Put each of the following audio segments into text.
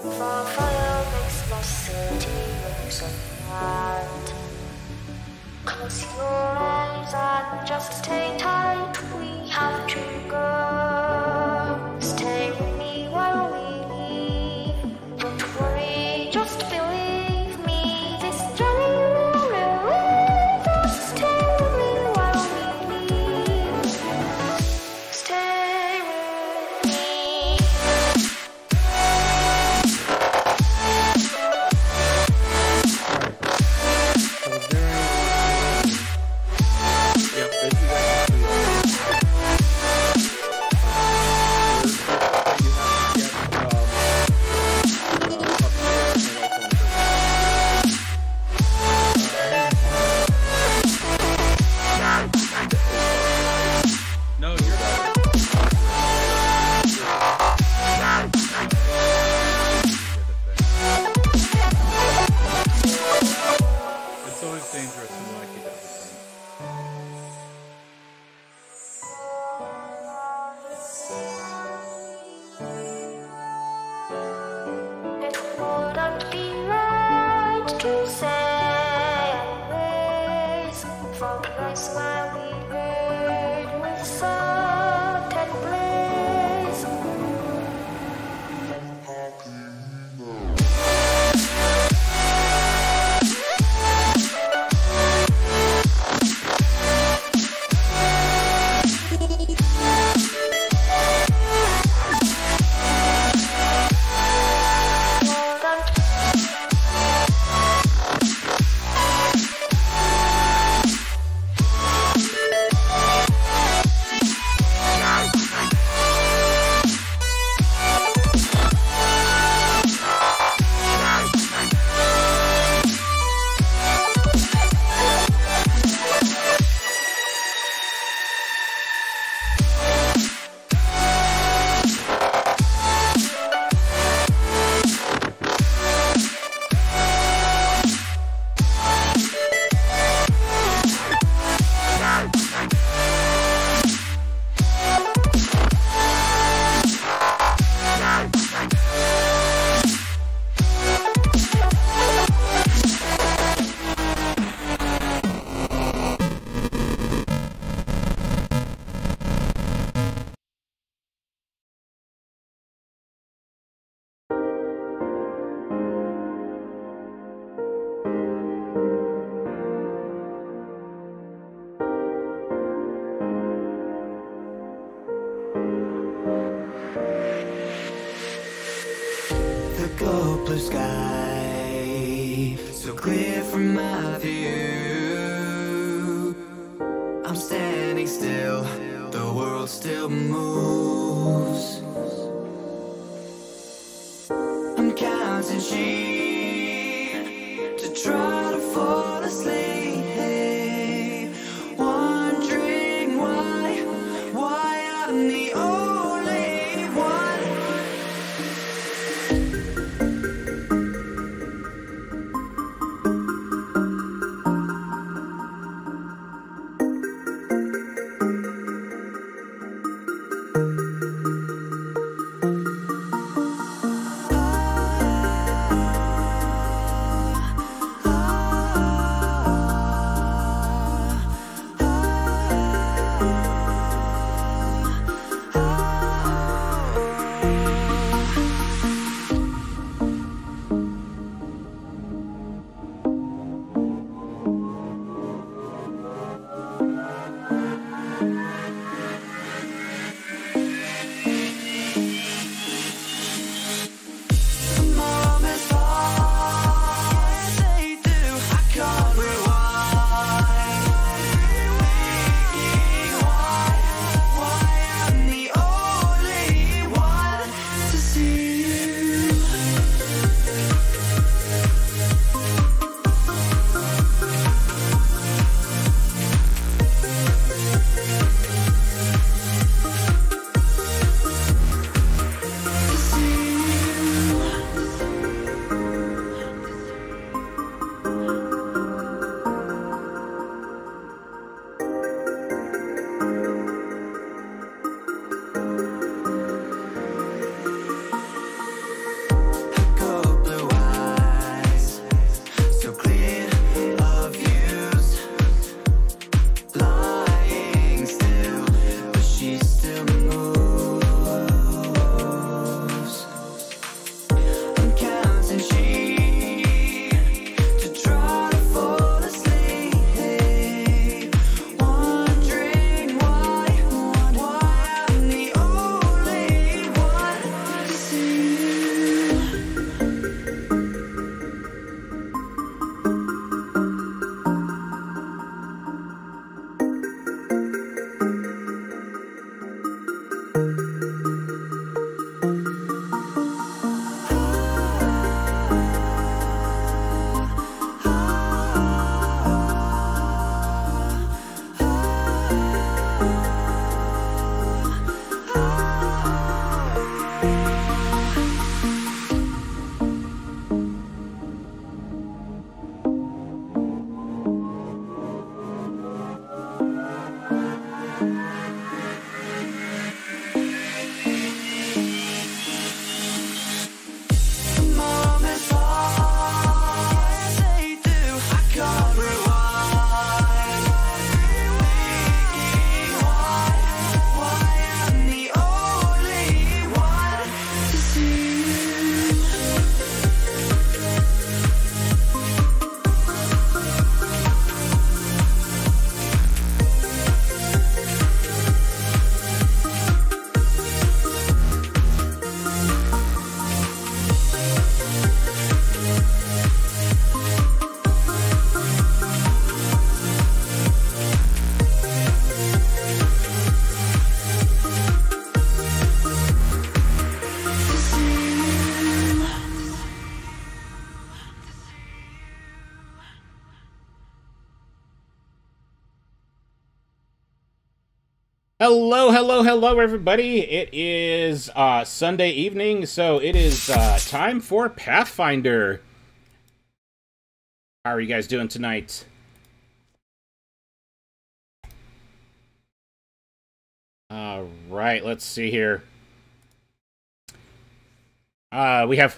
For fire makes lost city looks unwild. Close your eyes and just stay tight. We have to go. Stay with me while we leave. Don't worry, just believe me. This journey will relieve us. Stay with me while we leave. Stay with me. blue sky, so clear from my view. I'm standing still, the world still moves. I'm counting sheep to try to fall asleep, wondering why I'm the only one. Hello, hello, hello, everybody. It is Sunday evening, so it is time for Pathfinder. How are you guys doing tonight? All right, let's see here. We have...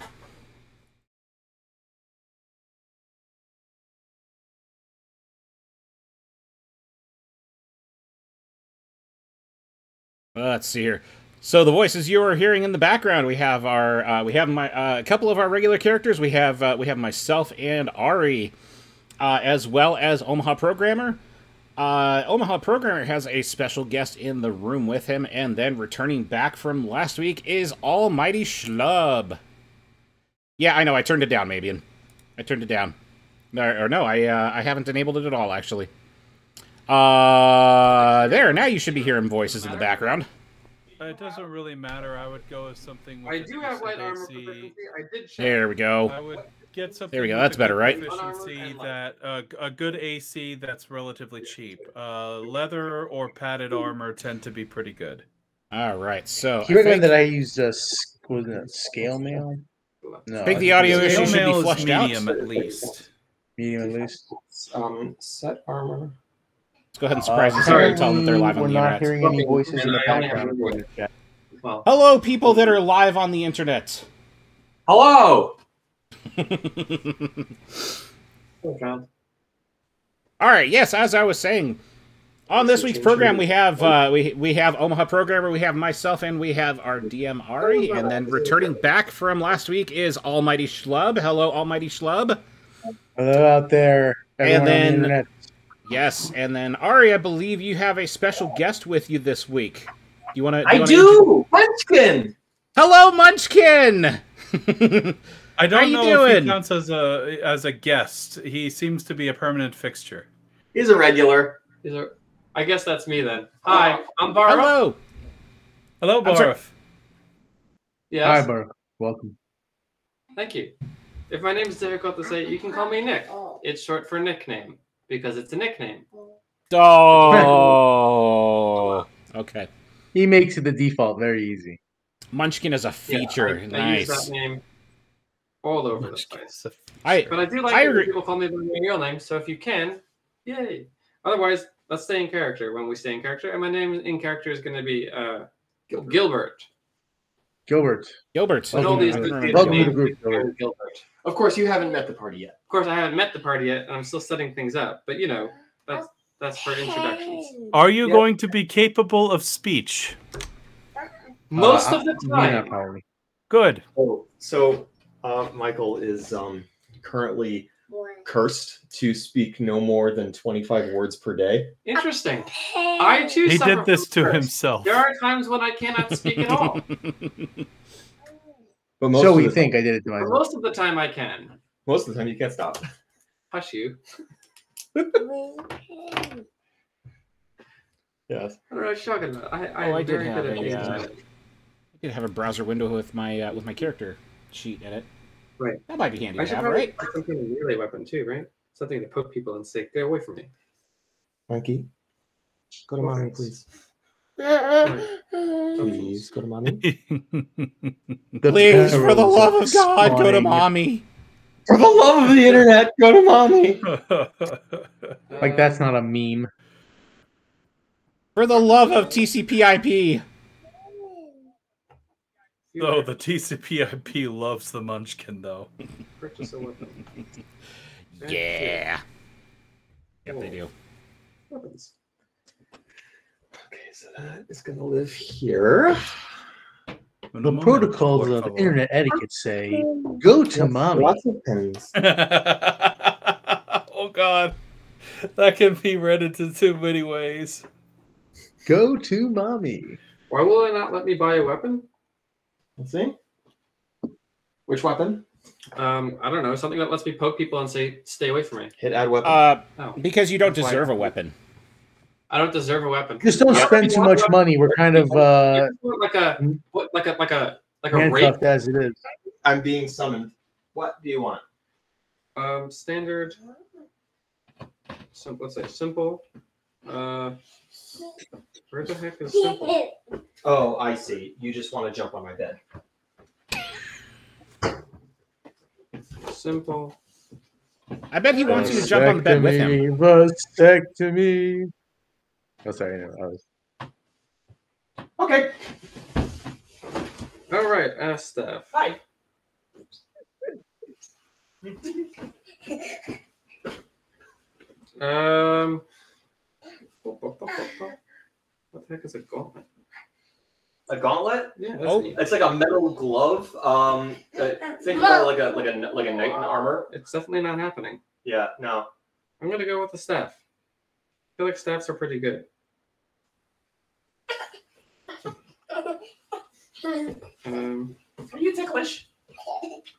let's see here. So the voices you are hearing in the background, we have our a couple of our regular characters. We have myself and Ari, as well as Omaha Programmer. Omaha Programmer has a special guest in the room with him, and then returning back from last week is Almighty Schlub. Yeah, I know. I turned it down, Mabian. I turned it down. Or no, I haven't enabled it at all, actually. There. Now you should be hearing voices in the background. It doesn't really matter. I would go with something with I do have light armor proficiency. I did check. There we go. I would get something. There we go. with That's a better, good right? Proficiency that a good AC that's relatively cheap. Leather or padded armor tend to be pretty good. All right. So You recommend that I use scale mail? No, I think the audio issue Scale should be mail is flushed out. medium at least. Medium at least. Set armor. Let's go ahead and surprise us here and tell them that they're live on the We're not internet. hearing any voices in the I only have background. one. Well, Hello, people that are live on the internet. hello. All right. Yes, as I was saying, on this week's program we have we have Omaha Programmer, we have myself, and we have our DM Ari, and then returning back from last week is Almighty Schlub. Hello, Almighty Schlub. Hello out there. Everyone And then- on the internet. Yes, and then Ari, I believe you have a special guest with you this week. Do you want to? I do. Munchkin. Hello, Munchkin. I How don't you know if doing? he counts as a guest. He seems to be a permanent fixture. He's a regular. I guess that's me then. Hi, I'm Barra. Hello. Hello, I'm sorry. Barf. Yes. Hi, Baruch. Welcome. Thank you. If my name is difficult to say, you can call me Nick. It's short for nickname because it's a nickname. Oh. Okay. He makes it the default very easy. Munchkin is a feature. I use Nice. that name all over the place. I But I do like I it when agree. people call me by my real name, so if you can, yay. Otherwise, let's stay in character when we stay in character. And my name in character is going to be Gilbert. Gilbert. Gilbert. With all these Welcome good to the names, group, Gilbert. Gilbert. Of course, you haven't met the party yet. Of course, I haven't met the party yet, and I'm still setting things up. But you know, that's for introductions. Are you Yep. going to be capable of speech? Most of the Yeah, time, probably. Good. Oh, so Michael is currently cursed to speak no more than 25 words per day. interesting. I too He suffer did this from to curse. himself. There are times when I cannot speak at all. But most So of we the think I did it to But myself. most of the time, I can. most of the time you can't stop. Hush you. Yes. What are you talking about? I'm I did very have good at a, things. I did have a browser window with my character sheet in it. Right. That might be handy I to should have, probably right? find some kind of melee weapon too, right? Something to poke people and say, "Get away from me." Mikey, go to mommy, please. Please go to mommy. Please, for the love of God, go to spawning. mommy. For the love of the internet, go to mommy. Like, that's not a meme. For the love of TCP/IP. Oh, the TCP/IP loves the Munchkin, though. Purchase a weapon. Yeah. Yep, they do. Weapons. Okay, so that is gonna live here. The protocols of internet etiquette say, go to mommy. Lots of pens. Oh God, that can be read into too many ways. Go to mommy. Why will it not let me buy a weapon? Let's see. Which weapon? I don't know. Something that lets me poke people and say, "Stay away from me." Hit add weapon. Oh, Because you don't That's why- deserve a weapon. I don't deserve a weapon. Just don't Yeah. spend too much money. We're kind of like a rape. handcuffed as it is. I'm being summoned. What do you want? Standard. Let's say simple. Where the heck is simple? Oh, I see. You just want to jump on my bed. Simple. I bet he wants you to jump on the bed with him. Vasectomy. Oh, sorry. No, I was... Okay. All right, Steph. Hi. What the heck is a gauntlet? A gauntlet? Yeah, that's Oh. neat. It's like a metal glove. Think about it like a knight in armor. It's definitely not happening. Yeah. No. I'm gonna go with the staff. I feel like staffs are pretty good. Are you ticklish?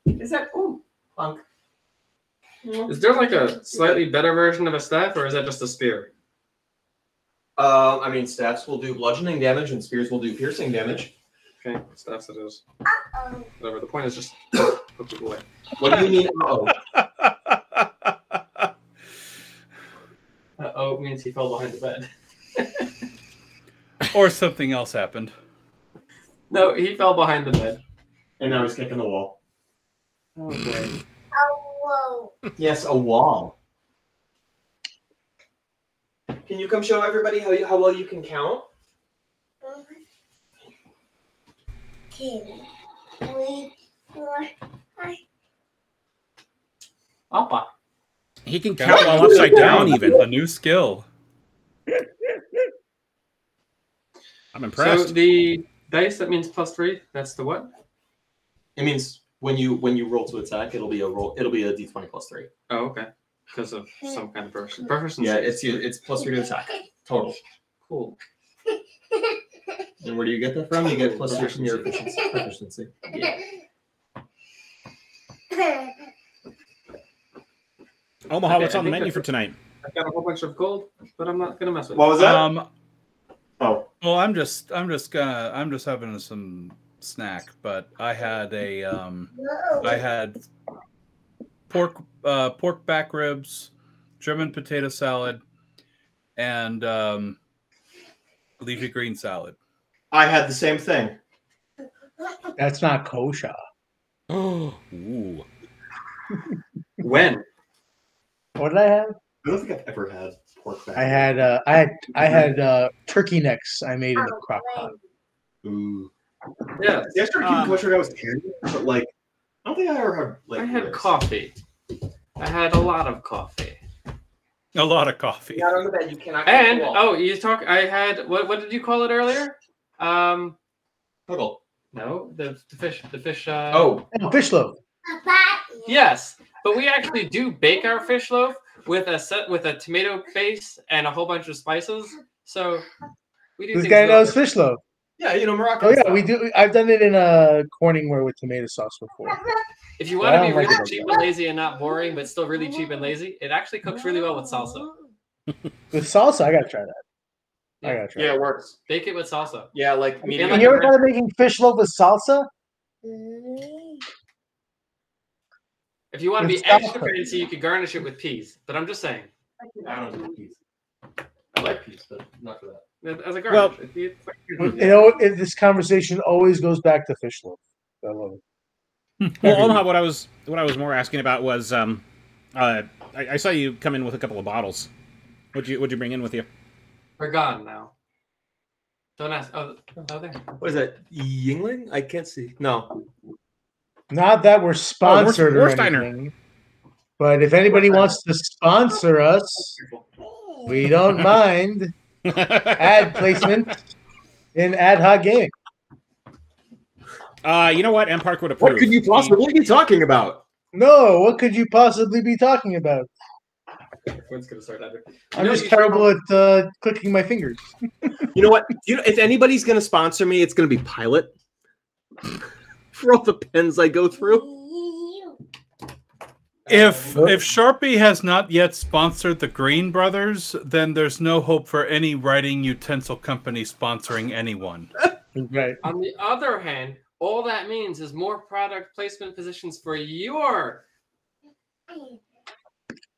Is that Plunk. Is there like a slightly better version of a staff, or is that just a spear? I mean, staffs will do bludgeoning damage, and spears will do piercing damage. Okay, staffs it is. Whatever. The point is just put people away. What do you mean? Oh means he fell behind the bed. Or something else happened. No, he fell behind the bed. And now he's kicking the wall. Okay. Oh, Yes, a wall. Can you come show everybody how well you can count? whoa. 2, 3, 4, 5. Appa. He can count while upside down, even. A new skill. I'm impressed. So the dice, that means +3. That's the what? It means when you roll to attack, it'll be a d20 plus 3. Oh, okay. Because of some kind of proficiency. Yeah, it's plus 3 to attack total. Cool. And where do you get that from? You get plus 3 from your proficiency. Yeah. Omaha, Okay, what's I on the think menu that's for tonight? I've got a whole bunch of gold, but I'm not gonna mess with it. What was that? Well, I'm just having some snack, but I had pork back ribs, German potato salad, and leafy green salad. I had the same thing. That's not kosher. Ooh. When? What did I have? I don't think I've ever had pork back. I had turkey necks I made in the crock pot. Ooh. Yeah. The extra cute kosher guy was terrible, but like, I don't think I ever had like. I had ribs. coffee. I had a lot of coffee. A lot of coffee. Not on the bed. You cannot. And you talk. I had what did you call it earlier? Huggle. No, the fish. Oh, fish loaf. Yes, but we actually do bake our fish loaf with a tomato base and a whole bunch of spices. So we do. This things guy well. knows fish loaf. Yeah, Moroccan. Oh yeah, style. we do. I've done it in a Corningware with tomato sauce before. If you want to be I don't like really it. cheap and lazy and not boring, but still really cheap and lazy, it actually cooks really well with salsa. With salsa, I gotta try that. I gotta try. Yeah, it works. Bake it with salsa. Yeah, like medium. Have you ever thought of making fish loaf with salsa? If you want to be With extra salsa. fancy, you could garnish it with peas. But I'm just saying, I don't do peas. I like peas, but not for that. as a garnish. This conversation always goes back to fish loaf. I love it. Well, Omaha, what I was more asking about was, I saw you come in with a couple of bottles. What'd you bring in with you? We're gone now. Don't ask. Oh, there. What is that? Yingling? I can't see. No. Not that we're sponsored or Warsteiner. anything, but if anybody wants to sponsor us, we don't mind ad placement in Ad Hoc Gaming. You know what? M Park would approve. What could you possibly be talking about? No, what could you possibly be talking about? When's gonna start either? I'm just terrible at clicking my fingers. You know what? If anybody's going to sponsor me, it's going to be Pilot. For all the pens I go through. If Sharpie has not yet sponsored the Green Brothers, then there's no hope for any writing utensil company sponsoring anyone. Right. On the other hand, all that means is more product placement positions for your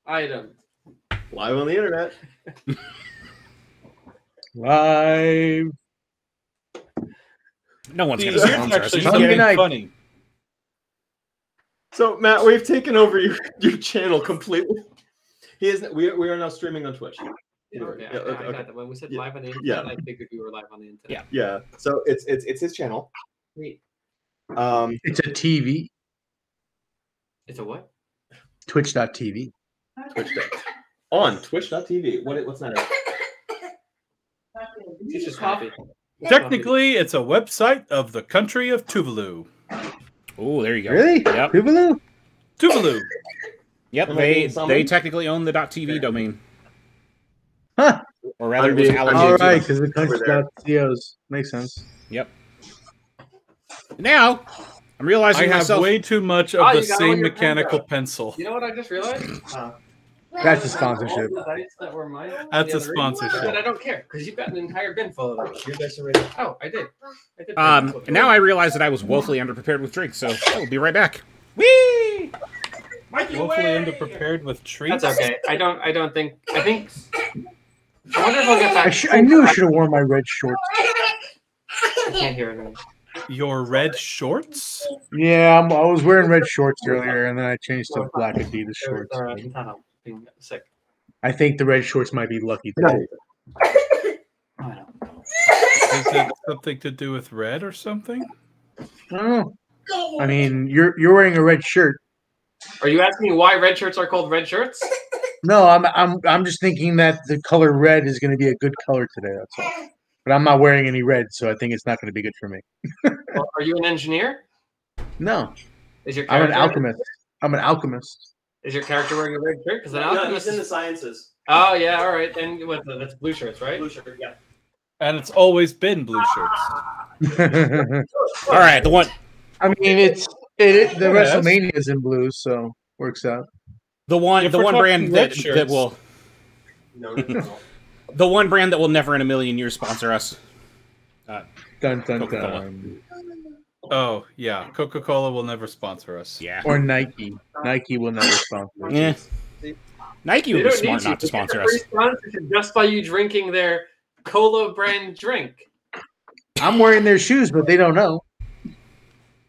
item. Live on the internet. Live. No one's going Here's to sponsor us. actually Are you something kidding? funny. So, Matt, we've taken over your channel completely. We are now streaming on Twitch. Okay, I got that. When we said Yeah. live on the internet, Yeah. I figured we were live on the internet. Yeah. Yeah. So it's his channel. Wait, It's a TV. it's a what? Twitch.tv. Twitch. On Twitch.tv. What's that? It's just coffee. Technically, it's a website of the country of Tuvalu. Oh, there you go. Really? Yep. Tuvalu? Tuvalu. Yep. Am I being They summoned? technically own the .tv domain, Huh. or rather, I'm it was being- allocated All to right, them. because the country's got COs. Makes sense. Yep. Now, I'm realizing I have myself. way too much of Oh, the you got all same your mechanical pens out. pencil. You know what I just realized? That's a sponsorship. All the dice that were mine. That's the a other room, sponsorship. But I don't care because you've got an entire bin full of them. Your dice are ready. Oh, I did. And now I realize that I was woefully underprepared with drinks, so I will be right back. Whee! Woefully underprepared with treats. That's okay. I don't think. I think. I wonder if I'll get back. I knew I should have worn my red shorts. I can't hear it. Your red shorts? Yeah, I was wearing red shorts earlier, and then I changed to black Adidas shorts. Being sick. I think the red shorts might be lucky today. I know. Is it something to do with red or something? I don't know. I mean, you're wearing a red shirt. Are you asking me why red shirts are called red shirts? No, I'm just thinking that the color red is going to be a good color today. That's all. But I'm not wearing any red, so I think it's not going to be good for me. Well, are you an engineer? No, Is your I'm an character? alchemist. I'm an alchemist. Is your character wearing a red shirt? Because an No, alchemist. he's in the sciences. Oh yeah, all right. Then that's blue shirts, right? Blue shirt, yeah. And it's always been blue shirts. All right, the one, I mean, the Yes. WrestleMania is in blue, so works out. the one, If the we're one talking brand red that shirts- will, No. the one brand that will never in a million years sponsor us. Dun dun Coca-Cola. dun. Oh, yeah. Coca-Cola will never sponsor us. Yeah. Or Nike. Nike will never sponsor. Yeah. Nike would They be don't smart need not to They get sponsor the us. free sponsorship just by you drinking their cola brand drink. I'm wearing their shoes, but they don't know.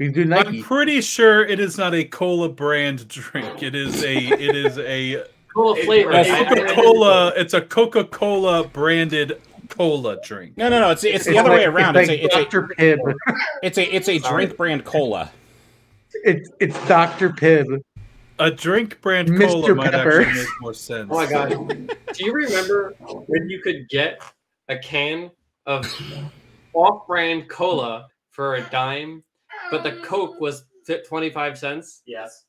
We do I'm Nike. pretty sure it is not a cola brand drink. It is a Cola flavor. Coca-Cola. It's a Coca-Cola branded cola drink. No. It's the other way around. It's It's like Dr. Pibb. a drink brand cola. It's Dr. Pibb. A drink brand Mr. cola might Pepper. actually make more sense. Oh my god. Do you remember when you could get a can of off-brand cola for a dime, but the Coke was 25 cents? Yes.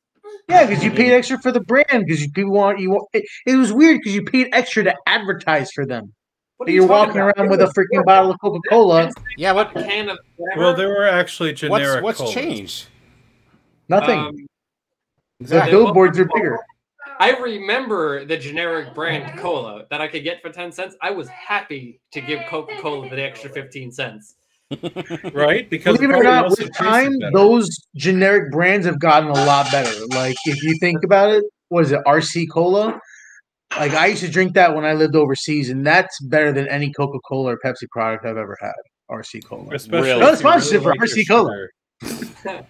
Yeah, because you paid extra for the brand. Because people want you. It was weird because you paid extra to advertise for them. What But are you you're talking walking about? around with a freaking bottle of Coca-Cola. Yeah, A what? can of whatever. Well, there were actually generic What's colas. changed? Nothing. The Exactly. billboards are bigger. I remember the generic brand cola that I could get for 10 cents. I was happy to give Coca-Cola the extra 15 cents. Right? Because Believe it or probably not, also with tasted time, better. those generic brands have gotten a lot better. Like, if you think about it, what is it, RC Cola? Like, I used to drink that when I lived overseas, and that's better than any Coca-Cola or Pepsi product I've ever had. RC Cola. Especially Really? No, if it's you sponsorship for like your RC Cola. sugar.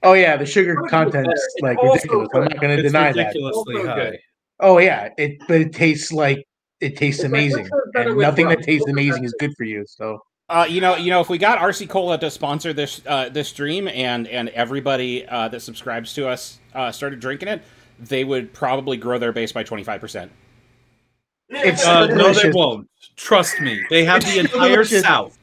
Oh, yeah, the sugar It's content's, better. like, It's also ridiculous. I'm not going to It's deny that. ridiculously Also high. good. Oh, yeah, but it tastes like, it tastes It's like, amazing. what's better And with nothing rum? that tastes What's amazing better? is good for you, so. You know, if we got RC Cola to sponsor this this stream and everybody that subscribes to us started drinking it, they would probably grow their base by 25%. It's No, they delicious. won't. Trust me. They have the entire delicious. South.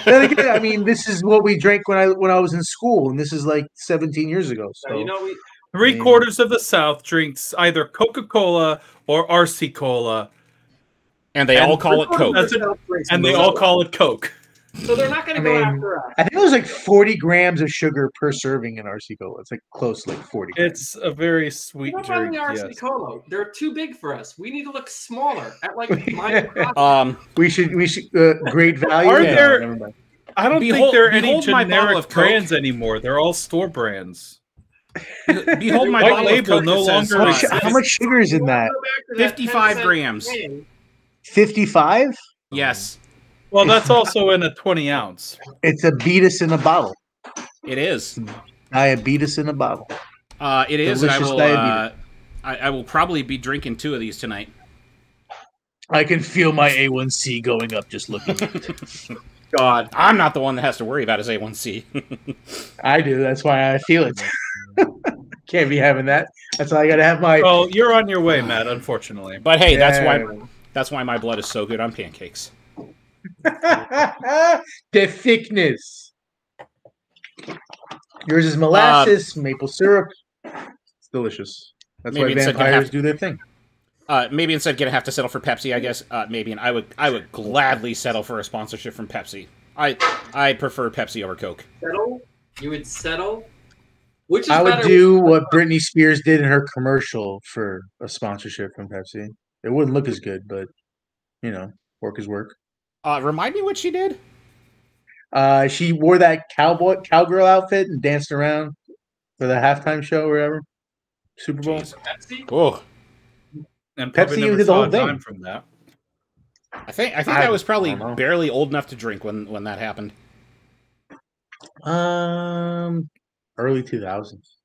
Then again, I mean, this is what we drank when I was in school, and this is like 17 years ago. So You know, we 3/4 of the South drinks either Coca-Cola or RC Cola, And they all call it Coke. That's it. and they all call it Coke. So they're not going I to go mean, after us. I think it was like 40 grams of sugar per serving in RC Cola. It's like close, like 40 grams. It's a very sweet What about drink. the RC Yes. Cola? They're too big for us. We need to look smaller at like my. We should great value. Are Yeah, there- never mind. I don't think Behold- there are any behold my bottle generic of Coke. brands anymore. They're all store brands. Behold my White bottle of label Coke no that says, longer How much sugar is in that? 55 grams. 55? Yes, Well, that's also in a 20 ounce. It's a beatus in a bottle. it is. Diabetes in a bottle. It is, and I Delicious will. diabetes. I will probably be drinking 2 of these tonight. I can feel my A1C going up just looking at it. God, I'm not the one that has to worry about his A1C. I do. That's why I feel it. Can't be having that. That's why I got to have my. Well, you're on your way, Matt, unfortunately. But hey, Yeah. that's why my blood is so good on pancakes. The thickness. Yours is molasses, maple syrup. It's delicious. That's why Maybe instead gonna vampires have- do their thing. Maybe instead gonna have to settle for Pepsi, I guess. Maybe, and I would gladly settle for a sponsorship from Pepsi. I prefer Pepsi over Coke. Settle? You would settle. Which is I would better? do what Britney Spears did in her commercial for a sponsorship from Pepsi. It wouldn't look as good, but you know, work is work. Remind me what she did. She wore that cowgirl outfit and danced around for the halftime show or whatever, Super Bowl. Jeez. Pepsi? Oh, And probably Pepsi never did the saw whole a thing. dime from that. I think I I was probably don't know. barely old enough to drink when that happened. Early 2000s.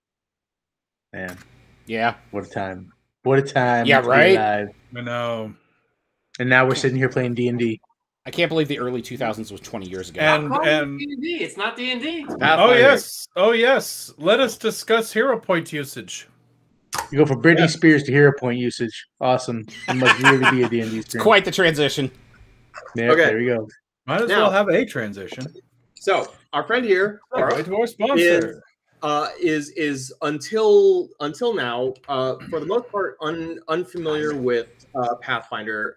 Man, Yeah. what a time! What a time! Yeah, to be right? alive. I know. And now we're sitting here playing D&D. I can't believe the early 2000s was 20 years ago. And- D&D. It's not D&D. Oh yes. Let us discuss hero point usage. You go from Britney Spears to hero point usage. Awesome. It must really be a D&D It's stream. quite the transition. Yeah, Okay. there you go. Might as Now- well have a transition. So our friend here, Right to our sponsor. is until now, for the most part, unfamiliar with Pathfinder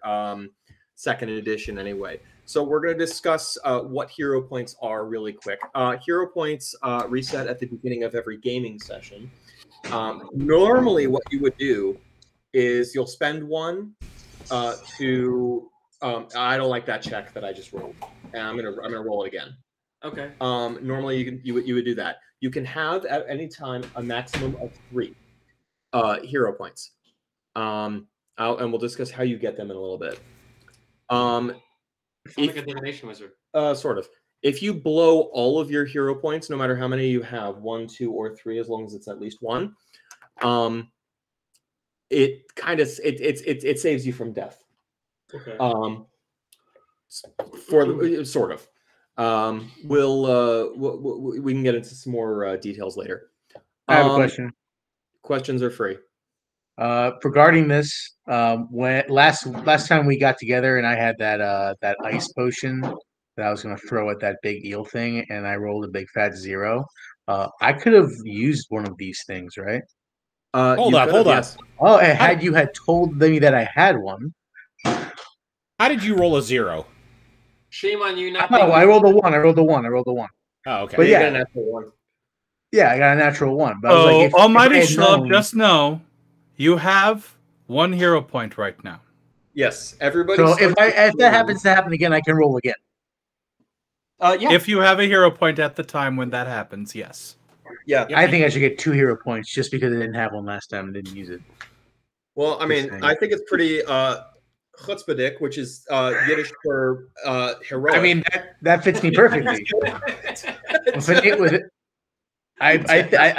second edition. Anyway, so we're going to discuss what hero points are really quick. Hero points reset at the beginning of every gaming session. Normally, what you would do is you'll spend one to. I don't like that check that I just rolled, and I'm gonna roll it again. Okay. Normally you would do that. You can have at any time a maximum of 3 hero points. And we'll discuss how you get them in a little bit. Sounds like a divination wizard. Sort of. If you blow all of your hero points, no matter how many you have, 1, 2, or 3, as long as it's at least 1, it kind of it saves you from death. Okay. For the sort of. We can get into some more details later. I have a question. Questions are free. Regarding this, when last time we got together and I had that ice potion that I was going to throw at that big eel thing, and I rolled a big fat 0. I could have used one of these things, right? Hold You up, could hold have, up. yes. Oh, and had you had told me that I had one. How did you roll a 0? Shame on you not. No, being- I rolled a 1. I rolled a 1. Oh, okay. But You yeah. get a natural 1. Yeah, I got a natural 1. But I was like, if Almighty I had Schlub, known- just know you have 1 hero point right now. Yes, everybody. So starts with if 2. that happens to happen again, I can roll again. Yeah, If you have a hero point at the time when that happens, yes. yeah. I think I should get 2 hero points just because I didn't have one last time and didn't use it. Well, I mean, Just saying. I think it's pretty chutzpahdik, which is Yiddish for heroic. I mean that fits me perfectly. I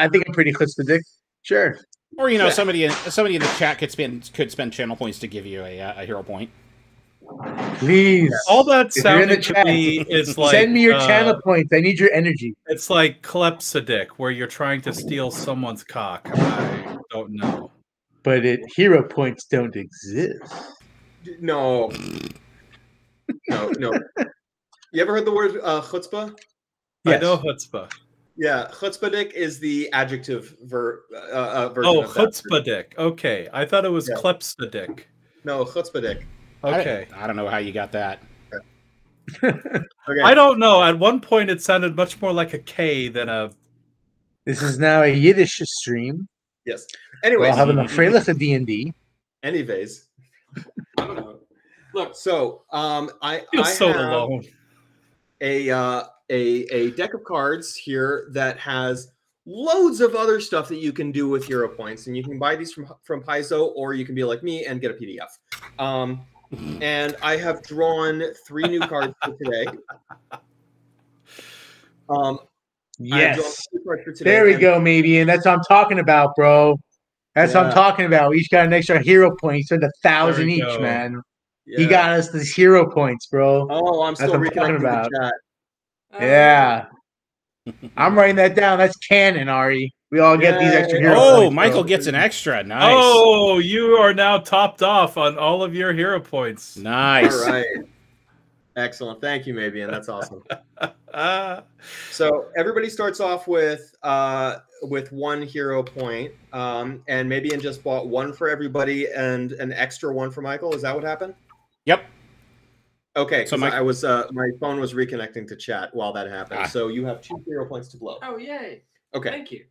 think I'm pretty chutzpahdik. Sure. Or somebody in the chat could spend channel points to give you a hero point. Please. All that If you're in the sounded to chat, me is like Send me your channel points. I need your energy. It's like klepsodic, where you're trying to steal someone's cock. I don't know. But hero points don't exist. no. You ever heard the word chutzpah? Yes. I know chutzpah. Yeah, chutzpahdik is the adjective version. Oh, of that. chutzpahdik. Okay, I thought it was Yeah. klepsodic. No, chutzpahdik. Okay. I don't know how you got that. Okay. I don't know. At one point, it sounded much more like a K than a. This is now a Yiddish stream. Yes. We're Anyways, all having a freiliche D&D. anyways. I don't know. Look, So, I Feel so have alone. a deck of cards here that has loads of other stuff that you can do with hero points, and you can buy these from Paizo, or you can be like me and get a PDF. And I have drawn 3 new cards for today. I have drawn Yes. 3 cards for today, There we and- go, maybe. And that's what I'm talking about, bro. That's what I'm Yeah. talking about. We each got an extra hero point. He spent 1,000 There we each, go. man. Yeah. He got us these hero points, bro. Oh, I'm That's still what I'm talking reconnecting about. the chat. Yeah. I'm writing that down. That's canon, Ari. We all get these extra Yay. hero Oh, points. Michael bro. gets an extra. Nice. Oh, you are now topped off on all of your hero points. Nice. All right. Excellent. Thank you, Mabian. That's awesome. Ah, So everybody starts off with 1 hero point, and Mabian just bought 1 for everybody and an extra 1 for Michael. Is that what happened? Yep. Okay, So because I was my phone was reconnecting to chat while that happened. Ah. So you have 2 hero points to blow. Oh, yay. Okay. Thank you.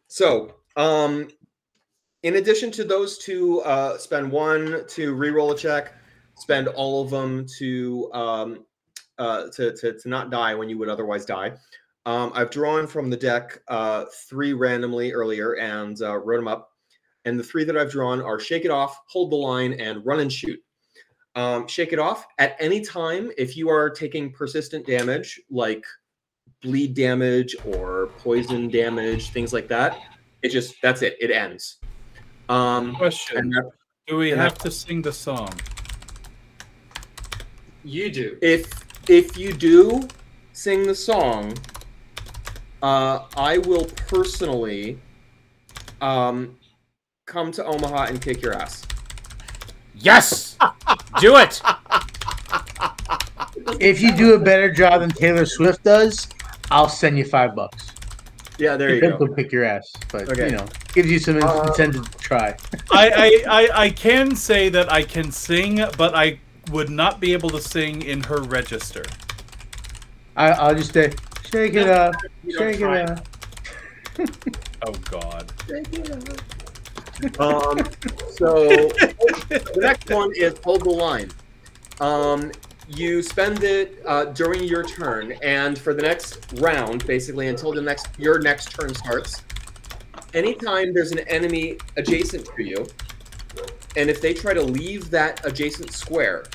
So, in addition to those two, spend 1 to re-roll a check. Spend all of them to not die when you would otherwise die. I've drawn from the deck 3 randomly earlier and wrote them up. And the 3 that I've drawn are Shake It Off, Hold the Line, and Run and Shoot. Shake It Off. At any time, if you are taking persistent damage, like bleed damage or poison damage, things like that, that's it. It ends. Question: and Do we and have to sing the song? You do. if you do sing the song, I will personally come to Omaha and kick your ass. Yes! Do it! If you do a better job than Taylor Swift does, I'll send you $5. Yeah, there you He'll go. kick your ass, but Okay. you know, gives you some incentive to try. I can say that I can sing, but I would not be able to sing in her register. I'll just say, shake it up, You don't shake try. it up. Oh God. So the next one is Hold the Line. You spend it during your turn, and for the next round, basically until your next turn starts, anytime there's an enemy adjacent to you, and if they try to leave that adjacent square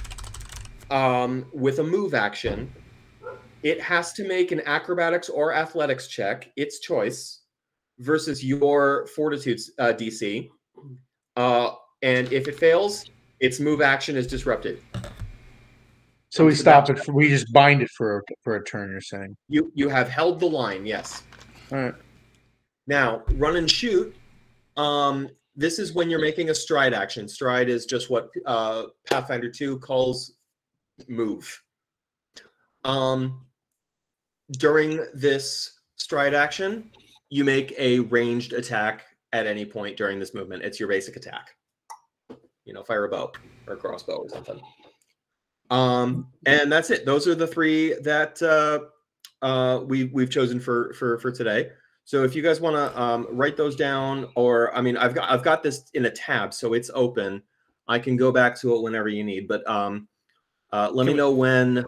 with a move action, it has to make an acrobatics or athletics check, its choice, versus your fortitude DC. And if it fails, its move action is disrupted. So we stop it. We just bind it for a turn. You're saying You have held the line, yes. all right. Now, run and shoot. This is when you're making a stride action. Stride is just what Pathfinder 2 calls move. During this stride action, you make a ranged attack at any point during this movement. It's your basic attack. Fire a bow or a crossbow or something. And that's it. Those are the 3 that we've chosen for today. So if you guys want to write those down, or I've got this in a tab, so it's open. I can go back to it whenever you need. But let me know when.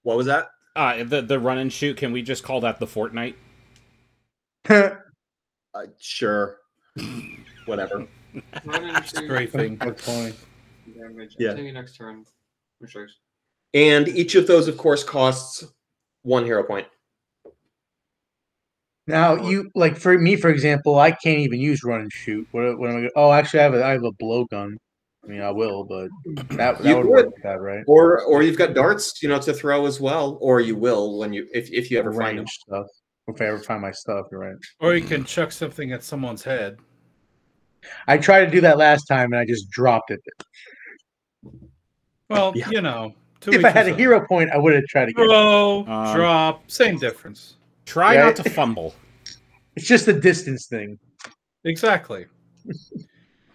What was that? The run and shoot. Can we just call that the Fortnite? Sure. Whatever. Run and It's a shoot. great thing. That's funny. Damage. Yeah. Continue next turn. Which is And each of those, of course, costs 1 hero point. Now you like for me, for example, I can't even use run and shoot. What am I? Gonna, oh, actually, I have a blowgun. I mean, I will, but that You would could. work with that, right? Or you've got darts, to throw as well. Or you will when if you ever find them. Range stuff. If I ever find my stuff, you're right. Or you can chuck something at someone's head. I tried to do that last time and I just dropped it. Well, Yeah. to If each I had a his own. hero point, I would have tried again. Throw, drop, same difference. Try Right? not to fumble. It's just a distance thing. Exactly.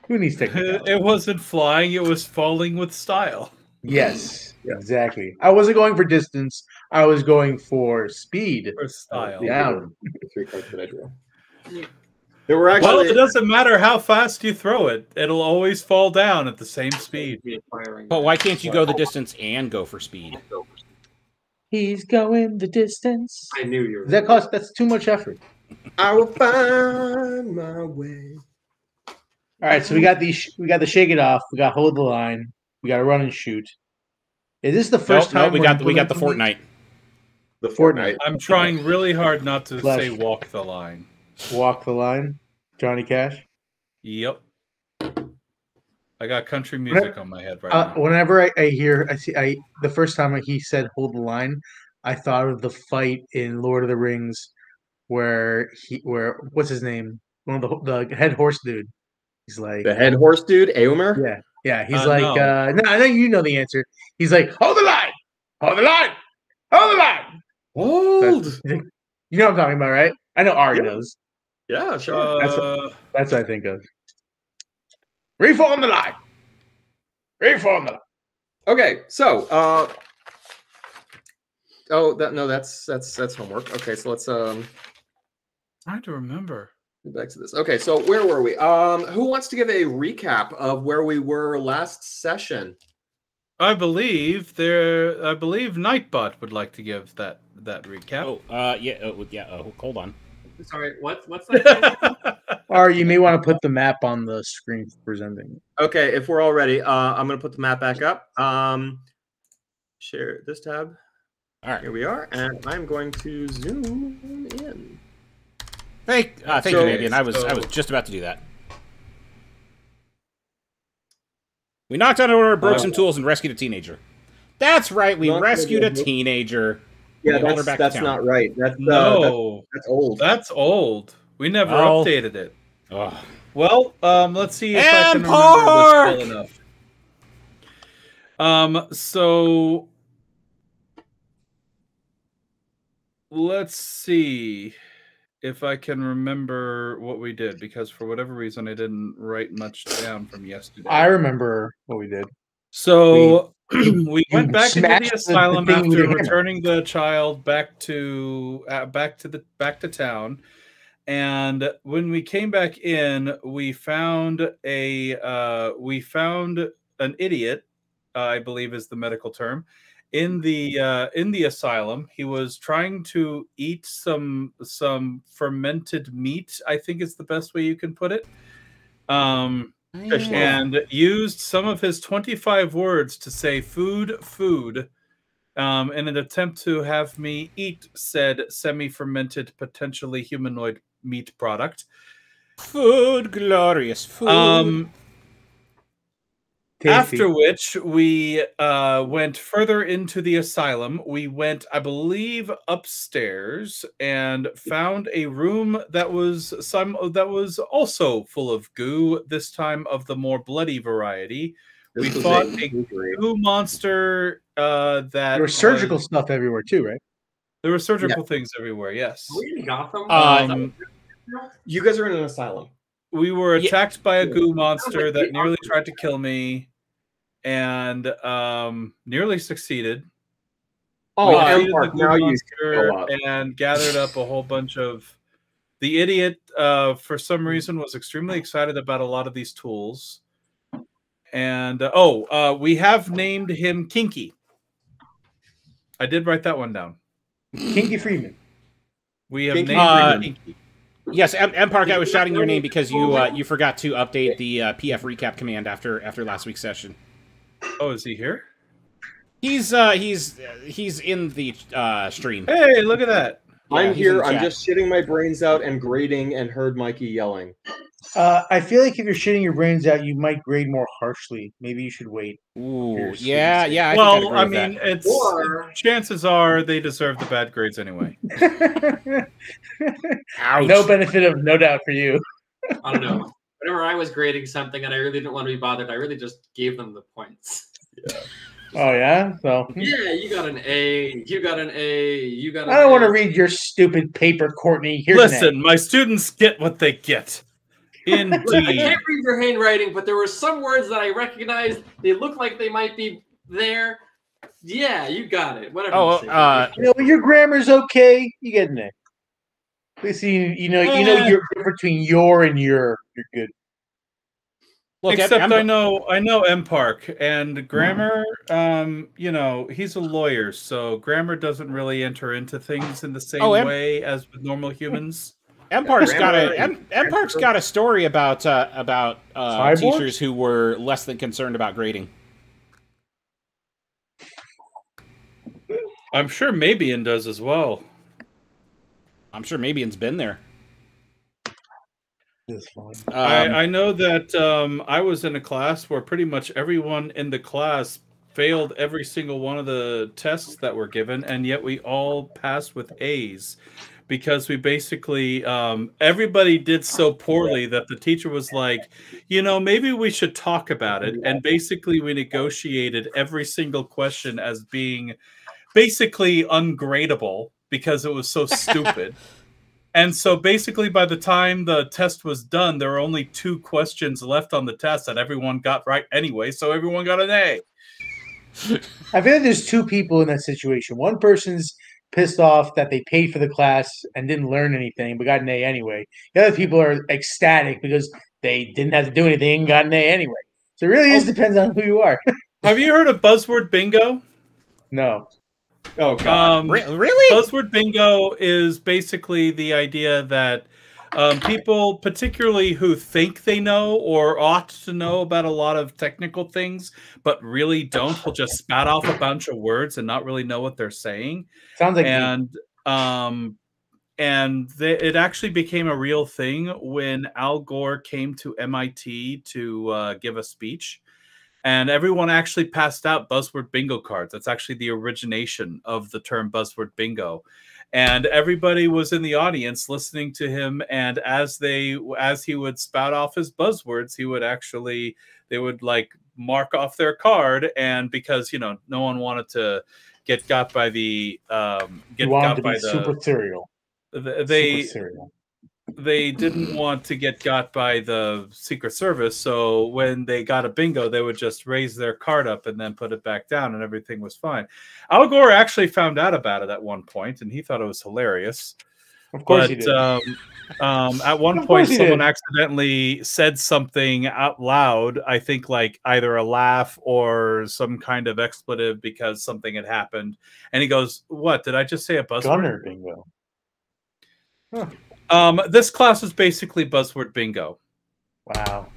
Who needs technicality? It wasn't flying; it was falling with style. Yes, exactly. I wasn't going for distance. I was going for speed. For style. Down. 3 cards that I drew. There were Well, actually it doesn't matter how fast you throw it; it'll always fall down at the same speed. firing. But why can't you go the distance and go for speed? He's going the distance. I knew you were. That's too much effort. I will find my way. All right, so we got the shake it off. We got hold the line. We got to run and shoot. Is this the first time we we're got the implementing Fortnite. The Fortnite. I'm trying really hard not to Flash. say "walk the line." these? Walk the line, Johnny Cash. Yep. I got country music on my head right now. Whenever the first time he said hold the line, I thought of the fight in Lord of the Rings where what's his name? One of the head horse dude. He's like The head horse dude, Eomer? Yeah. He's No. no, I think you know the answer. He's like, hold the line, hold the line, hold the line. Hold. You know what I'm talking about, right? I know Ari Yeah. knows. Yeah, sure. That's what I think of. Reform the line. Reform the line. Okay, so that's homework. Okay, so let's Trying to remember. get back to this. Okay, so where were we? Who wants to give a recap of where we were last session? I believe Nightbot would like to give that recap. Hold on. Sorry, what's that? Or you may want to put the map on the screen for presenting. Okay, if we're all ready, I'm going to put the map back up. Share this tab. All right. Here we are, and I'm going to zoom in. Thank you, Fabian. I was just about to do that. We knocked on a door, broke some tools, and rescued a teenager. That's right. We rescued a teenager. Yeah, We hauled her back to that's town. not right. That's No, that's old. That's old. We never Oh. updated it. Ugh. Well, let's see if I can Park! remember this well enough. So let's see if I can remember what we did, because for whatever reason I didn't write much down from yesterday. I remember what we did. So we went back into smashed the asylum thing with after your hammer. returning the child back to town. And when we came back in, we found an idiot, I believe is the medical term, in the asylum. He was trying to eat some fermented meat, I think is the best way you can put it. And used some of his 25 words to say food, in an attempt to have me eat said semi-fermented, potentially humanoid meat product. Food, glorious food. After which we went further into the asylum. We went, I believe, upstairs and found a room that was also full of goo, this time of the more bloody variety. We fought a goo monster that There was surgical stuff everywhere too, right? There were surgical things everywhere, yes. We got them. You guys are in an asylum. We were attacked by a goo monster that nearly tried to kill me and nearly succeeded. Oh, we defeated Embark, the goo now you monster go up. and gathered up a whole bunch of... The idiot, for some reason, was extremely excited about a lot of these tools. And, we have named him Kinky. I did write that one down. Kinky Freeman. We have Kinky named him Kinky. Yes, M-Park, I was shouting your name because you forgot to update the PF recap command after last week's session. Oh, is he here? He's in the stream. Hey, look at that. I'm he's in here. the I'm chat. just shitting my brains out and grading and heard Mikey yelling. I feel like if you're shitting your brains out, you might grade more harshly. Maybe you should wait. Ooh, Here's yeah. I think I'd Well, agree I with mean, that. it's Or- chances are they deserve the bad grades anyway. Ouch. No benefit of no doubt for you. I don't know. Whenever I was grading something and I really didn't want to be bothered, I really just gave them the points. Oh yeah, so Yeah, you got an A. You got an A. You got. An I don't want A. to read your stupid paper, Courtney. Here's Listen, my students get what they get. Look, I Indeed. can't read your handwriting, but there were some words that I recognized. They look like they might be there. Yeah, you got it. Whatever. Oh, you say. You know, your grammar's okay. You get an A. At least you know you're between your and your. You're good. Look, Except I know M Park and grammar. He's a lawyer, so grammar doesn't really enter into things in the same way as with normal humans. M-Park's got a story about teachers who were less than concerned about grading. I'm sure Mabian does as well. I'm sure Mabian's been there. I know that I was in a class where pretty much everyone in the class failed every single one of the tests that were given, and yet we all passed with A's because we basically everybody did so poorly that the teacher was like, maybe we should talk about it. And basically we negotiated every single question as being basically ungradable because it was so stupid. And so basically by the time the test was done, there were only 2 questions left on the test that everyone got right anyway, so everyone got an A. I feel like there's two people in that situation. One person's pissed off that they paid for the class and didn't learn anything, but got an A anyway. The other people are ecstatic because they didn't have to do anything and got an A anyway. So it really just depends on who you are. Have you heard of buzzword bingo? No. Oh God. Really? Buzzword bingo is basically the idea that people, particularly who think they know or ought to know about a lot of technical things, but really don't, will just spat off a bunch of words and not really know what they're saying. Sounds like me. It actually became a real thing when Al Gore came to MIT to give a speech. And everyone actually passed out buzzword bingo cards. That's actually the origination of the term buzzword bingo. And everybody was in the audience listening to him. And as he would spout off his buzzwords, they would like mark off their card. And because, no one wanted to get got by the, super serial. They didn't want to get got by the Secret Service, so when they got a bingo, they would just raise their card up and then put it back down, and everything was fine. Al Gore actually found out about it at one point, and he thought it was hilarious. Of course he did. At one point, someone accidentally said something out loud, I think like either a laugh or some kind of expletive because something had happened. And he goes, "What, did I just say a buzzword?" Gunner bingo. Huh. This class is basically buzzword bingo. Wow.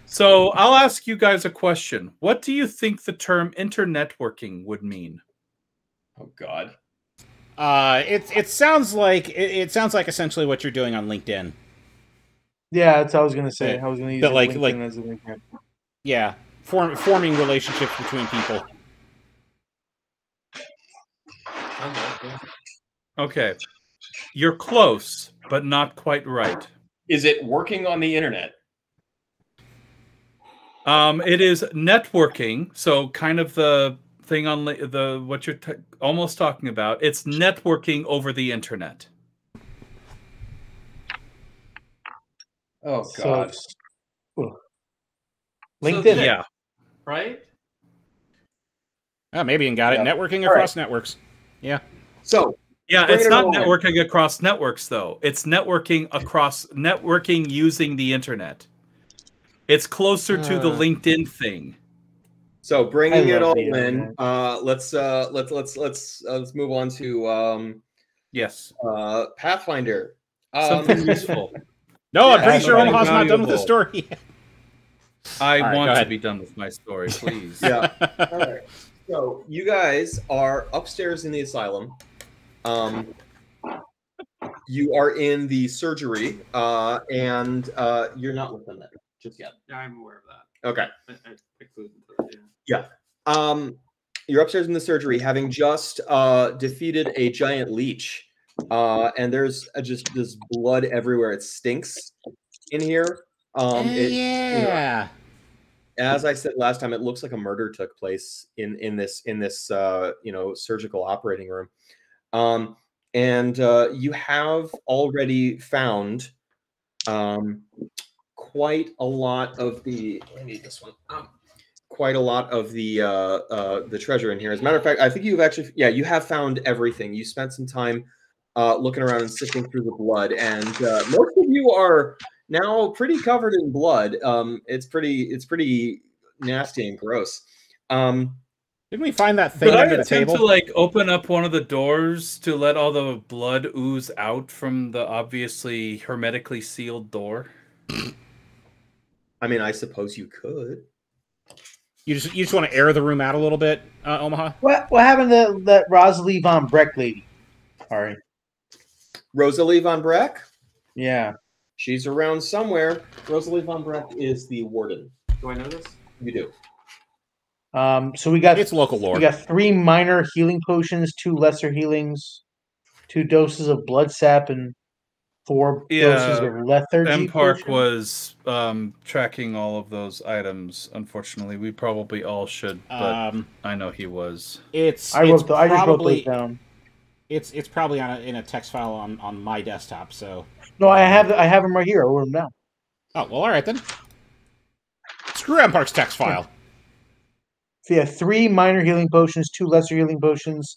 So I'll ask you guys a question. What do you think the term internetworking would mean? Oh God. It sounds like essentially what you're doing on LinkedIn. Yeah, that's what I was gonna say. I was gonna use LinkedIn as a LinkedIn. Yeah, forming relationships between people. Okay. You're close, but not quite right. Is it working on the internet? It is networking. So kind of the thing on what you're almost talking about. It's networking over the internet. Oh God. LinkedIn. Yeah. Right? Oh, maybe you got it. Networking across networks. Yeah. So yeah, it's not networking across networks, though. It's networking using the internet. It's closer to the LinkedIn thing. So bringing it all in, let's move on to yes, Pathfinder. Something useful. No, I'm pretty sure Omaha's not done with his story. I want to be done with my story, please. Yeah. All right. So you guys are upstairs in the asylum. You are in the surgery, and you're not with them then just yet. Yeah, I'm aware of that. Okay. I picked food into it, yeah. You're upstairs in the surgery, having just defeated a giant leech, and there's just this blood everywhere. It stinks in here. Yeah. As I said last time, it looks like a murder took place in this surgical operating room. And you have already found quite a lot of the. I need this one. Quite a lot of the treasure in here. As a matter of fact, I think you've actually, you have found everything. You spent some time looking around and sifting through the blood, and most of you are now pretty covered in blood. It's pretty nasty and gross. Didn't we find that thing under the table? To like open up one of the doors to let all the blood ooze out from the obviously hermetically sealed door? I mean, I suppose you could. You just want to air the room out a little bit, Omaha? What happened to that Rosalie von Breck lady? Sorry. Rosalie von Breck? Yeah. She's around somewhere. Rosalie von Breck is the warden. Do I know this? You do. So we got it's local lore. We got 3 minor healing potions, 2 lesser healings, 2 doses of blood sap, and 4 doses of lethargy. Park was tracking all of those items. Unfortunately, we probably all should, but I know he was. I just wrote those down. It's probably in a text file on my desktop. So no, I have them right here. I wrote them down. Oh well, all right then. Screw M Park's text file. yeah, 3 minor healing potions, 2 lesser healing potions,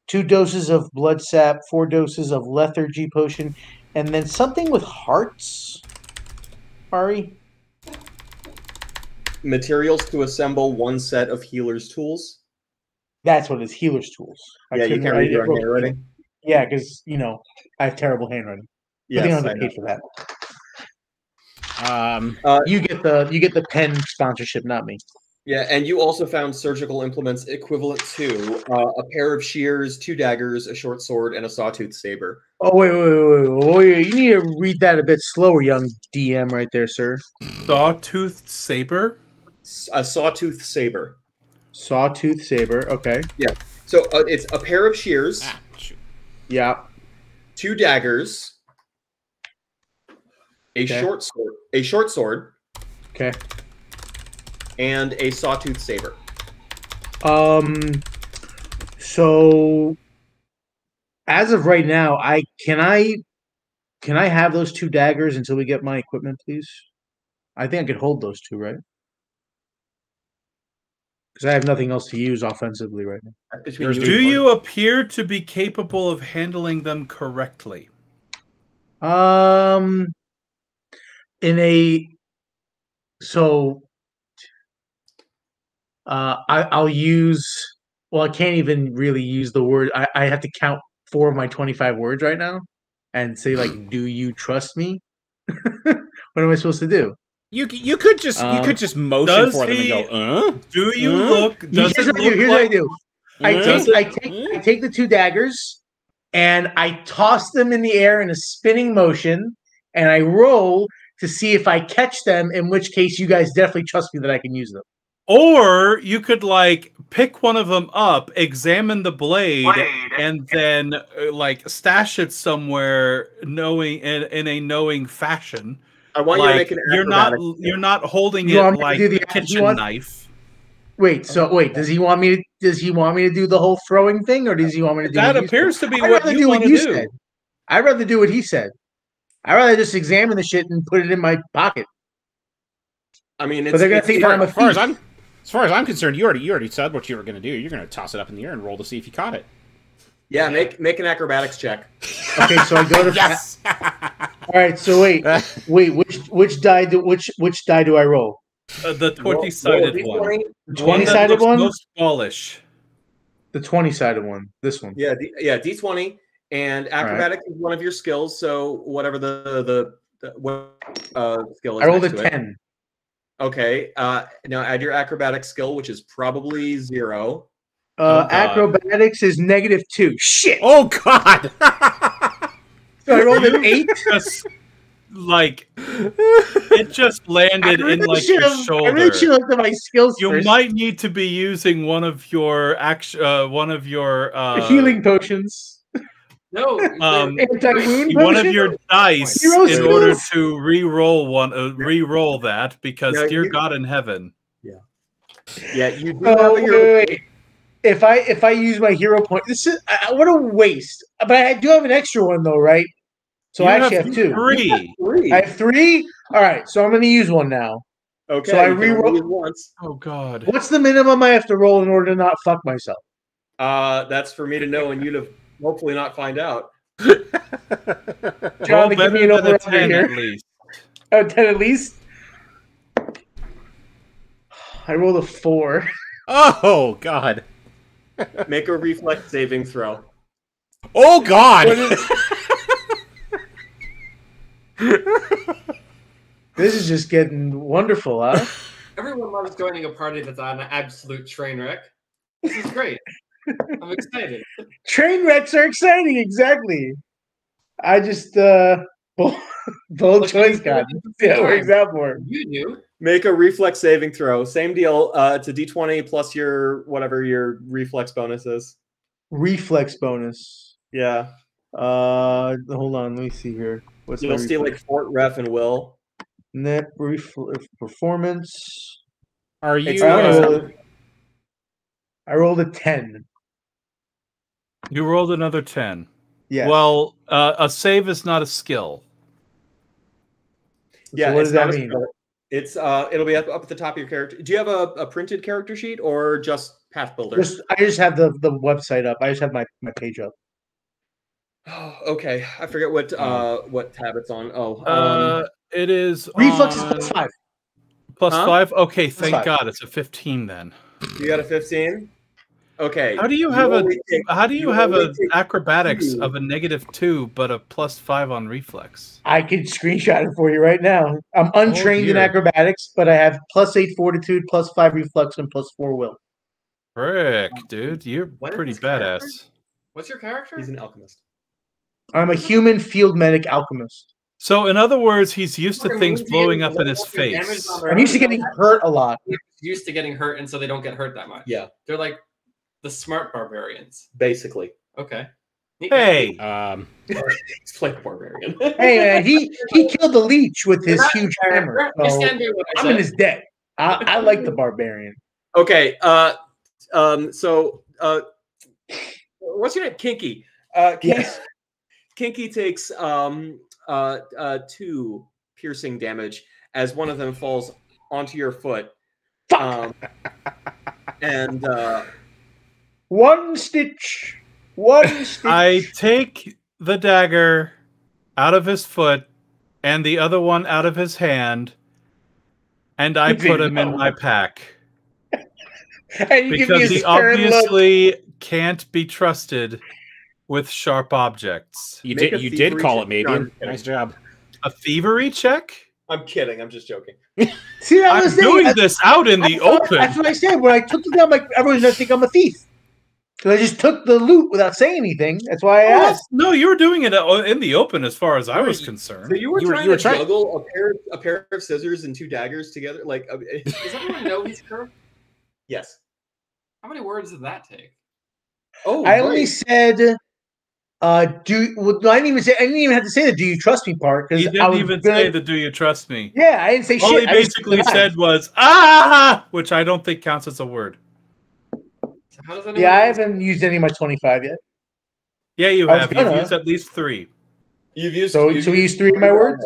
2 doses of blood sap, 4 doses of lethargy potion, and then something with hearts. Ari, Materials to assemble 1 set of healer's tools. that's what it is. Healer's tools. Yeah, you can't read your own handwriting. Yeah, because I have terrible handwriting. Good thing I Yes, don't I get know. paid for that. Um, You get the pen sponsorship, not me. Yeah, and you also found surgical implements equivalent to a pair of shears, 2 daggers, a short sword, and a sawtooth saber. Oh wait! You need to read that a bit slower, young DM, right there, sir. Sawtoothed saber. A sawtooth saber. Sawtooth saber. Okay. Yeah. So it's a pair of shears, shoot. Yeah. 2 daggers, a Okay. short sword, Okay. and a sawtooth saber. So as of right now, can I have those 2 daggers until we get my equipment, please? I think I could hold those 2, right? Because I have nothing else to use offensively right now. Between you Do and you appear to be capable of handling them correctly? In a so I'll use. Well, I can't even really use the word. I have to count 4 of my 25 words right now, and say like, "Do you trust me?" What am I supposed to do? You could just motion Does for them and he- go, Do you look? Does Here's it what I do. look Here's what I like? do. I Does take the 2 daggers and I toss them in the air in a spinning motion, and I roll to see if I catch them. In which case, you guys definitely trust me that I can use them. Or you could like pick one of them up, examine the blade, and then like stash it somewhere, knowing in a knowing fashion. I want you to make an you're acrobatics. not holding You it want me to like do the- a kitchen you want- knife. Wait, does he want me to do the whole throwing thing, or does he want me to do That what you said? appears to be I'd what rather you do want what to you do. said. I'd rather do what he said. I'd rather just examine the shit and put it in my pocket. I mean, But they're gonna think that I'm a as far as thief. I'm concerned, you already said what you were going to do. You're going to toss it up in the air and roll to see if you caught it. Yeah, make an acrobatics check. Okay, so I go to Yes. All right, so wait, which die do I roll? The 20-sided Roll one. D20. The One that 20-sided looks one? most Polish. The 20-sided one. This one. Yeah, D20, and acrobatics is one of your skills. So whatever the skill is. I rolled a next to it. 10. Okay. Now add your acrobatics skill, which is probably 0. God. Acrobatics is -2. Shit. Oh God! So I rolled an 8. Just like it just landed in like your I really shoulder. should have looked at my skills You first. might need to be using one of your Healing potions. No, Anti-wound one of potion? your dice Hero in order skills? to re-roll that because No, dear you- God in heaven. Yeah, you do Oh, have a hero. wait. If I use my hero point, this is what a waste. But I do have an extra one though, right? So You I actually have 2. 3. 3. I have 3. All right, so I'm going to use one now. Okay, so I you can only re-roll- use once. Oh God. What's the minimum I have to roll in order to not fuck myself? That's for me to know and you to hopefully not find out. Roll John, give me an better than a over 10 here. at least. 10 at least. I rolled a 4. Oh God! Make a reflex saving throw. Oh God! This is just getting wonderful, huh? everyone loves joining a party that's on an absolute train wreck. This is great. I'm excited. Train wrecks are exciting, exactly. I just bold choice, God. Yeah, works out for him. You do. Make a reflex saving throw. Same deal. It's a D20 plus your whatever your reflex bonus is. Reflex bonus. Yeah. Hold on, let me see here. What's You'll my steal like Fort Ref and Will. net performance? Are It's you? not- I rolled a 10. You rolled another 10. Yes. Well, a save is not a skill. Yeah, what it's does that not a mean? skill. It's it'll be up at the top of your character. Do you have a printed character sheet or just Path Builder? I just have the website up. I just have my page up. Oh, okay. I forget what tab it's on. It is Reflex is on +5. +5. Okay, thank +5. God it's a 15 then. You got a 15. Okay. How do you have acrobatics of a -2 but a +5 on reflex? I can screenshot it for you right now. I'm untrained in dear. acrobatics, but I have +8 fortitude, +5 reflex, and +4 will. Frick, dude, you're What is pretty this character? badass. What's your character? He's an alchemist. I'm a human field medic alchemist. So, in other words, he's used to things blowing up in his Damage face. on their I'm used to own. getting hurt a lot. Used to getting hurt, and so they don't get hurt that much. Yeah, They're like the smart barbarians. basically. Okay. Hey, Explain barbarian. Hey man, he killed the leech with his huge hammer. You So stand by what I I'm in said. his debt. I like the barbarian. Okay. So, what's your name? Kinky. Yes. Kinky takes 2 piercing damage as one of them falls onto your foot. And One stitch. One stitch. I take the dagger out of his foot and the other one out of his hand, and I put him in my pack. And you give me Because a he stern look. obviously can't be trusted with sharp objects. You Make a did thievery call check. it, maybe. No, Nice job. A thievery check? I'm kidding. I'm just joking. See, that I'm was doing this out in the open. That's what I said. When I took it down, like everyone's gonna think I'm a thief. Because I just took the loot without saying anything. That's why I asked. No, you were doing it in the open as far as I was concerned. So you were You were- trying you were to trying- juggle a pair of scissors and 2 daggers together? Like, Does everyone know he's cursed? yes. How many words did that take? Oh, I only right. said, I didn't even have to say the "Do you trust me" part He because I didn't was even gonna, say the "Do you trust me?" Yeah, I didn't say All shit. he I just basically denied. said was "ah," which I don't think counts as a word. So how does anyone Yeah, I know- haven't used any of my 25 yet. Yeah, you I was have. You've gonna. used at least 3. You've used So we used 3 of my words.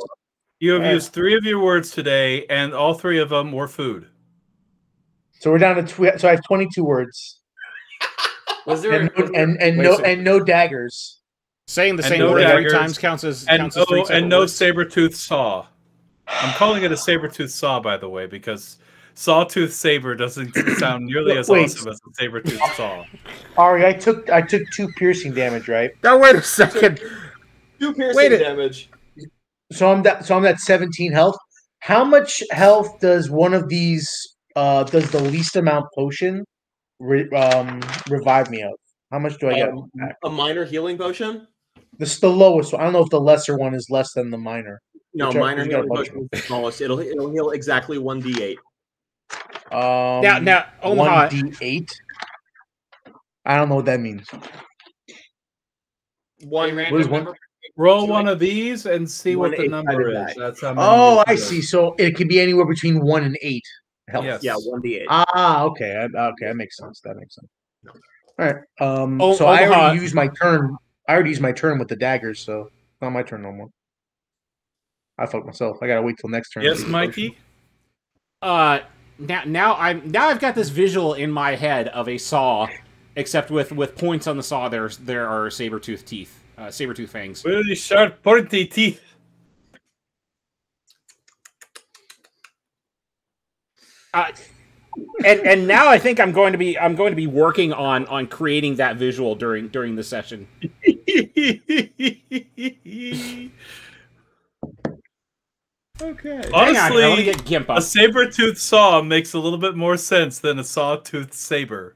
You have Alright. used 3 of your words today, and all 3 of them were food. So we're down to so I have 22 words Was there and no daggers. Saying the And same no word 3 daggers, times counts as And counts as 3 separate no words. saber-toothed saw. I'm calling it a saber-toothed saw, by the way, because sawtooth saber doesn't sound nearly as Wait. awesome as a saber-toothed saw. Ari, I took 2 piercing damage, right? Now wait a second. 2 piercing Wait a- damage. So I'm at 17 health. How much health does one of these does the least amount potion revive me of? How much do I get? Back? A minor healing potion? This is the lowest one. I don't know if the lesser one is less than the minor. No, Whichever- minor you got a healing bunch potion is the smallest. It'll heal exactly 1d8. Now, Omaha. 1d8. I don't know what that means. One random what is one? number? Roll one of these and see what the 1 number eight-sided is. die. That's how many Oh, you I do. see. So it could be anywhere between 1 and 8 health. Yes. Yeah, 1d8. Ah, okay. Okay, that makes sense. That makes sense. All right. Oh, So I Omaha. already used my turn. I already used my turn with the daggers, so it's not my turn no more. I fucked myself. I gotta wait till next turn. to Yes, use the Mikey? Now I've got this visual in my head of a saw, except with points on the saw. There are saber-tooth teeth, saber-tooth fangs. Really sharp, pointy teeth. And now I think I'm going to be working on creating that visual during the session. Okay. Hang on, I want to Honestly, get Gimp a up. saber-toothed saw makes a little bit more sense than a sawtooth saber.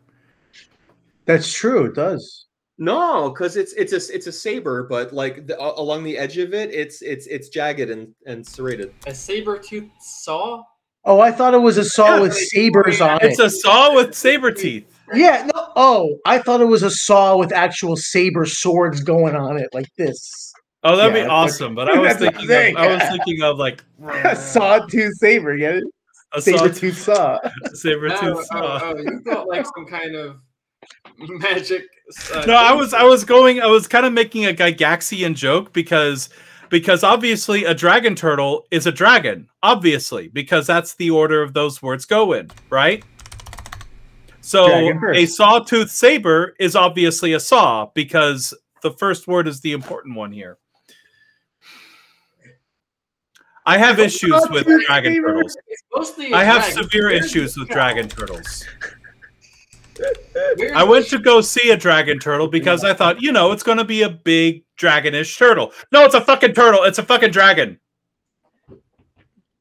That's true. It does. No, because it's a saber, but like along the edge of it, it's jagged and serrated. A saber-toothed saw? Oh, I thought it was a saw Yeah, with sabers on It's it. a saw with saber teeth. Yeah. No. Oh, I thought it was a saw with actual saber swords going on it, like this. Oh, that'd Yeah, be that's- awesome. But I was that's what I'm thinking saying. I was thinking of like A sawtooth saber. Get it? a Saber-tooth saw. saber-tooth saw. Oh, you thought like some kind of magic. No, I was kind of making a Gygaxian joke because Because obviously a dragon turtle is a dragon. Obviously, because that's the order of those words go in, right? So Dragon first. a sawtooth saber is obviously a saw because the first word is the important one here. I have issues with dragon turtles. It's mostly a I have dragon. severe Where's issues the with shell? dragon turtles. Where's I the went to go see a dragon turtle because I thought, it's going to be a big dragonish turtle. No, it's a fucking turtle. It's a fucking dragon.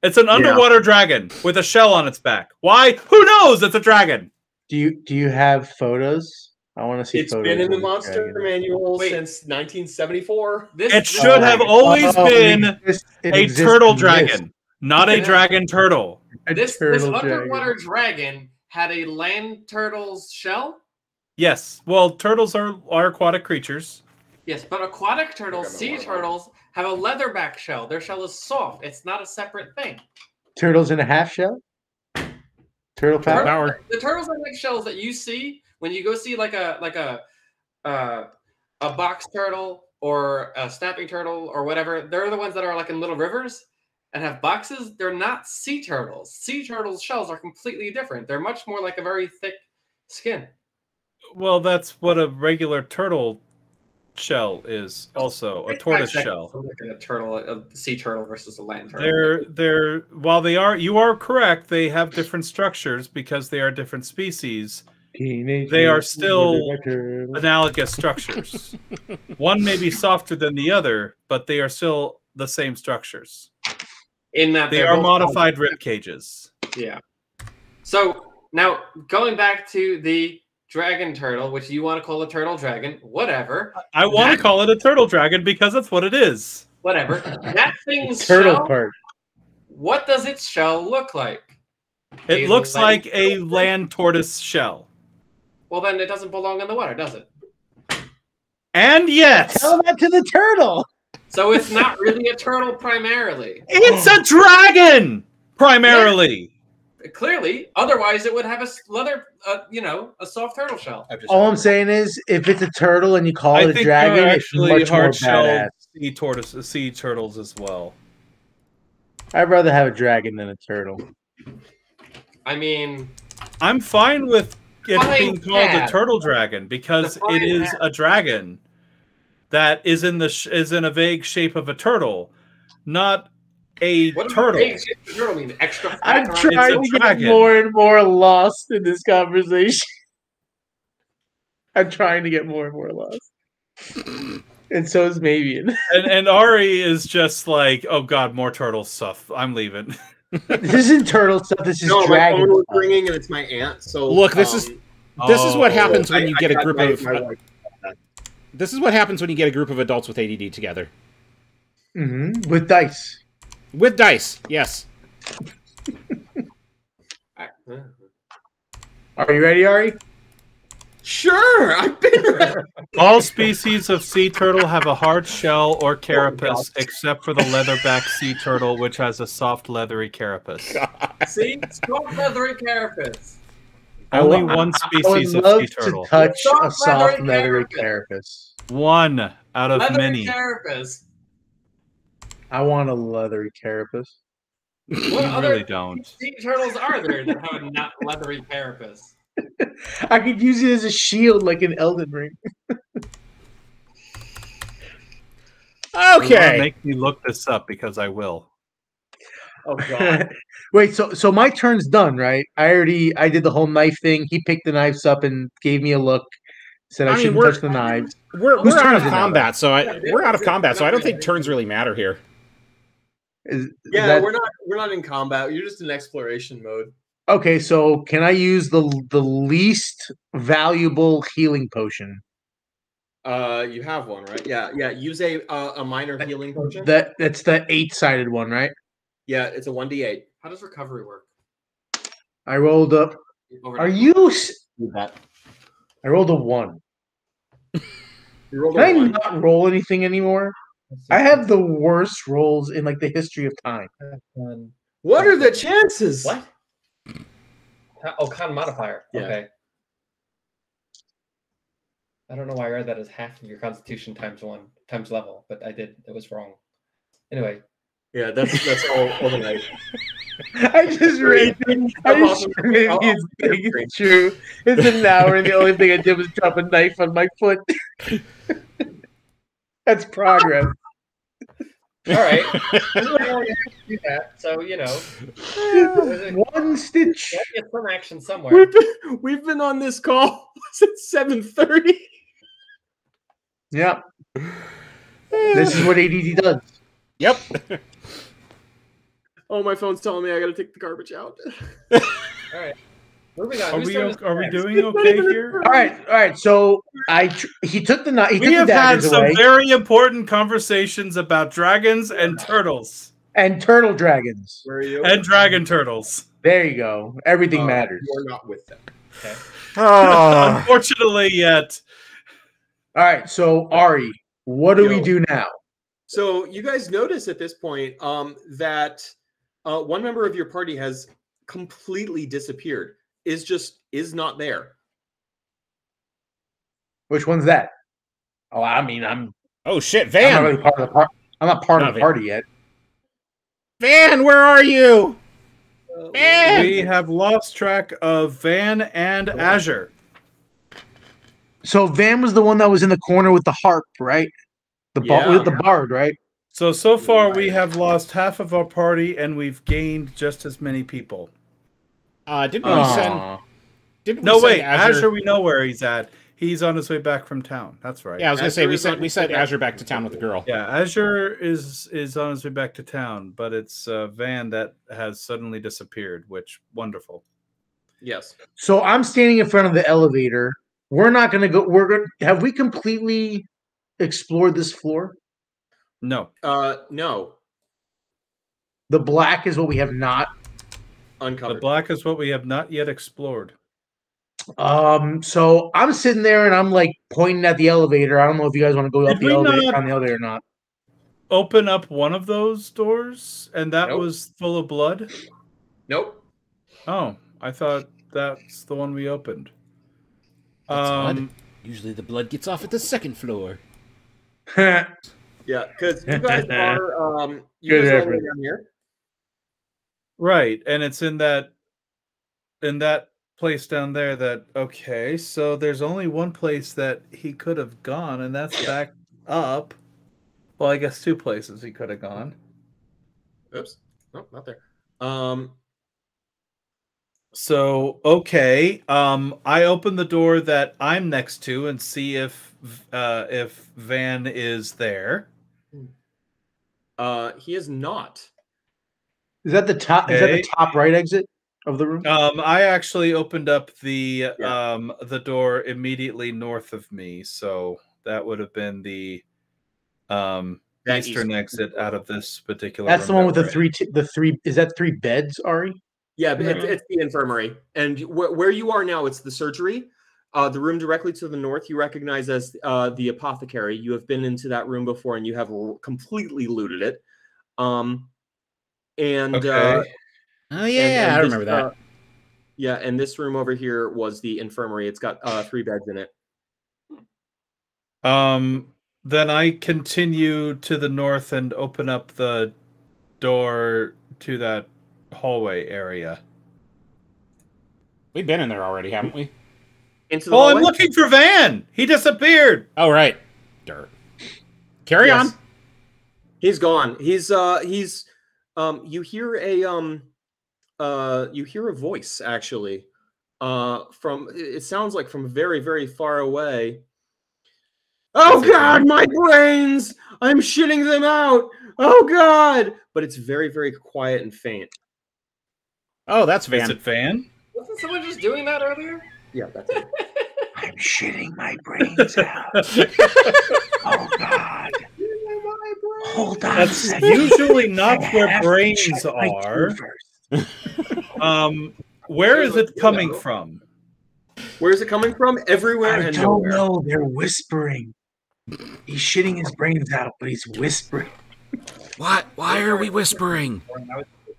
It's an underwater dragon with a shell on its back. Why? Who knows? It's a dragon. Do you have photos? I want to see It's photos. been in the of monster dragon. manual Wait. since 1974. It should have always been it a exists turtle in this. dragon, not a dragon turtle. This turtle dragon. underwater dragon had a land turtle's shell. Yes. Well, turtles are aquatic creatures. Yes, but aquatic turtles, sea turtles, have a leatherback shell. Their shell is soft. It's not a separate thing. Turtles in a half shell. Turtle power. Power. The turtles are like shells that you see when you go see like a box turtle or a snapping turtle or whatever. They're the ones that are like in little rivers and have boxes. They're not sea turtles. Sea turtles' shells are completely different. They're much more like a very thick skin. Well, that's what a regular turtle shell is. Also, a tortoise shell. Like a sea turtle versus a land turtle. You are correct. They have different structures because they are different species. They are still analogous structures. One may be softer than the other, but they are still the same structures. In that They are modified rib cages. Yeah. So now going back to the dragon turtle, which you want to call a turtle dragon, whatever. I want to call it a turtle dragon because that's what it is. Whatever. That thing's Turtle shell. part. What does its shell look like? It looks like a land tortoise shell. Well, then it doesn't belong in the water, does it? And yes, Tell that to the turtle. So it's not really a turtle primarily. it's a dragon primarily. Clearly, otherwise it would have a leather, a soft turtle shell. All I'm saying is, if it's a turtle and you call I it a think dragon, there are it's actually much more hard-shelled badass. sea turtles as well. I'd rather have a dragon than a turtle. I mean, I'm fine with it Fine, being called yeah. a turtle dragon because Define it is that. a dragon that is in a vague shape of a turtle, not a what does turtle. big shape of turtle mean? Extra fat I'm around trying It's to a get dragon. more and more lost in this conversation. I'm trying to get more and more lost. And so is Mavian. And Ari is just like, oh god, more turtle stuff. I'm leaving. This isn't turtle stuff. This is No, my dragon phone was stuff. ringing and it's my aunt. So Look, this is what happens when you get a got group my of. wife. This is what happens when you get a group of adults with ADD together. With dice. With dice, yes. Are you ready, Ari? Sure, I've been. All species of sea turtle have a hard shell or carapace, except for the leatherback sea turtle, which has a soft, leathery carapace. See, soft leathery carapace. Only I one I would species of love sea turtle. to touch a Soft soft leathery leathery carapace. carapace. One out of Leathery many. carapace. I want a leathery carapace. What You other really don't. sea turtles are there that have a not leathery carapace? I could use it as a shield like an Elden Ring. Okay. Make me look this up because I will. Oh god. Wait, so my turn's done, right? I did the whole knife thing. He picked the knives up and gave me a look. Said I, I mean, shouldn't we're- touch the knives. We're Whose out turn of is it now, combat, so Yeah, we're out of combat, so I don't think turns really matter here. Yeah, that- we're not in combat. You're just in exploration mode. Okay, so can I use the least valuable healing potion? You have one, right? Yeah. Use a minor healing potion. That's the 8-sided one, right? Yeah, it's a 1d8. How does recovery work? I rolled up. Over Are to- you? Do that. I rolled a 1. You rolled Can I a 1. not roll anything anymore? I have the worst rolls in like the history of time. What are the chances? What? Oh, con modifier. Yeah. Okay. I don't know why I read that as half of your constitution times 1 times level, but I did. It was wrong. Anyway, Yeah, that's all the night. I just read. I just read it's true. It's an hour, and the only thing I did was drop a knife on my foot. That's progress. all right. Everybody already has to do that, so One stitch. get some action somewhere. We've been on this call since 7:30. Yep. This is what ADD does. Yep. Oh, my phone's telling me I got to take the garbage out. All right. Moving on. Are we doing okay here? All right. So he took the knife. He We took have the had daggers some away. very important conversations about dragons and turtles. And turtle dragons. Where are you? And dragon turtles. There you go. Everything matters. You are not with them. Okay. Unfortunately, yet. All right. So Ari, what do we do now? So you guys notice at this point that one member of your party has completely disappeared. Is not there. Which one's that? Oh, I mean, I'm Oh shit, not Van! really part of the party. I'm not part Not of the Van. party yet. Van, where are you? Van! We have lost track of Van and Azure. So Van was the one that was in the corner with the harp, right? With the bard, right? So far we have lost half of our party, and we've gained just as many people. Didn't we send? Aw. Didn't we No, send wait, Azure, we know where he's at. He's on his way back from town. That's right. Yeah, I was gonna say Azure we is on sent his way back Azure back to town with the girl. Yeah, Azure is on his way back to town, but it's Van that has suddenly disappeared, which wonderful. Yes. So I'm standing in front of the elevator. We're not going to go. Have we completely explored this floor? No. No. The black is what we have not. The Uncovered. black is what we have not yet explored. So I'm sitting there and I'm like pointing at the elevator. I don't know if you guys want to go up Did the we elevator not- on the elevator or not. Open up one of those doors, and that Nope. was full of blood? Nope. Oh, I thought that's the one we opened. That's odd. Usually the blood gets off at the second floor. Yeah, because you guys are all the way down here. Right, and it's in that place down there that, okay, so there's only one place that he could have gone, and that's back up. Well, I guess two places he could have gone. Oops. No, not there. So, okay, I open the door that I'm next to and see if Van is there. He is not. Is that the top? Is that the top right exit of the room? I actually opened up the door immediately north of me, so that would have been the eastern exit out of this particular. That's the room one with that the we're three. The three. Is that 3 beds, Ari? Yeah, but it's the infirmary. And where you are now, it's the surgery. The room directly to the north, you recognize as the apothecary. You have been into that room before, and you have completely looted it. Okay. Oh yeah, I this, remember that. Yeah, and this room over here was the infirmary. It's got 3 beds in it. Then I continue to the north and open up the door to that hallway area. We've been in there already, haven't we? Into the Oh, hallway? I'm looking for Van. He disappeared. Oh right. Dirt. Carry Yes. on. He's gone. He's you hear a voice actually from, it sounds like from very, very far away. Oh God, my brains! I'm shitting them out. Oh God! But it's very, very quiet and faint. Oh, that's Is Van. it Van? Wasn't someone just doing that earlier? Yeah, that's it. I'm shitting my brains out. Oh God! Hold on. That's usually not where brains are. Where is it coming from? Where is it coming from? Everywhere I and don't nowhere. know. They're whispering. He's shitting his brains out, but he's whispering. What? Why are we whispering?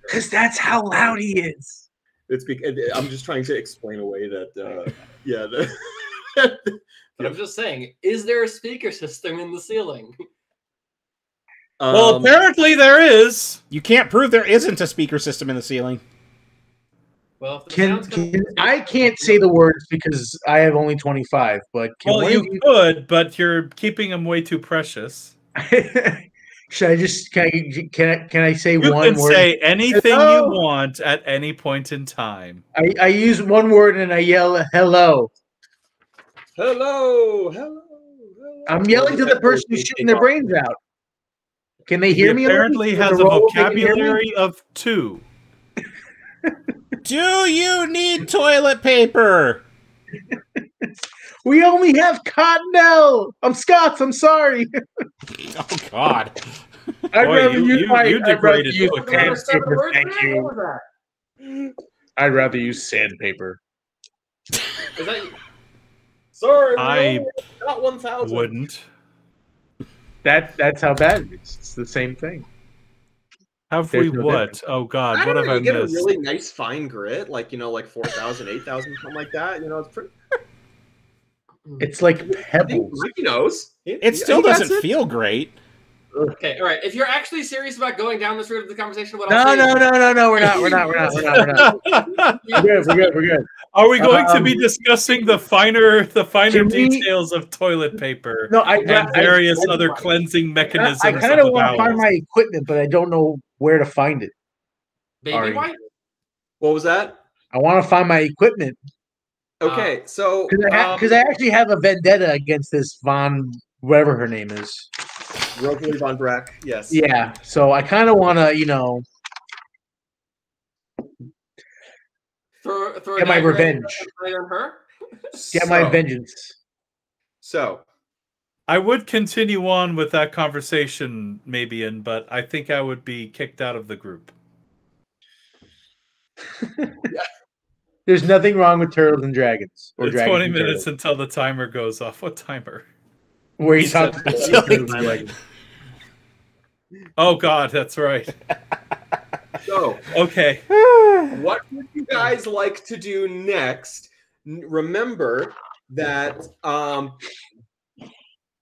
Because that's how loud he is. It's because I'm just trying to explain away that. Yeah. But I'm just saying, is there a speaker system in the ceiling? Well, apparently there is. You can't prove there isn't a speaker system in the ceiling. Well, if the sound's coming- I can't say the words because I have only 25. But can Well, one you of you could, but you're keeping them way too precious. should I just can I say You one can word? say anything Hello? you want at any point in time. I use one word and I yell hello. Hello, hello, hello. I'm yelling to the person who's shooting their brains out. Can they hear He me? apparently With has the a roll, they can hear me? vocabulary of 2. Do you need toilet paper? We only have Cottonelle. I'm Scots. I'm sorry. Oh God. I'd Boy, rather you use my. you I'd rather degraded use quickly. There were seven sandpaper. words Thank there? you. What was I'd rather use sandpaper. that? Is that Sorry, I not 1,000. wouldn't. That's how bad it is. It's the same thing. Have There's we no what? difference. Oh God, I what don't have know. I You get a missed? really nice fine grit, like 4,000, 8,000, something like that. It's pretty. It's like I think pebbles. Ricky knows. It still doesn't feel great. okay? All right. If you're actually serious about going down this route of the conversation, what No, I'll say no, is- no, no, no. We're not. We're not. We're not. We're not. We're not. We're good. We're good. We're good. Are we going to be Um, discussing the finer can we- details of toilet paper No, and various other cleansing mechanisms I kind of of the want to find bowels? my equipment, but I don't know where to find it. baby Ari. white. What was that? I want to find my equipment Okay, so because I actually have a vendetta against this Von, whatever her name is. Rosalie von Breck, yes. Yeah, so I kind of want to, Throw get my revenge, on her. get my So- vengeance. So, I would continue on with that conversation, maybe, but I think I would be kicked out of the group. There's nothing wrong with turtles and dragons or It's dragons 20 and minutes turtles. until the timer goes off. What timer? Where you He talk said- about Until the turtles and dragons. Oh God, that's right. so Okay. what would you guys like to do next? Remember that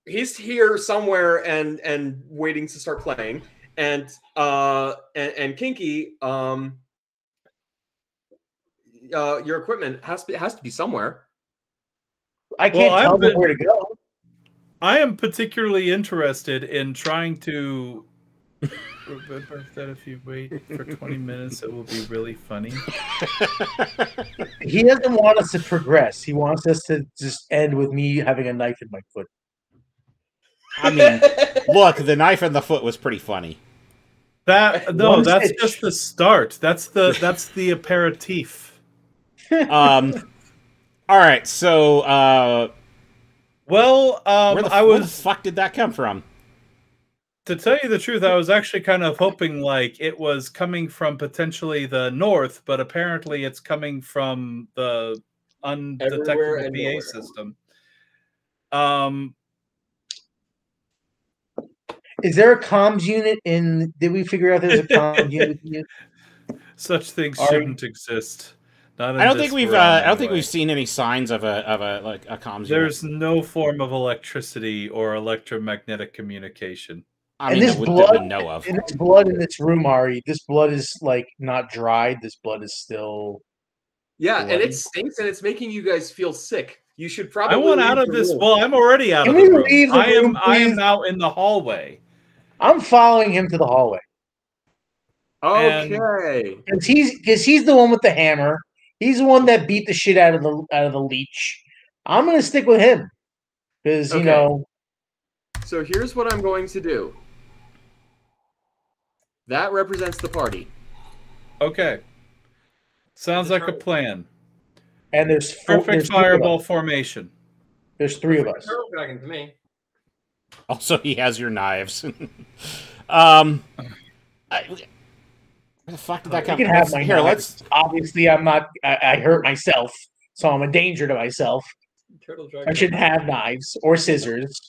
he's here somewhere and waiting to start playing, and Kinky, your equipment has to be somewhere. I can't Well, tell I've them been- where to go. I am particularly interested in trying to remember that if you wait for 20 minutes, it will be really funny. He doesn't want us to progress. He wants us to just end with me having a knife in my foot. I mean, look, the knife in the foot was pretty funny. One That's stitch. just the start. That's the aperitif. All right, so Well, where the fuck did that come from? To tell you the truth, I was actually kind of hoping like it was coming from potentially the north, but apparently it's coming from the Everywhere undetectable and PA nowhere. system. Is there a comms unit in? Did we figure out there's a comms unit? Such things Are- shouldn't exist. Not in I don't this think we've realm, I don't think anyway. we've seen any signs of a comms There's unit. no form of electricity or electromagnetic communication. I and mean, this that we blood- know of. And this blood in this room, Ari, this blood is like not dried. This blood is still. Yeah, and Bloody. it stinks, and it's making you guys feel sick. You should probably. I want leave out of the this. room. Well, I'm already out Can of the we room. leave the room, I am please? now in the hallway. I'm following him to the hallway Okay. because he's the one with the hammer. He's the one that beat the shit out of the leech. I'm gonna stick with him because Okay. So here's what I'm going to do. That represents the party. Okay. Sounds like a plan. and there's Perfect there's three of fireball us. formation. There's three of us. Turtle dragon to me. Also, he has your knives. Where the fuck did that You come can from? have my Here, knives. Obviously, I'm not. I hurt myself, so I'm a danger to myself. Turtle dragon. I shouldn't have knives or scissors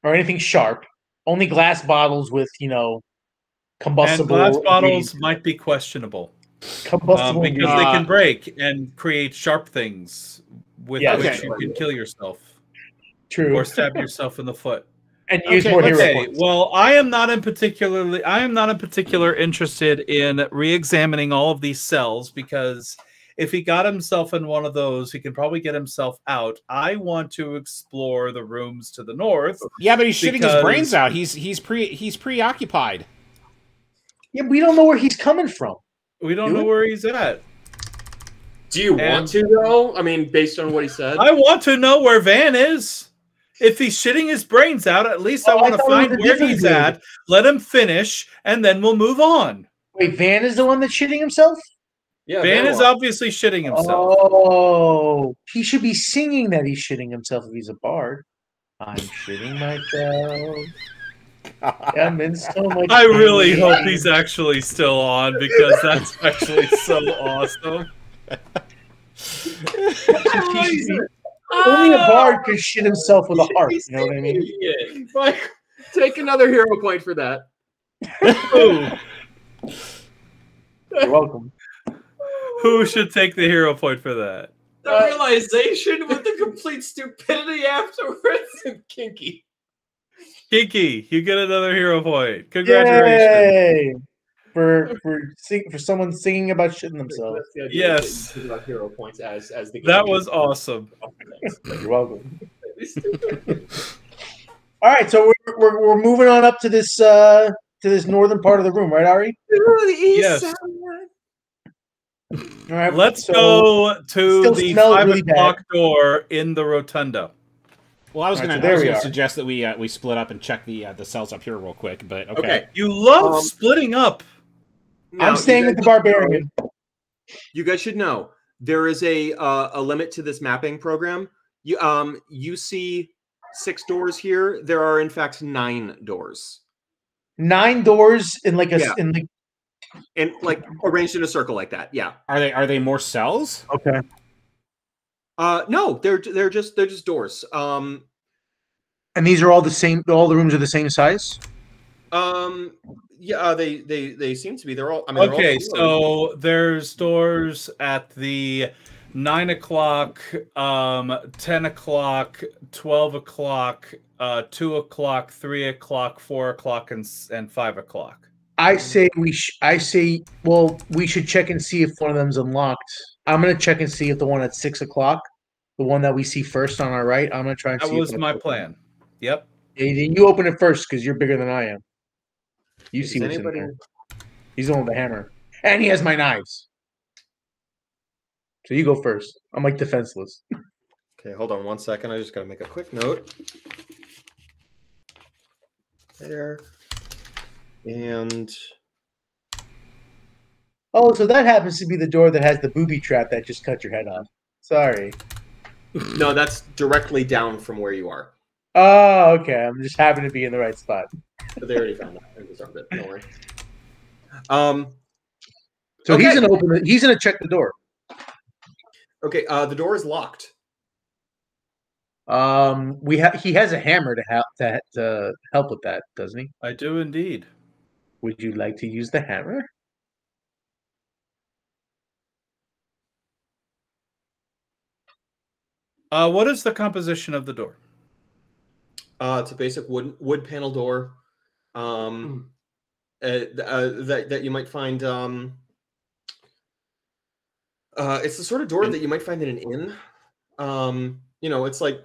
or anything sharp. Only glass bottles with And combustible. glass bottles ingredients. might be questionable Combustible because ingredients. they can break and create sharp things with Yeah, which okay. you can kill yourself True. or stab yourself in the foot. And use Okay, more let's- hero Okay, points. well, I am not in particular interested in re-examining all of these cells because if he got himself in one of those, he can probably get himself out. I want to explore the rooms to the north. Yeah, but he's shitting his brains Because- out. He's preoccupied. Yeah, we don't know where he's coming from. We don't Do know it? where he's at. Do you And- want to though? I mean, based on what he said. I want to know where Van is. If he's shitting his brains out, at least I Oh, I want to thought it was find a where different he's dude. at, let him finish, and then we'll move on. Wait, Van is the one that's shitting himself? Yeah, Van is Van obviously shitting himself. Oh, he should be singing that he's shitting himself if he's a bard. I'm shitting myself. I'm in so much I really pain. hope he's actually still on because that's actually so awesome. Only a bard could shit himself with a harp. You know what I mean? Mike, take another hero point for that. Ooh, You're welcome. who should take the hero point for that? The realization with the complete stupidity afterwards and kinky. Kiki, you get another hero point. Congratulations. Yay! For someone singing about shitting themselves. That's the idea, Yes. that you think about hero points as the game. That was awesome. You're welcome. All right, so we're moving on up to this northern part of the room, right, Ari? Yes. All right, Let's so- go to still the smells 5 really o'clock door in the rotunda. Well, I was All right, going so there we to are. suggest that we split up and check the cells up here real quick, but okay. Okay. You love Um, splitting up. Now, I'm staying you with the guys should barbarian. know- You guys should know there is a limit to this mapping program. You see 6 doors here. There are in fact 9 doors, 9 doors in like a Yeah. in like. and like arranged in a circle like that. Yeah. Are they more cells? Okay. No, they're just doors. And these are all the same. All the rooms are the same size. Yeah, they seem to be. They're all. I mean, they're all Okay, similar. so there's doors at the 9 o'clock, 10 o'clock, 12 o'clock, 2 o'clock, 3 o'clock, 4 o'clock, and 5 o'clock. I say well, we should check and see if one of them's unlocked. I'm gonna check and see if the one at 6 o'clock, the one that we see first on our right, I'm gonna try and That see. was if my that's plan. Yep. open. Hey, you open it first because you're bigger than I am. You Does see what's anybody- in there. He's the one with the hammer, and he has my knives. So you go first. I'm like defenseless. Okay, hold on 1 second. I just gotta make a quick note. There. And Oh, so that happens to be the door that has the booby trap that just cut your head off. Sorry. no, that's directly down from where you are. Oh, okay. I'm just happen to be in the right spot. But they already found that. I disarmed it. Don't worry. So Okay. he's gonna open it. He's gonna check the door. Okay, the door is locked. He has a hammer to help with that, doesn't he? I do indeed. Would you like to use the hammer? What is the composition of the door? It's a basic wood panel door. That you might find. It's the sort of door that you might find in an inn. It's like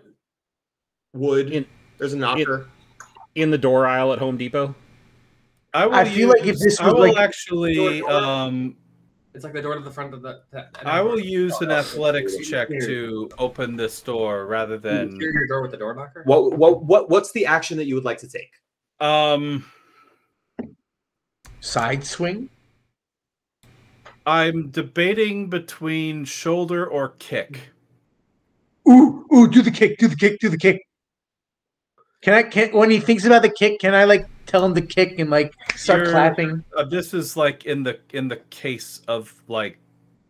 wood. There's a knocker. In the door aisle at Home Depot? I feel like if this I was will like- actually It's like the door to the front of the. I will use an athletics check to open this door rather than Your door with the door knocker. What's the action that you would like to take? Side swing? I'm debating between shoulder or kick. Ooh, do the kick, do the kick, do the kick. Can when he thinks about the kick, can I like tell him to kick and like start You're- clapping? This is like in the case of like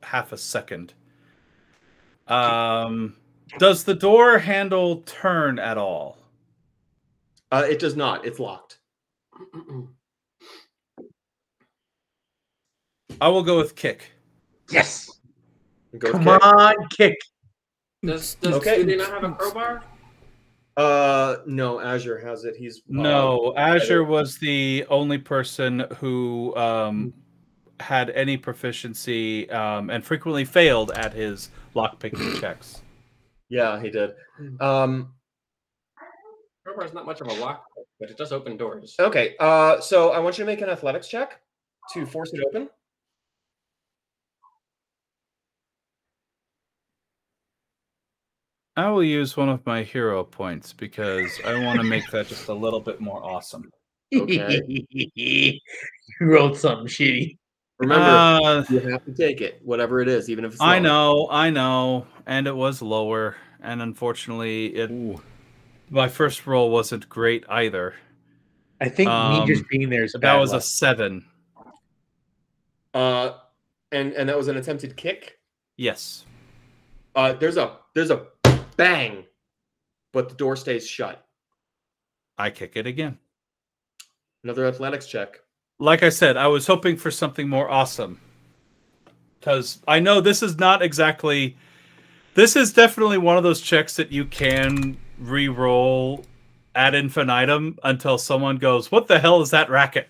half a second. Does the door handle turn at all? It does not. It's locked. I will go with kick. Yes. Go with Come kick. on, kick. Does Okay. do they not have a crowbar? No, Azure has it. He's No, Azure was the only person who had any proficiency and frequently failed at his lockpicking checks. Yeah, he did. Crowbar is not much of a lock, but it does open doors. Okay, so I want you to make an athletics check to force it open. I will use one of my hero points because I want to make that just a little bit more awesome. Okay. You rolled something shitty. Remember, you have to take it, whatever it is, even if it's low. I know, and it was lower, and unfortunately, my first roll wasn't great either. I think me just being there is that bad was luck. a 7. And that was an attempted kick. Yes. There's a bang, but the door stays shut. I kick it again. Another athletics check. Like I said, I was hoping for something more awesome. Because I know this is not exactly... This is definitely one of those checks that you can re-roll ad infinitum until someone goes, what the hell is that racket?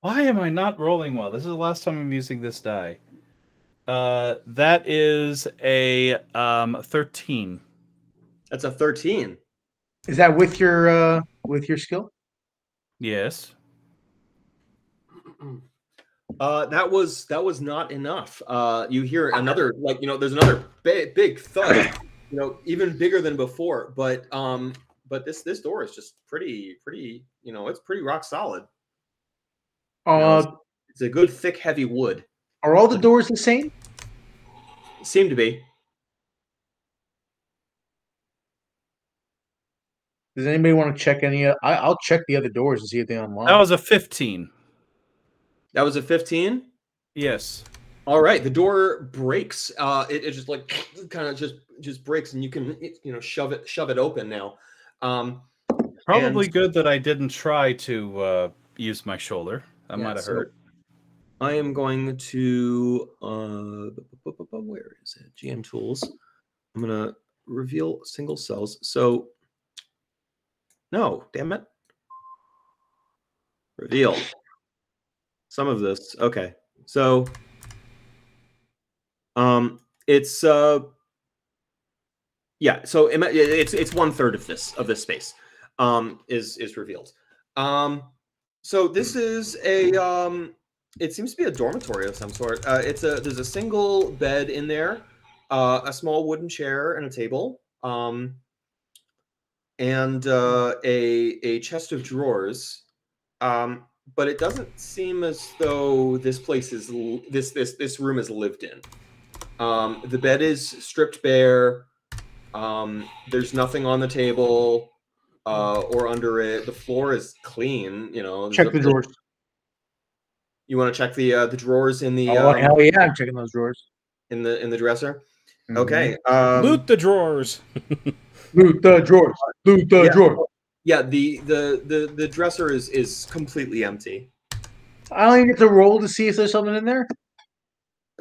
Why am I not rolling well? This is the last time I'm using this die. That is a 13. That's a 13. Is that with your skill? Yes. That was not enough. You hear another, like, there's another big thud, even bigger than before. But this door is just pretty, it's pretty rock solid. It's a good thick heavy wood. Are all the doors the same? Seem to be. Does anybody want to check any? I'll check the other doors and see if they unlock. That was a 15. That was a 15? Yes. All right, the door breaks. It just like kind of just breaks, and you can shove it open now. Probably good that I didn't try to use my shoulder. That might have hurt. I am going to where is it? GM tools. I'm gonna reveal single cells. So no, damn it. Reveal some of this. Okay, so it's yeah. So it's 1/3 of this space is revealed. So this is a it seems to be a dormitory of some sort. There's a single bed in there, a small wooden chair and a table, and a chest of drawers. But it doesn't seem as though this place is this room is lived in. The bed is stripped bare. There's nothing on the table or under it. The floor is clean. Check the drawers. You want to check the drawers in the? Hell yeah, I'm checking those drawers in the dresser. Mm-hmm. Okay. Loot the drawers. Loot the drawers. Loot the drawers. Yeah, the dresser is completely empty. I don't even get to roll to see if there's something in there.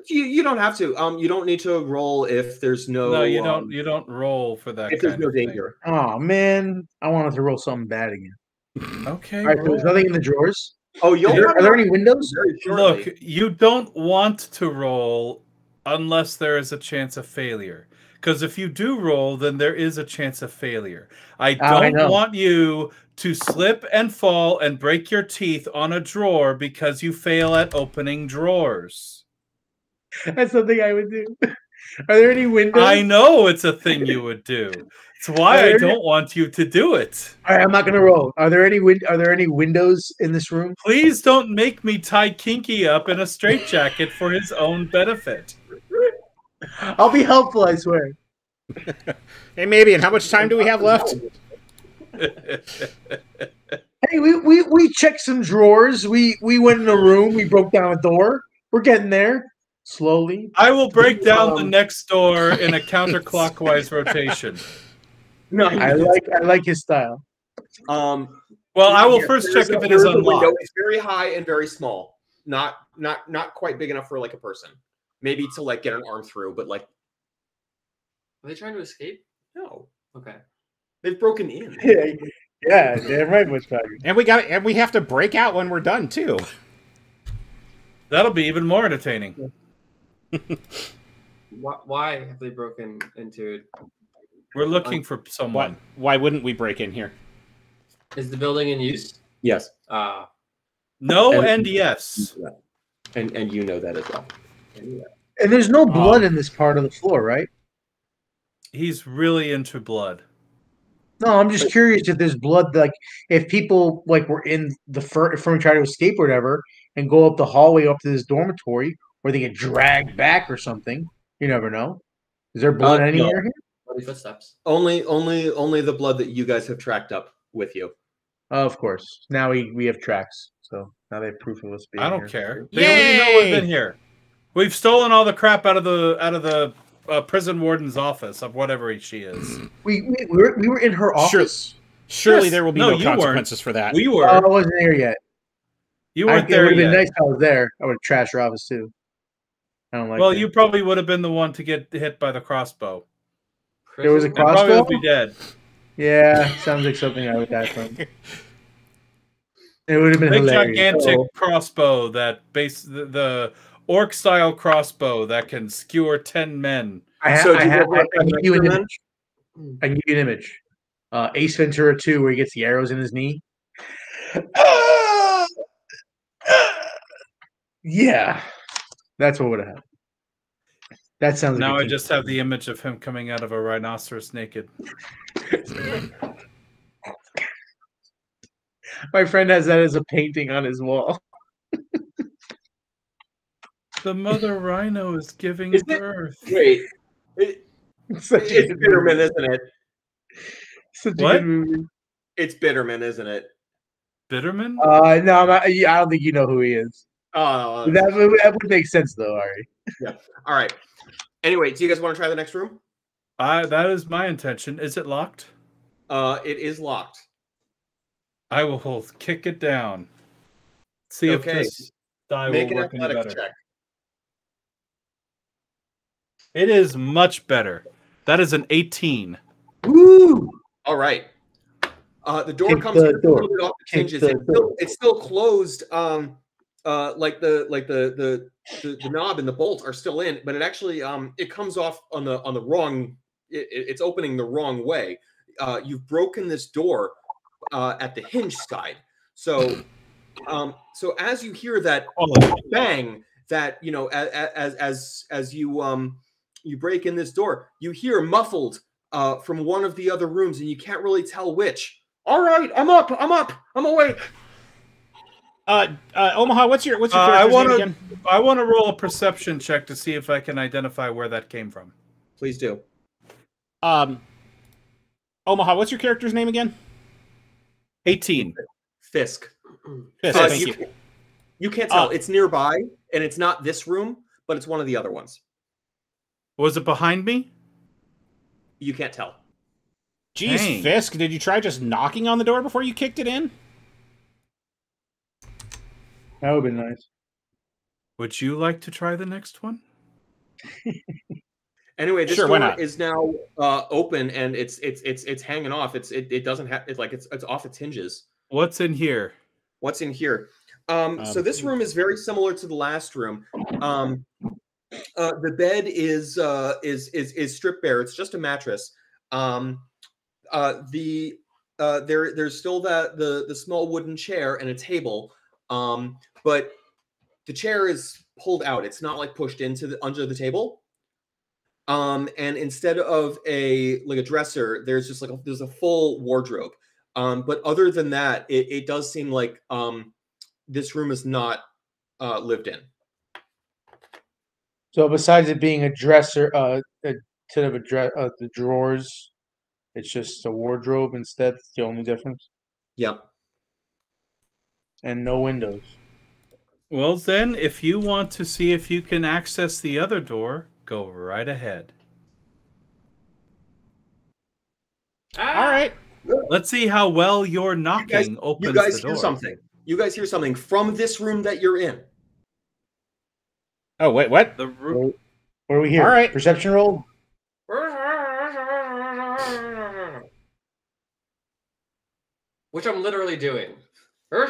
You don't have to. You don't need to roll if there's no. No, you don't. You don't roll for that. If there's no danger. Oh man, I wanted to roll something bad again. Okay. All right, so there's nothing in the drawers. Oh, are there any windows? Look, you don't want to roll unless there is a chance of failure. Because if you do roll, then there is a chance of failure. I don't want you to slip and fall and break your teeth on a drawer because you fail at opening drawers. That's something I would do. Are there any windows? I know it's a thing you would do. It's why I don't want you to do it. All right, I'm not gonna roll. Are there any windows in this room? Please don't make me tie Kinky up in a straitjacket for his own benefit. I'll be helpful, I swear. Hey, maybe. And how much time do we have left? Hey, we checked some drawers. We went in a room. We broke down a door. We're getting there slowly. I will break down the next door in a counterclockwise rotation. No, I like his style. Well, I will first check if it is unlocked. It's very high and very small. Not quite big enough for like a person. Maybe to like get an arm through, but like they trying to escape? No, Okay. they've broken in. Yeah, damn right, much better. And we have to break out when we're done too. That'll be even more entertaining. Why have they broken into it? We're looking for someone. Why wouldn't we break in here? Is the building in use? Yes, No and yes. and you know that as well. And there's no blood in this part of the floor, right? He's really into blood. No, I'm just curious if there's blood. Like, if people like were in the from try to escape or whatever, and go up the hallway up to this dormitory, or they get dragged back or something. You never know. Is there blood anywhere here? Bloody footsteps. Only the blood that you guys have tracked up with you. Of course. Now we have tracks, so now they have proof of us being I don't here. care. They don't even know we've been here. We've stolen all the crap out of the prison warden's office of whatever she is. We were in her office. Surely Yes. there will be No, no you consequences for that. We Oh, were. I wasn't here yet. You weren't It there would have yet. been nice if I was there. I would have trashed her office too. I don't like. Well, that. you probably would have been the one to get hit by the crossbow. There was a And probably crossbow. would be dead. Yeah, sounds like something I would die from. It would have been Big hilarious. gigantic Oh, crossbow that the orc style crossbow that can skewer 10 men. I So do you have. want I can give you an extra image. I can give you an image. Ace Ventura 2, where he gets the arrows in his knee. Yeah, that's what would have happened. That sounds. Now like a I king. just have the image of him coming out of a rhinoceros naked. My friend has that as a painting on his wall. The mother rhino is giving Isn't it- birth. Wait, Such a it's good Bitterman, movie. isn't it? Such a What? good movie. It's Bitterman, isn't it? Bitterman? No, I don't think you know who he is. Oh, That would make sense though, Ari. all right. Anyway, do you guys want to try the next room? That is my intention. Is it locked? It is locked. I will kick it down. See if Okay. this die Make will an work any athletics better. check. It is much better. That is an 18. Woo! All right. The door Kick comes the a door. little bit off the Kick hinges. the door. It's still closed. Like the knob and the bolt are still in, but it actually it comes off on the wrong. It's opening the wrong way. You've broken this door at the hinge side. So as you hear that bang, that as you break in this door, you hear muffled from one of the other rooms, and you can't really tell which. All right, I'm up, I'm awake. Omaha, what's your I character's want name to. again? I want to roll a perception check to see if I can identify where that came from. Please do. Omaha, what's your character's name again? 18. Fisk. Yes, Uh, thank you, you. you can't tell. It's nearby, and it's not this room, but it's one of the other ones. Was it behind me? You can't tell. Jeez, Dang. Fisk, did you try just knocking on the door before you kicked it in? That would be nice. Would you like to try the next one? Anyway, this Sure, why door not? is now open, and it's hanging off. It doesn't have it's off its hinges. What's in here? What's in here? So this room is very similar to the last room. The bed is stripped bare. It's just a mattress. There's still the small wooden chair and a table, but the chair is pulled out. It's not like pushed into under the table. And instead of a dresser, there's just there's a full wardrobe. But other than that, it does seem like this room is not lived in. So besides it being a dresser, instead of the drawers, it's just a wardrobe instead. It's the only difference, Yep. and no windows. Well, then, if you want to see if you can access the other door, go right ahead. All right. Let's see how well your knocking opens You guys the door. hear something. You guys hear something from this room that you're in. Oh, wait, what? The room. What are we here? All right. Perception roll. which I'm literally doing. Well,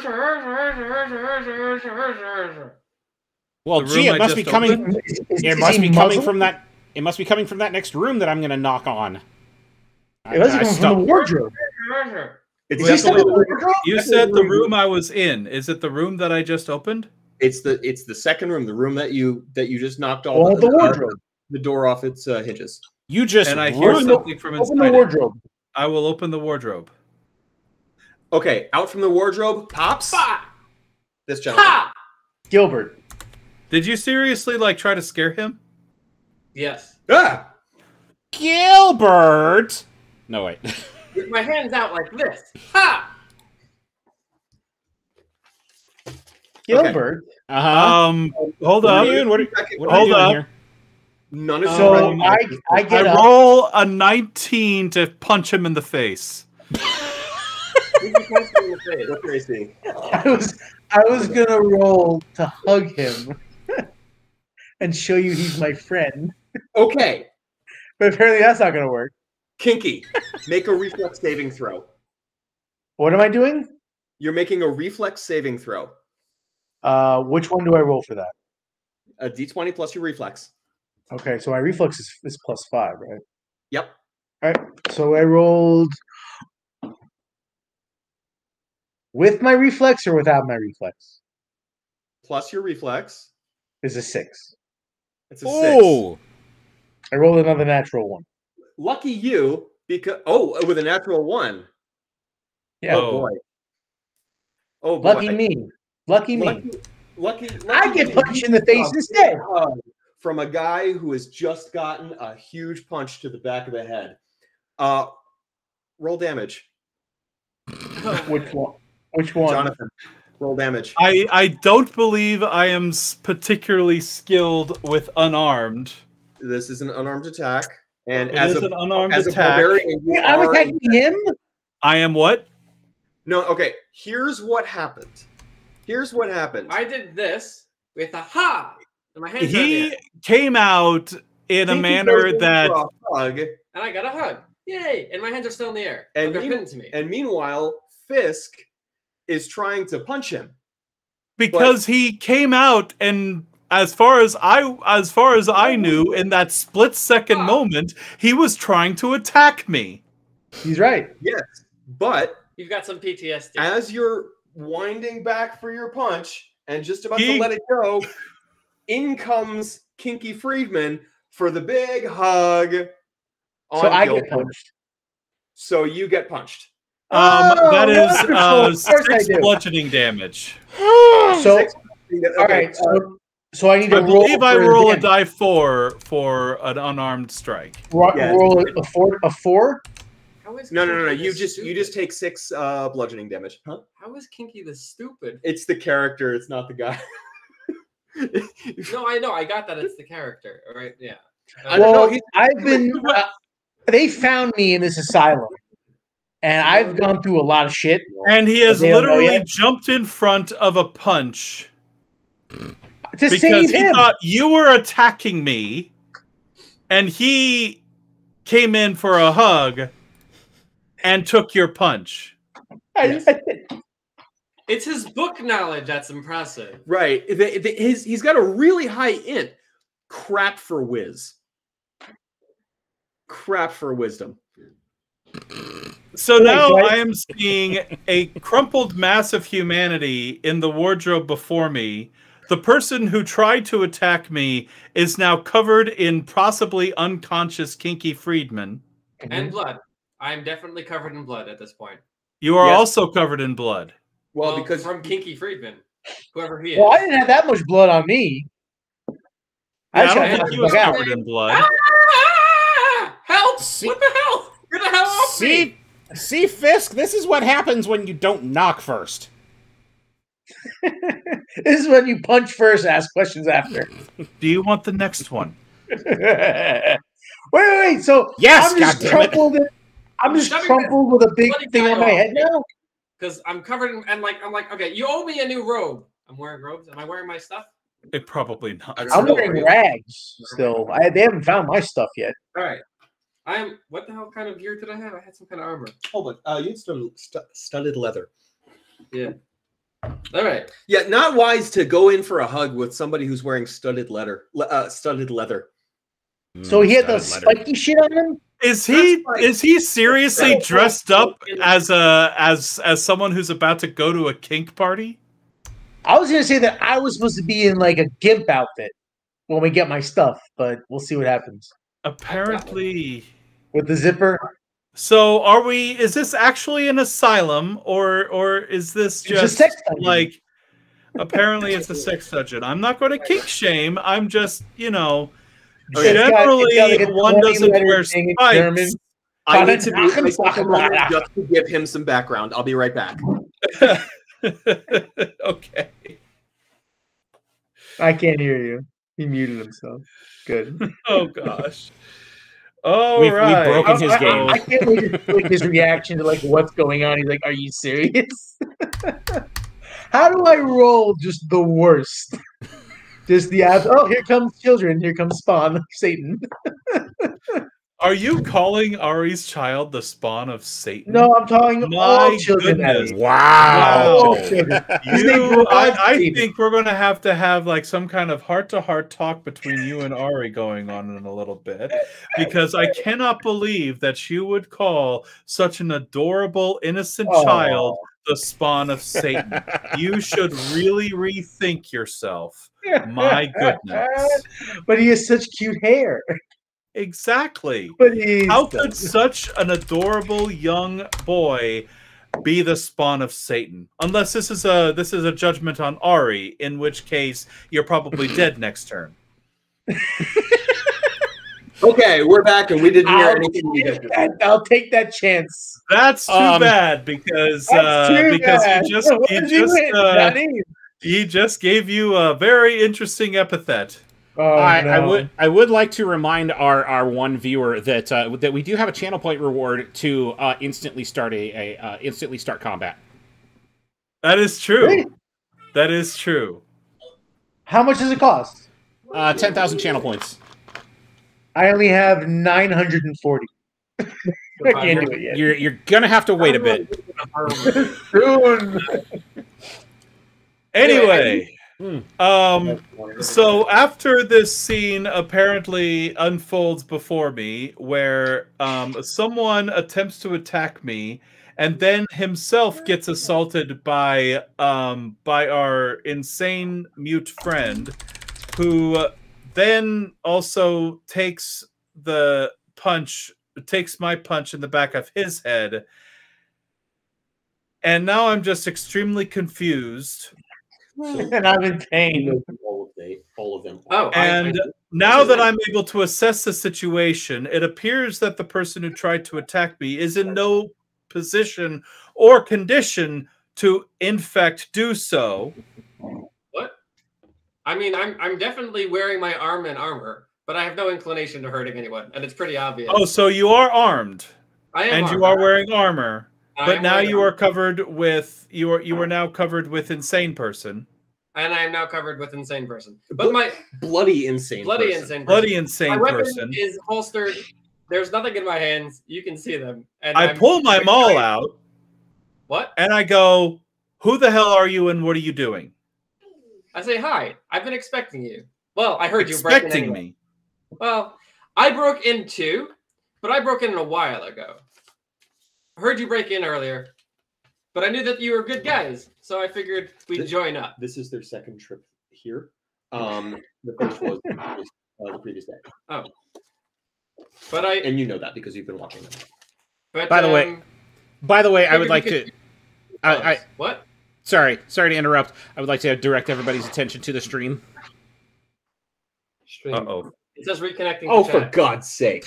The gee, room it I must be just coming. opened? It must be coming from that. It must be coming from that next room that I'm going to knock on. It wasn't coming from the wardrobe. It's Wait, definitely wait, wait. You said the room I was in. Is it the room that I just opened? it's the second room, the room that you just knocked Well, all the wardrobe. the door off its hinges. You just And I hear ruined something from Open inside the it. wardrobe. I will open the wardrobe. Okay, out from the wardrobe pops this gentleman. Ha! Gilbert. Did you seriously like try to scare him? Yes. Ah! Gilbert. No wait. With my hands out like this. Ha! Gilbert. Hold up. Ian, what are Hold you doing up. here? None of So you. I get I up. roll a 19 to punch him in the face. You can punch me in the face. What can I see? I was gonna roll to hug him and show you he's my friend, Okay, but apparently that's not gonna work. Kinky, make a reflex saving throw. What am I doing? You're making a reflex saving throw. Which one do I roll for that? A d20 plus your reflex. Okay, so my reflex is +5, right? Yep. All right. So I rolled with my reflex or without my reflex? Plus your reflex. Is a 6. It's a 6. Oh, I rolled another natural one. Lucky you, because with a natural 1. Yeah. Oh boy. Oh boy. Lucky me. Lucky me. Lucky I get you. punched in the face A instead. big hug from a guy who has just gotten a huge punch to the back of the head. Roll damage. Which one? Which one? Jonathan, roll damage. I don't believe I am particularly skilled with unarmed. This is an unarmed attack. And It as is a an unarmed as a attack. barbarian, you I'm are- attacking him. I am what? No, okay. Here's what happened. Here's what happened. I did this with a ha! And my hands are in the He air. came out in a Kinky manner goes in that for a hug, And I got a hug. Yay! And my hands are still in the air. And And they're mean- pinned to me. and meanwhile, Fisk is trying to punch him. because he came out and as far as I knew in that split second moment, he was trying to attack me. He's right. Yes, but You've got some PTSD. as you're winding back for your punch and just about to He- let it go, in comes Kinky Friedman for the big hug. So on I Gilbert. get punched. So you get punched. That wonderful. Of is course I 6 do. bludgeoning damage. So Six- all right. So I need to I believe I for roll a damage. die 4 for an unarmed strike. Yeah. Roll a 4. A 4. How is No. Kinky You this just stupid? take 6 bludgeoning damage. Huh? How is Kinky this stupid? It's the character. It's not the guy. No, I know. I got that. It's the character. All right. Yeah. I don't know, he's- I've been. They found me in this asylum, and I've gone through a lot of shit And he has They don't know literally yet? jumped in front of a punch to because save he him. thought you were attacking me, and he came in for a hug and took your punch. It's his book knowledge that's impressive. Right. He's got a really high int. Crap for whiz. Crap for wisdom. So Wait, now guys. I am seeing a crumpled mass of humanity in the wardrobe before me. The person who tried to attack me is now covered in possibly unconscious Kinky Friedman. And blood. I'm definitely covered in blood at this point. You are Yes. also covered in blood. Well, because from Kinky Friedman, whoever he is. Well, I didn't have that much blood on me. Yeah, I just don't got think he was knocked out. covered in blood. Ah! Help! See- What the hell? Get the hell off me! see, Fisk. This is what happens when you don't knock first. This is when you punch first, ask questions after. Do you want the next one? wait. So Yes, I'm just goddammit. crumpled. I'm just Shoving crumpled with a big bloody thing guy on my off head me. now. Because I'm covered in, and I'm like, okay, you owe me a new robe. I'm wearing robes. Am I wearing my stuff? Probably not. I don't I'm know. wearing rags still. They haven't found my stuff yet. All right. What the hell kind of gear did I have? I had some kind of armor. Oh, but you had some studded leather. Yeah. All right. Yeah, not wise to go in for a hug with somebody who's wearing studded leather. Studded leather. So he had the Studded leather. spiky shit on him. Is he right. is he seriously dressed up as someone who's about to go to a kink party? I was gonna say that I was supposed to be in like a gimp outfit when we get my stuff, but we'll see what happens Apparently. with the zipper. So is this actually an asylum or is this It's a just sex dungeon. like apparently it's a sex dungeon? I'm not going to kink shame. I'm just, It's got generally like a one 20 doesn't letter wear thing in spikes. German. I need to be myself a moment just to give him some background. I'll be right back. Okay. I can't hear you. He muted himself. Good. Oh gosh. All We've right. broken his game. I can't wait to see like, his reaction to like what's going on. He's like, "Are you serious?" How do I roll just the worst? Just the abs. Oh, here comes children. Here comes Spawn, Satan. Are you calling Ari's child the spawn of Satan? No, I'm talking all My children. goodness. Eddie. Wow. All children. His name was I Satan. think we're going to have like some kind of heart-to-heart talk between you and Ari going on in a little bit, because I cannot believe that you would call such an adorable, innocent Oh. child the spawn of Satan. You should really rethink yourself. My goodness. But he has such cute hair. Exactly. But he's How could such an adorable young boy be the spawn of Satan? Unless this is a judgment on Ari, in which case you're probably dead next turn. Okay, we're back, and we didn't hear anything you guys did. I'll take that chance. That's too bad because That's too bad. he What did he win, Johnny? he just gave you a very interesting epithet. Oh, I would like to remind our one viewer that that we do have a channel point reward to instantly start instantly start combat. That is true. Really? That is true. How much does it cost? 10,000 channel points. I only have 940. I can't do it yet. You're gonna have to wait a bit. Soon. Anyway, so after this scene apparently unfolds before me, where someone attempts to attack me, and then himself gets assaulted by our insane mute friend, who then also takes my punch in the back of his head, and now I'm just extremely confused. And I'm in pain. All of them. Oh, And now that I'm able to assess the situation, it appears that the person who tried to attack me is in no position or condition to, in fact, do so. What? I mean, I'm definitely wearing my arm and armor, but I have no inclination to hurting anyone, and it's pretty obvious. Oh, so you are armed, I am and armed. you are wearing armor, I but am now wearing you are armor. covered with you are now covered with insane person, And I am now covered with insane person. But my Bloody insane. bloody person. insane person. bloody My insane weapon person. is holstered. There's nothing in my hands. You can see them. And I I'm pull my very maul tired. out, What? and I go, "Who the hell are you, and what are you doing?" I say hi. I've been expecting you. Well, I heard you break in Expecting anyway. me. Well, I broke in too, but I broke in a while ago. I heard you break in earlier, but I knew that you were good guys, so I figured we'd join up. This is their second trip here. The first was the previous day, But I. and you know that because you've been watching them. But, By the way, I would like to. I What? sorry to interrupt. I would like to direct everybody's attention to the stream. Stream. Uh-oh. It says reconnecting. Oh, to for chat. God's sake!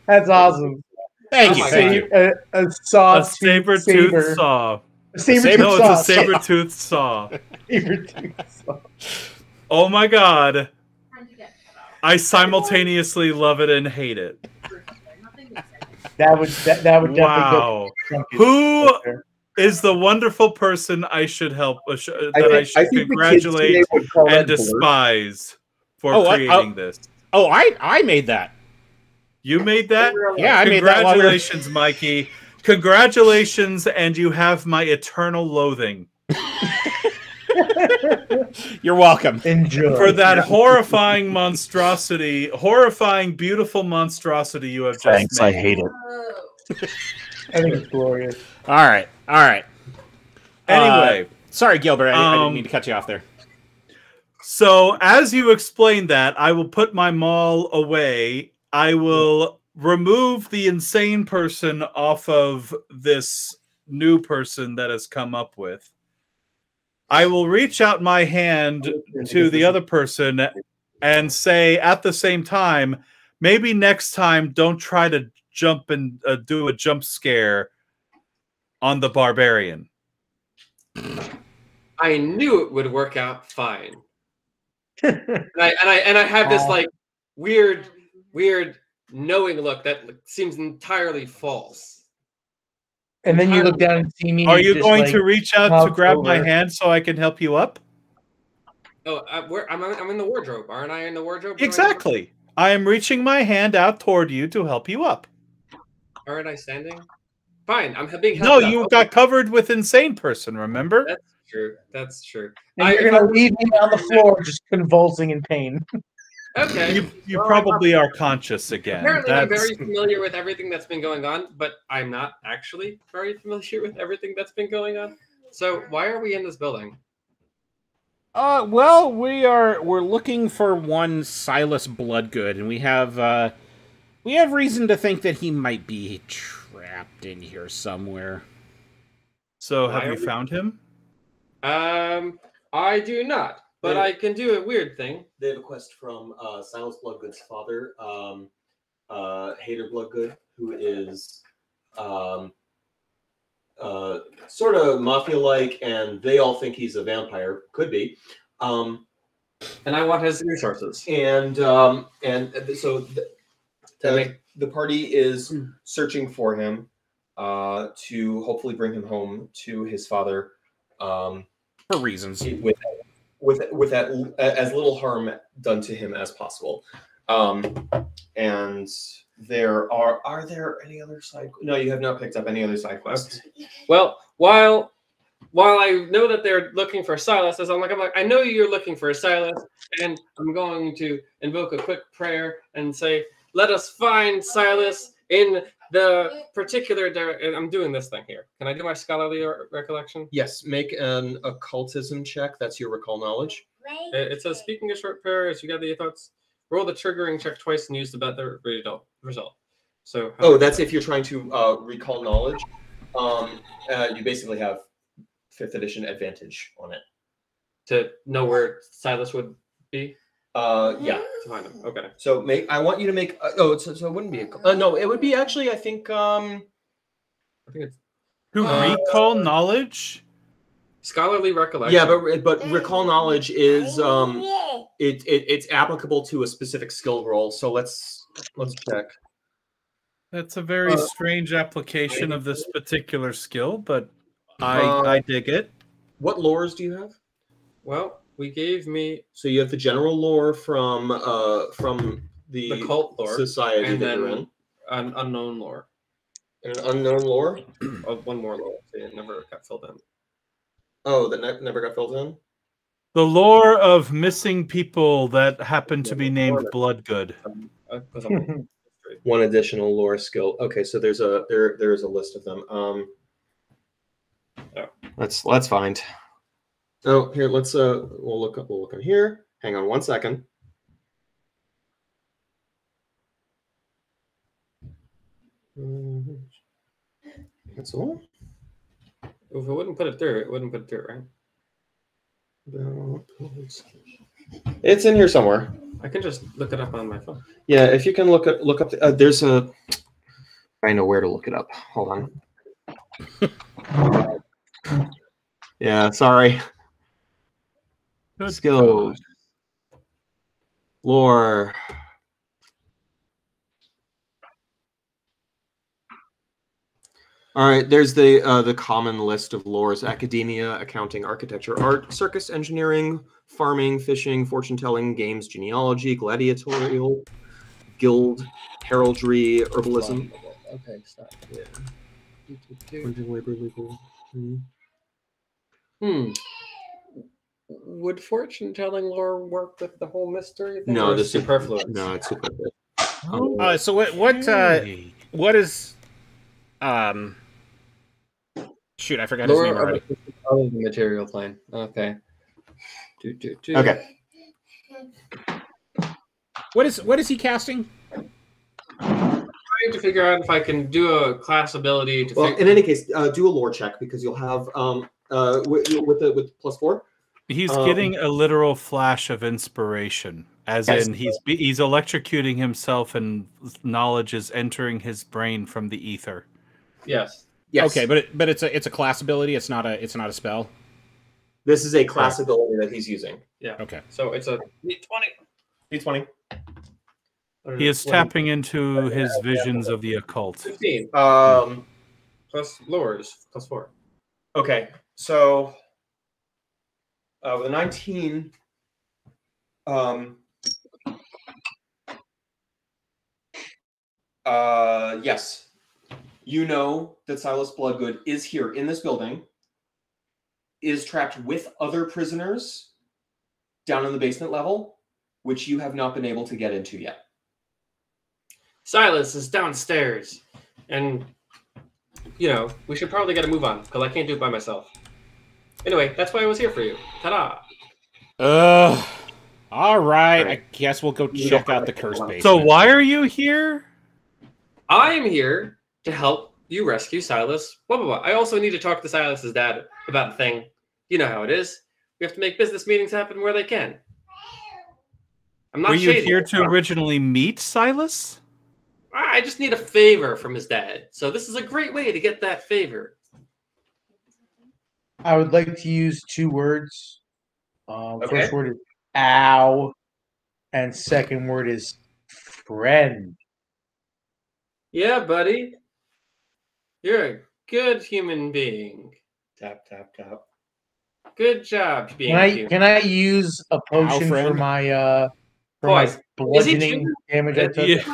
That's awesome. Thank Oh you, my thank you. A saw A saber-toothed saw. Saber-tooth No, saw. it's a saber-toothed saw. Saber-tooth saw. Oh my god. I simultaneously love it and hate it. That would definitely Wow. go. Who is the wonderful person I should help, I should I think the kids congratulate today would call and that blur. despise for Oh, creating this? Oh, I made that. You made that? Yeah, I made that while we were- Congratulations, Mikey. Congratulations, and you have my eternal loathing You're welcome. Enjoy. for that horrifying monstrosity, horrifying, beautiful monstrosity you have just Thanks, I made. hate it. I think it's glorious. All right. Anyway, Sorry, Gilbert. I didn't mean to cut you off there. so as you explained that, I will put my maul away. I will remove the insane person off of this new person that has come up with. I will reach out my hand to the other person and say at the same time, maybe next time don't try to jump and do a jump scare on the barbarian. I knew it would work out fine. and I have this like weird knowing look that seems entirely false. And then you look down and see me. Are and you just, going like, to reach out to hop grab my over. hand so I can help you up? Oh, I'm in the wardrobe, aren't I? In the wardrobe. Exactly. I am reaching my hand out toward you to help you up. Aren't I standing? Fine, I'm being No, helped up. you Okay, got covered with insane person, remember? That's true. That's true. And you're gonna leave me on the floor, just convulsing in pain. Okay. You Well, probably are conscious again. Apparently, I'm That's- very familiar with everything that's been going on, but I'm not actually very familiar with everything that's been going on. So why are we in this building? Well, we're looking for one Silas Bloodgood, and we have reason to think that he might be trapped in here somewhere. So Why have are you we- found him? I do not, but I can do a weird thing. They have a quest from Silas Bloodgood's father, Hader Bloodgood, who is sort of mafia-like, and they all think he's a vampire. Could be. And I want his resources. And so the party is searching for him to hopefully bring him home to his father For reasons. with that as little harm done to him as possible. And there are there any other side? No, you have not picked up any other side quests. Well, while I know that they're looking for Silas, I'm like, I know you're looking for Silas, and I'm going to invoke a quick prayer and say, let us find Silas in the particular. I'm doing this thing here. Can I do my scholarly recollection? Yes, make an occultism check. That's your recall knowledge. It says, speaking a short prayer, as you got the thoughts, roll the triggering check twice and use the better result. So, That's if you're trying to recall knowledge. You basically have 5th edition advantage on it. To know where Silas would be? Yeah. To find him. Okay. So I want you to make. So it wouldn't be a. No, it would be actually. I think. I think it's To recall knowledge? scholarly recollection. Yeah, but recall knowledge is it's applicable to a specific skill roll. So let's check. That's a very strange application of this particular skill, but I dig it. What lores do you have? Well, we gave me So you have the general lore from the cult lore society and that you're then in. an unknown lore. And an unknown lore. One more lore. So it never got filled in. Oh, that never got filled in. The lore of missing people that happen to be named Bloodgood. Was a history. One additional lore skill. Okay, so there is a list of them. Let's find. Oh, here we'll look on here. Hang on one second. Cancel. If it wouldn't put it through, it wouldn't put it through, right? It's in here somewhere. I can just look it up on my phone. Yeah, if you can look up. There's a. I know where to look it up. Hold on. Yeah, sorry. Good Skills. Lore. All right, there's the common list of lores: academia, accounting, architecture, art, circus, engineering, farming, fishing, fortune telling, games, genealogy, gladiatorial, guild, heraldry, herbalism. Okay, stop. Printing, labor, legal. Would fortune telling lore work with the whole mystery thing? No, or this is superfluous. No, it's superfluous. So what is shoot, I forgot his Lore name of already. other than material plane. Okay. Okay. What is he casting? Trying to figure out if I can do a class ability to. Well, in any case, do a lore check because you'll have with +4. He's getting a literal flash of inspiration, as Yes. in he's electrocuting himself, and knowledge is entering his brain from the ether. Yes. Yes. Okay, but it's a class ability. It's not a spell. This is a class ability that he's using. Yeah. Okay. So it's a D20. D20. He is tapping into his visions of the occult. 15 plus lores +4. Okay, so with a 19, yes, you know that Silas Bloodgood is here in this building, is trapped with other prisoners down in the basement level, which you have not been able to get into yet. Silas is downstairs, and we should probably get a move on because I can't do it by myself. Anyway, that's why I was here for you. Ta-da! All right. I guess we'll go check out the cursed basement. So why are you here? I am here to help you rescue Silas. Blah blah blah. I also need to talk to Silas's dad about the thing. You know how it is. We have to make business meetings happen where they can. I'm not Were you shady. here to originally meet Silas? I just need a favor from his dad. So this is a great way to get that favor. I would like to use 2 words. Okay. First word is ow, and second word is friend. Yeah, buddy. You're a good human being. Tap, tap, tap. Good job being a human. Can I use a potion for friend? my Boys, bludgeoning damage I took?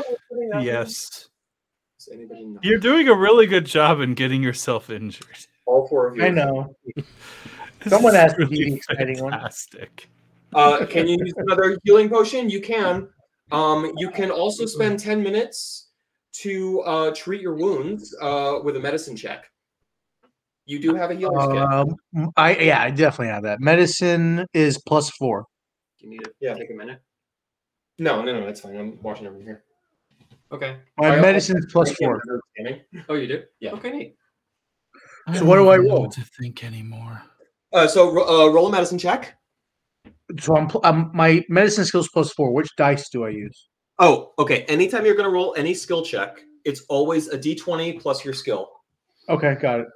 Yes. Does anybody know? You're doing a really good job in getting yourself injured. All 4 of you. I know. This Someone is has to be really the exciting one. fantastic. Can you use another healing potion? You can. You can also spend 10 minutes to treat your wounds with a medicine check. You do have a healer's kit. I definitely have that. Medicine is +4. Do you need to take a minute? No, it's fine. I'm watching over here. Okay. My medicine is +4. Oh, you do? Yeah. Okay, neat. So what do I don't know roll? what to think anymore. So roll a medicine check. So my medicine skills +4. Which dice do I use? Oh, okay. Anytime you're going to roll any skill check, it's always a d20 plus your skill. Okay, got it.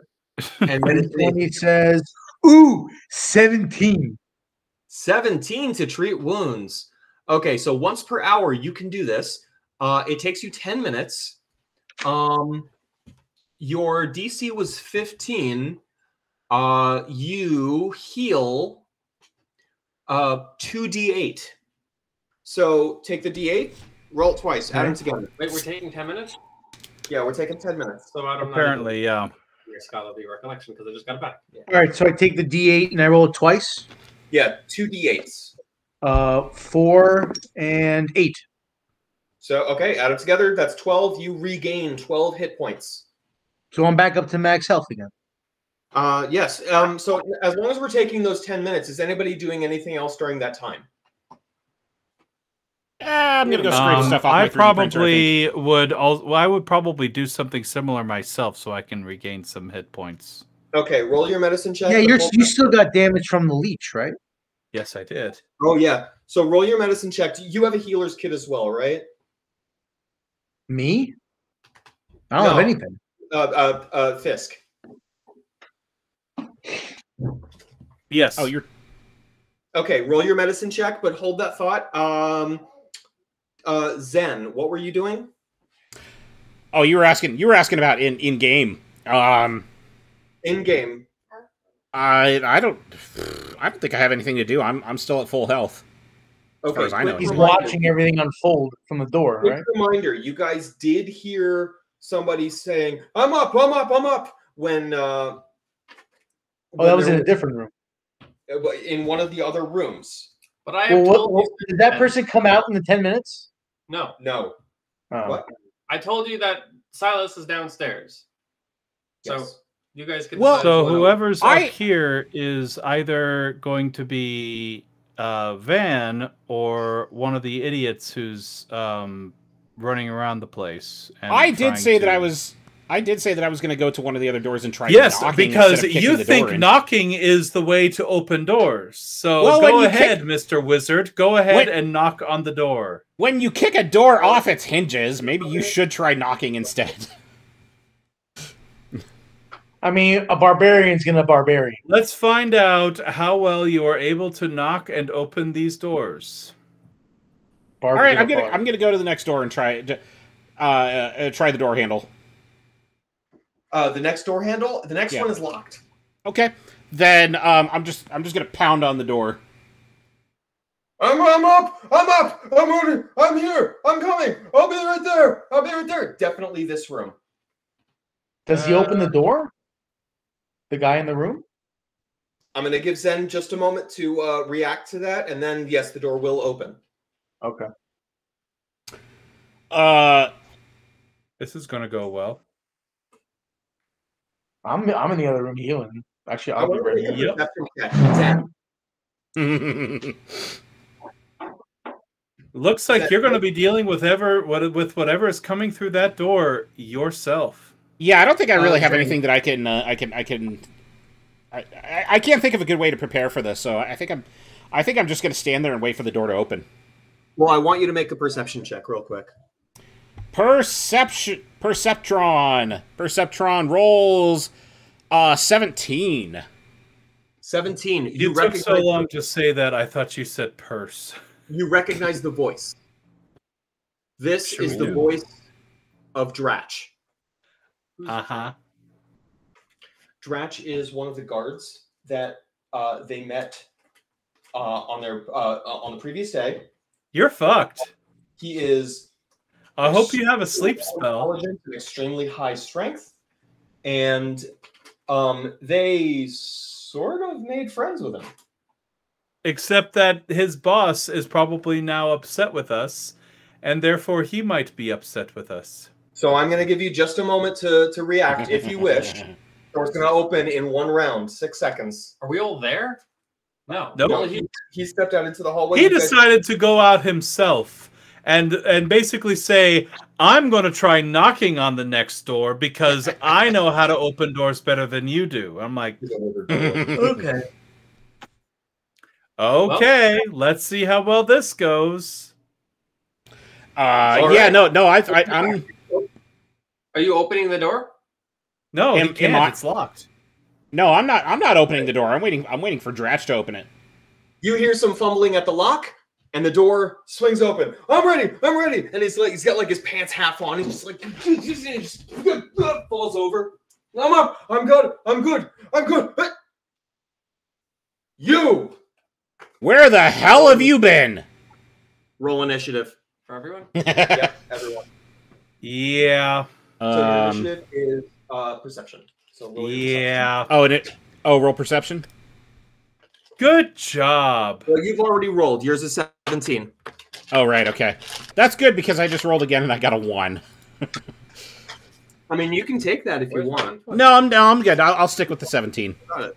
And then And 20 says, ooh, 17. 17 to treat wounds. Okay, so once per hour you can do this. It takes you 10 minutes. Your DC was 15. You heal 2d8. So take the d8, roll it twice, add them together. Wait, we're taking 10 minutes? Yeah, we're taking 10 minutes. So I don't Apparently, yeah. your scholarly recollection because I just got it back. All right, so I take the D8 and I roll it twice. Yeah, 2d8s. 4 and 8. So, okay, add them together. That's 12. You regain 12 hit points. So I'm back up to max health again. Yes. So as long as we're taking those 10 minutes, is anybody doing anything else during that time? I'm gonna go scrape stuff off my I 3D printer, I think. probably would. I would probably do something similar myself, so I can regain some hit points. Okay, roll your medicine check. Yeah, you still got damage from the leech, right? Yes, I did. Oh yeah. So roll your medicine check. You have a healer's kit as well, right? Me? I don't No. have anything. Fisk. Yes. Oh, you're Okay, roll your medicine check, but hold that thought. Zen, what were you doing? Oh, you were asking about in game. In game. I don't think I have anything to do. I'm still at full health. far as I know, He's he's watching everything unfold from the door, Quick right? reminder: you guys did hear somebody saying, "I'm up, I'm up, I'm up." When Oh, that was in a different room. in one of the other rooms. But I have told you. Did that person come out in the 10 minutes? No. No. Oh. What? I told you that Silas is downstairs. So Yes. you guys can. Well- decide So if you wanna- whoever's I- up here is either going to be Van or one of the idiots who's running around the place. And I did trying say that to- I did say that I was going to go to one of the other doors and try Yes, knocking because instead of kicking you the think door in. knocking is the way to open doors. So Well, when go you ahead, kick- Mr. Wizard. Go ahead When- and knock on the door. When you kick a door off its hinges, maybe you should try knocking instead. I mean, a barbarian's gonna barbarian. Let's find out how well you are able to knock and open these doors. All right, I'm gonna go to the next door and try try the door handle. The next door handle. The next Yeah. one is locked. Okay, then I'm just gonna pound on the door. I'm up. I'm ready. I'm here. I'm coming. I'll be right there. I'll be right there. Definitely this room. Does he open the door? The guy in the room? I'm going to give Zen just a moment to react to that, and then yes, the door will open. Okay. This is going to go well. I'm in the other room healing. Actually, I'll be ready. Yep. Zen. Looks like you're going to be dealing with whatever is coming through that door yourself. Yeah, I don't think I really have Zen. anything that I can't think of a good way to prepare for this. So I think I'm just gonna stand there and wait for the door to open. Well, I want you to make a perception check real quick. Perceptron rolls 17. 17. You took so long to say that, I thought you said purse. You recognize the voice. This Sure is we the do. voice of Dratch. Uh-huh. Dratch is one of the guards that they met on the previous day. You're fucked. He is I hope you have a sleep spell. intelligent and extremely high strength, and they sort of made friends with him. Except that his boss is probably now upset with us, and therefore he might be upset with us. So I'm going to give you just a moment to react if you wish. Door's going to open in 1 round, 6 seconds. Are we all there? No. Nope. Only he- He stepped out into the hallway. He You guys- decided to go out himself and basically say, I'm going to try knocking on the next door because I know how to open doors better than you do. I'm like, Okay. okay, let's see how well this goes. Yeah, right. no, I'm. Are you opening the door? No, he Am can't. I- It's locked. No, I'm not. I'm not opening the door. I'm waiting for Dratch to open it. You hear some fumbling at the lock, and the door swings open. I'm ready. And he's got like his pants half on. He's just like just falls over. I'm up. I'm good. You Where the hell have you been? roll initiative. For everyone? Yep, everyone. Yeah. So your initiative is perception. So roll your perception. Yeah. Roll perception. Good job. Well, you've already rolled. Yours is 17. Oh, right, okay. That's good because I just rolled again and I got a 1. I mean, you can take that if you want. No, I'm good. I'll stick with the 17. Got it.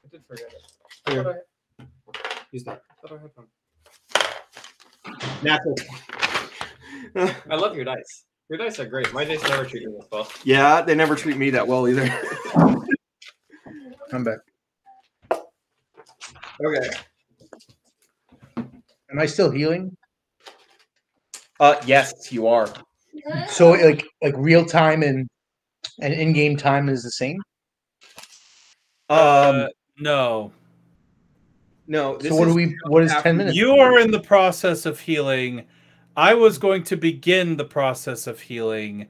I did forget it. I thought Use that. I thought I had one. Natural. I love your dice. Your dice are great. My dice never treat me this well. Yeah, they never treat me that well either. I'm back. Okay. Am I still healing? Yes, you are. So like real time and in-game time is the same? No. No. So what is 10 minutes? You are in the process of healing. I was going to begin the process of healing,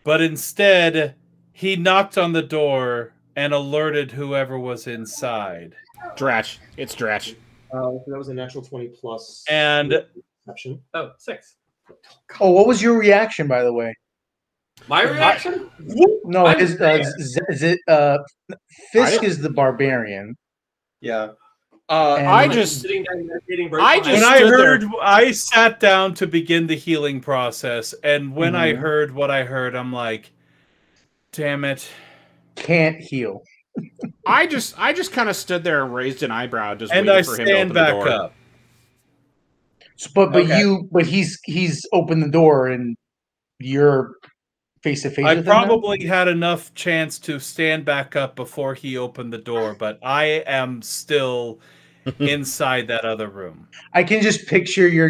but instead he knocked on the door and alerted whoever was inside. Dratch. It's Dratch. So that was a natural 20 plus. And perception. Oh, 6. Oh, what was your reaction, by the way? My reaction? No, I'm his there. Fisk is the barbarian. Yeah. And I'm sitting down meditating right I behind just when him. I stood heard, there. I sat down to begin the healing process, and when I Mhm. heard what I heard, I'm like, "Damn it!" can't heal. I just kind of stood there and raised an eyebrow, just And waiting I for him to stand open the back door. up. But he's opened the door and you're face to face I with him now? probably had enough chance to stand back up before he opened the door, but I am still inside that other room. I can just picture you're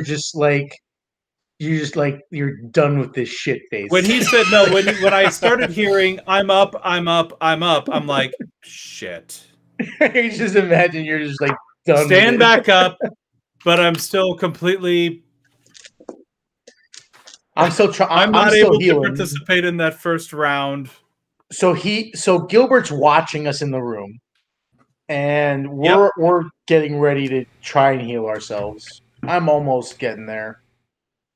done with this shit face. When he said no, when I started hearing I'm up, I'm like, shit. you just imagine you're just like done Stand with it. back up, but I'm still completely I'm still trying. I'm I'm not still able to healing. participate in that first round. So Gilbert's watching us in the room, and we're getting ready to try and heal ourselves. I'm almost getting there.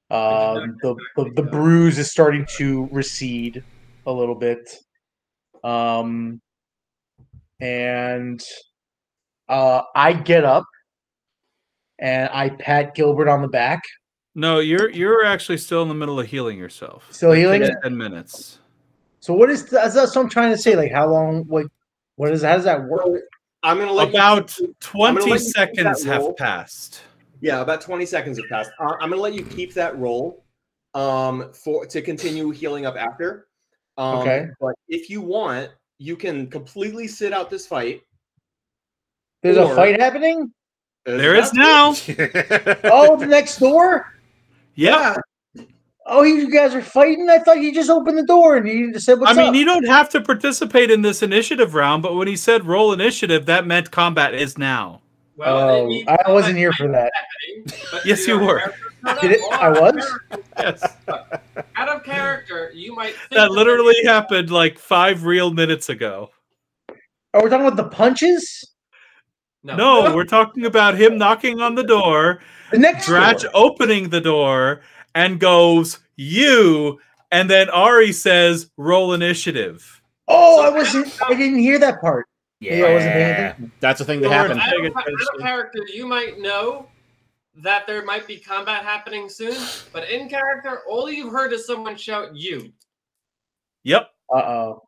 The bruise is starting to recede a little bit. And I get up and I pat Gilbert on the back. No, you're actually still in the middle of healing yourself. Still That healing? takes 10 minutes. So that's what I'm trying to say. Like, how long? Like, how does that work? So I'm gonna let About you, 20 seconds have passed. Yeah, about 20 seconds have passed. I'm gonna let you keep that roll to continue healing up after. Okay. But if you want, you can completely sit out this fight. There's a fight happening? There is now. Oh, the next door? Yeah. Oh, you guys are fighting? I thought you just opened the door and you just said, what's up? You don't have to participate in this initiative round, but when he said roll initiative, that meant combat is now. Well, I wasn't here for that. Yes, you were. I was? Yes. Out of character, you might think That literally happened like 5 real minutes ago. Are we talking about the punches? No, we're talking about him knocking on the door, the next Dratch door. opening the door, and goes, you, and then Ari says, roll initiative. Oh, I didn't hear that part. Maybe I wasn't paying Yeah, attention. that's the thing that happened. Out of character, you might know that there might be combat happening soon, but in character, all you've heard is someone shout "you." Yep. Uh-oh.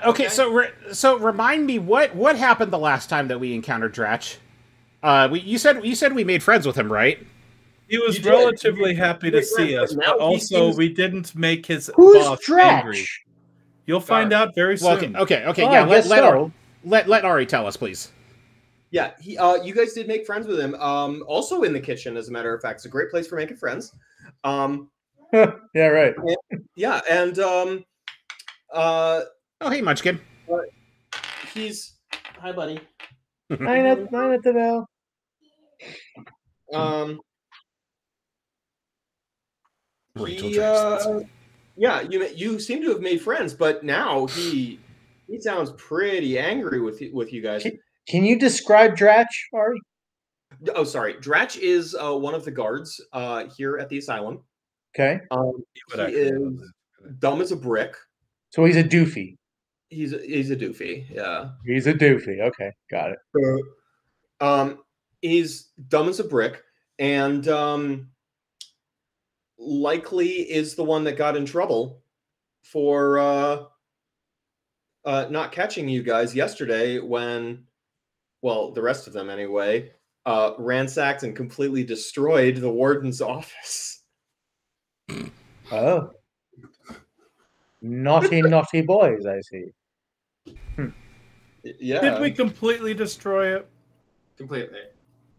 Okay, so remind me what happened the last time that we encountered Dratch. You said we made friends with him, right? He was relatively happy to see us, but also we didn't make his boss angry. You'll find out very soon. Okay, Oh, yeah. I guess so. Let Ari tell us, please. Yeah, you guys did make friends with him. Also in the kitchen, as a matter of fact, it's a great place for making friends. Yeah, right. Yeah, and oh, hey, Munchkin. He's hi, buddy. Nine at the bell. Yeah, you seem to have made friends, but now he sounds pretty angry with you guys. Can you describe Dratch, Ari? Oh, sorry. Dratch is one of the guards here at the asylum. Okay. He is dumb as a brick. So he's a doofy. He's a doofy. Yeah. He's a doofy. Okay, got it. He's dumb as a brick, and likely is the one that got in trouble for not catching you guys yesterday when, well, the rest of them anyway, ransacked and completely destroyed the warden's office. Oh. Naughty boys, I see. Yeah. Did we completely destroy it? Completely.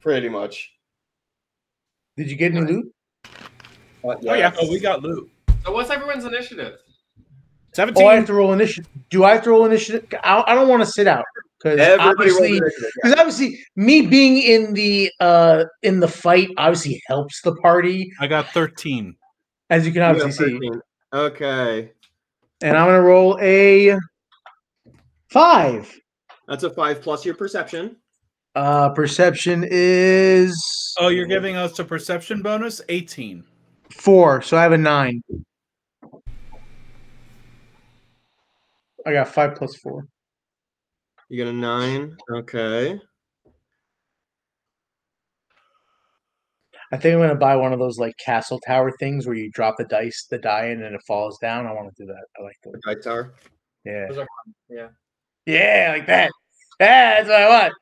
Pretty much. Did you get any loot? Yeah. Oh, we got loot. So what's everyone's initiative? 17. Oh, I have to roll initiative. Do I have to roll initiative? I don't want to sit out because obviously, me being in the fight obviously helps the party. I got 13. As you can obviously see. Okay. And I'm gonna roll a 5. That's a 5 plus your perception. Perception is Oh, you're giving us a perception bonus? 18. 4, so I have a 9. I got 5 plus 4. You got a 9. Okay. I think I'm gonna buy one of those like castle tower things where you drop the die in, and it falls down. I want to do that. I like those. Guy tower. Yeah, Those are fun. Yeah. yeah, like that. Yeah, that's what I want.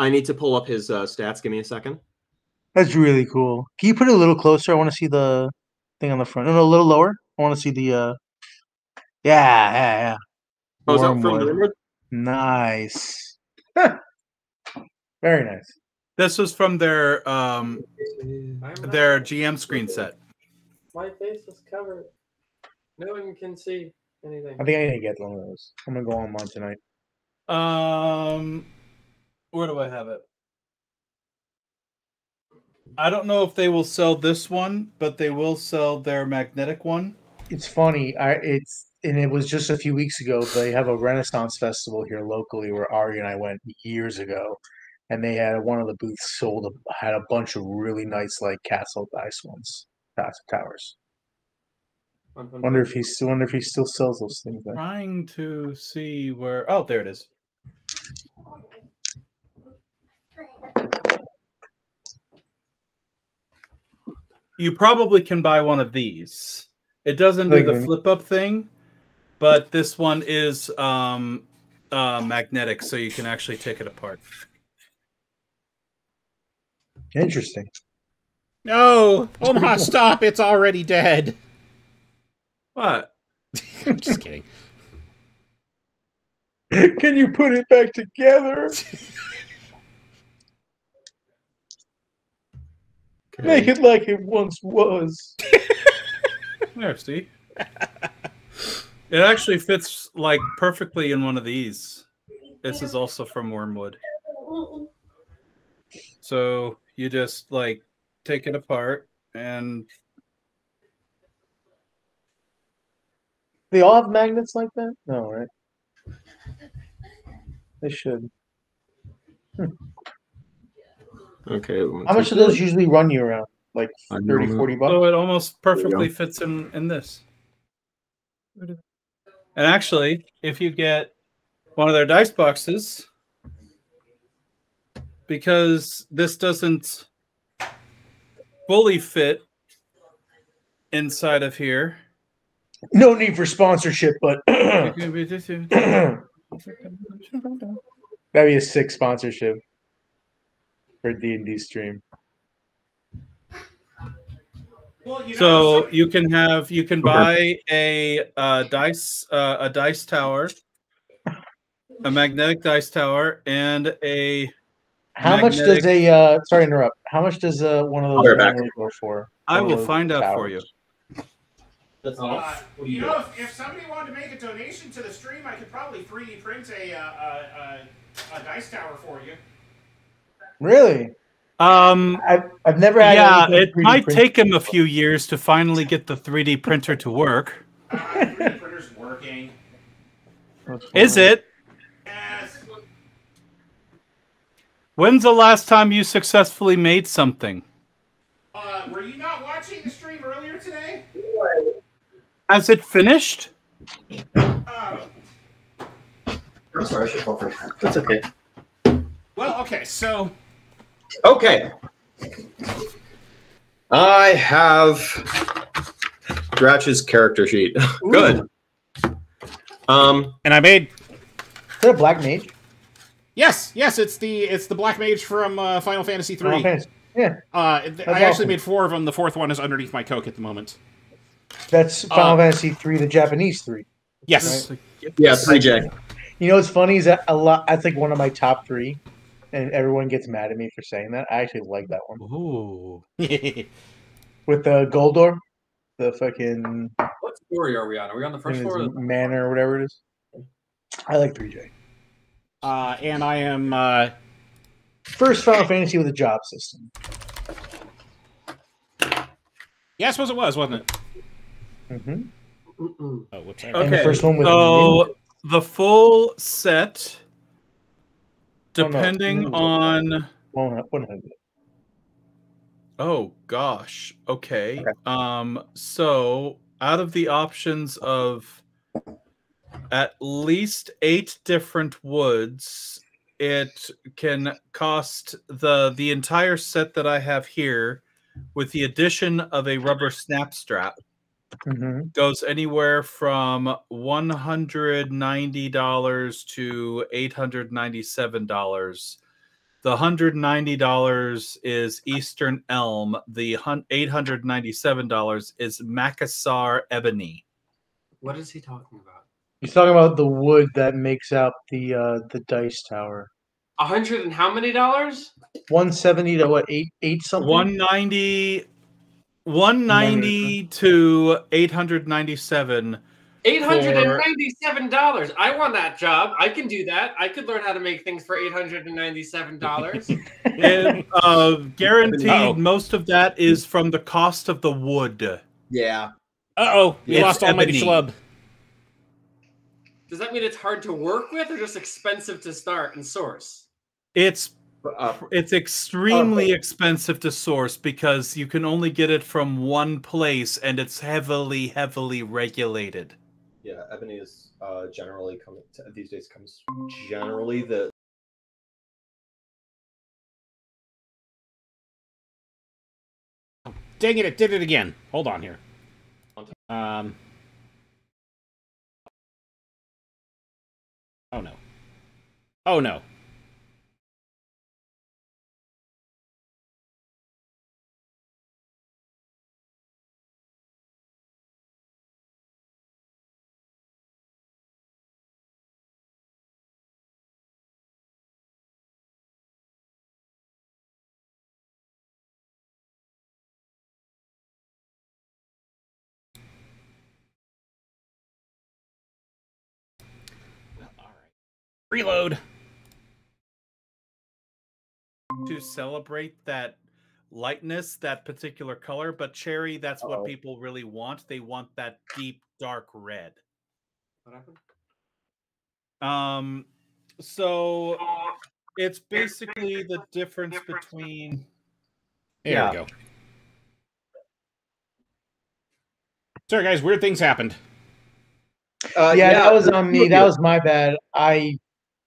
I need to pull up his stats. Give me a second. That's really cool. Can you put it a little closer? I want to see the thing on the front. No, a little lower. I want to see the. Yeah. Oh, is that from Wormwood. Wormwood? Nice. Very nice. This was from their I'm their not- GM screen set. My face is covered. No one can see anything. I think I need to get one of those. I'm gonna go online tonight. Where do I have it? I don't know if they will sell this one, but they will sell their magnetic one. It's funny. It was just a few weeks ago. They have a Renaissance festival here locally where Ari and I went years ago, and they had one of the booths had a bunch of really nice like castle dice ones, castle towers. Wonder if he still sells those things. There. Trying to see where. Oh, there it is. You probably can buy one of these. It doesn't do the flip up thing, but this one is magnetic, so you can actually take it apart. Interesting. No, Omaha, stop! It's already dead. What? I'm just kidding. Can you put it back together? Make it like it once was. There, see? It actually fits like perfectly in one of these. This is also from Wormwood. So you just like take it apart and They all have magnets like that? No, right? They should. Okay. How much do those usually run you around? Like 30, 40 bucks? so it almost perfectly fits in this. And actually, if you get one of their dice boxes, because this doesn't fully fit inside of here. No need for sponsorship, but that'd be a sick sponsorship for D&D stream. Well, So you can buy a dice tower, a magnetic dice tower, and a. How much does a sorry to interrupt? How much does one of those normally go for? I will find out for you. That's all. if somebody wanted to make a donation to the stream, I could probably 3D print a dice tower for you. Really? I've never had. Yeah, anything it 3D might printed. take him a few years to finally get the 3D printer to work. 3D printer's working. Is it? Yes. When's the last time you successfully made something? Were you not watching the stream earlier today? Has it finished? I'm sorry, I should go first. That's okay. Well, okay, so Okay. I have Dratch's character sheet. Good. and I made Is that a black mage? yes, it's the Black Mage from Final Fantasy Final 3. Fantasy. Yeah, I actually awesome. made 4 of them. The 4th one is underneath my Coke at the moment. that's Final Fantasy 3, the Japanese 3. Yes. Right. Yeah, 3J. You know what's funny is that a lot. That's like one of my top 3, and everyone gets mad at me for saying that. I actually like that one Ooh. with the Goldor, the fucking What story are we on? Are we on the first in his floor? manor or whatever it is. I like 3J. And I am First Final Fantasy with a job system. yeah, I suppose it was, wasn't it? Mm-hmm. Oh, whoops. And the Okay. first one was So the full set Depending on. One hundred. Oh gosh. Okay. Okay. So out of the options of at least 8 different woods, it can cost the entire set that I have here, with the addition of a rubber snap strap, Mm-hmm. goes anywhere from $190 to $897. The $190 is Eastern Elm. The $897 is Macassar Ebony. What is he talking about? He's talking about the wood that makes out the dice tower. 100 and how many dollars? 170 to what? Eight something. 190 to 897. $897. I want that job. I can do that. I could learn how to make things for $897. And, guaranteed, Uh-oh. most of that is from the cost of the wood. Yeah. Uh-oh, we It's lost Almighty ebony. Schlub. Does that mean it's hard to work with or just expensive to start and source? It's extremely expensive to source because you can only get it from one place, and it's heavily regulated. Yeah, ebony is generally these days comes generally the. Dang it did it again. Hold on here. Oh no. Oh no. All right. Reload. To celebrate that lightness, that particular color, but cherry, that's what people really want. They want that deep, dark red. What happened? So it's basically the difference between. There we go. Sorry, guys. Weird things happened. That was on me. That was my bad.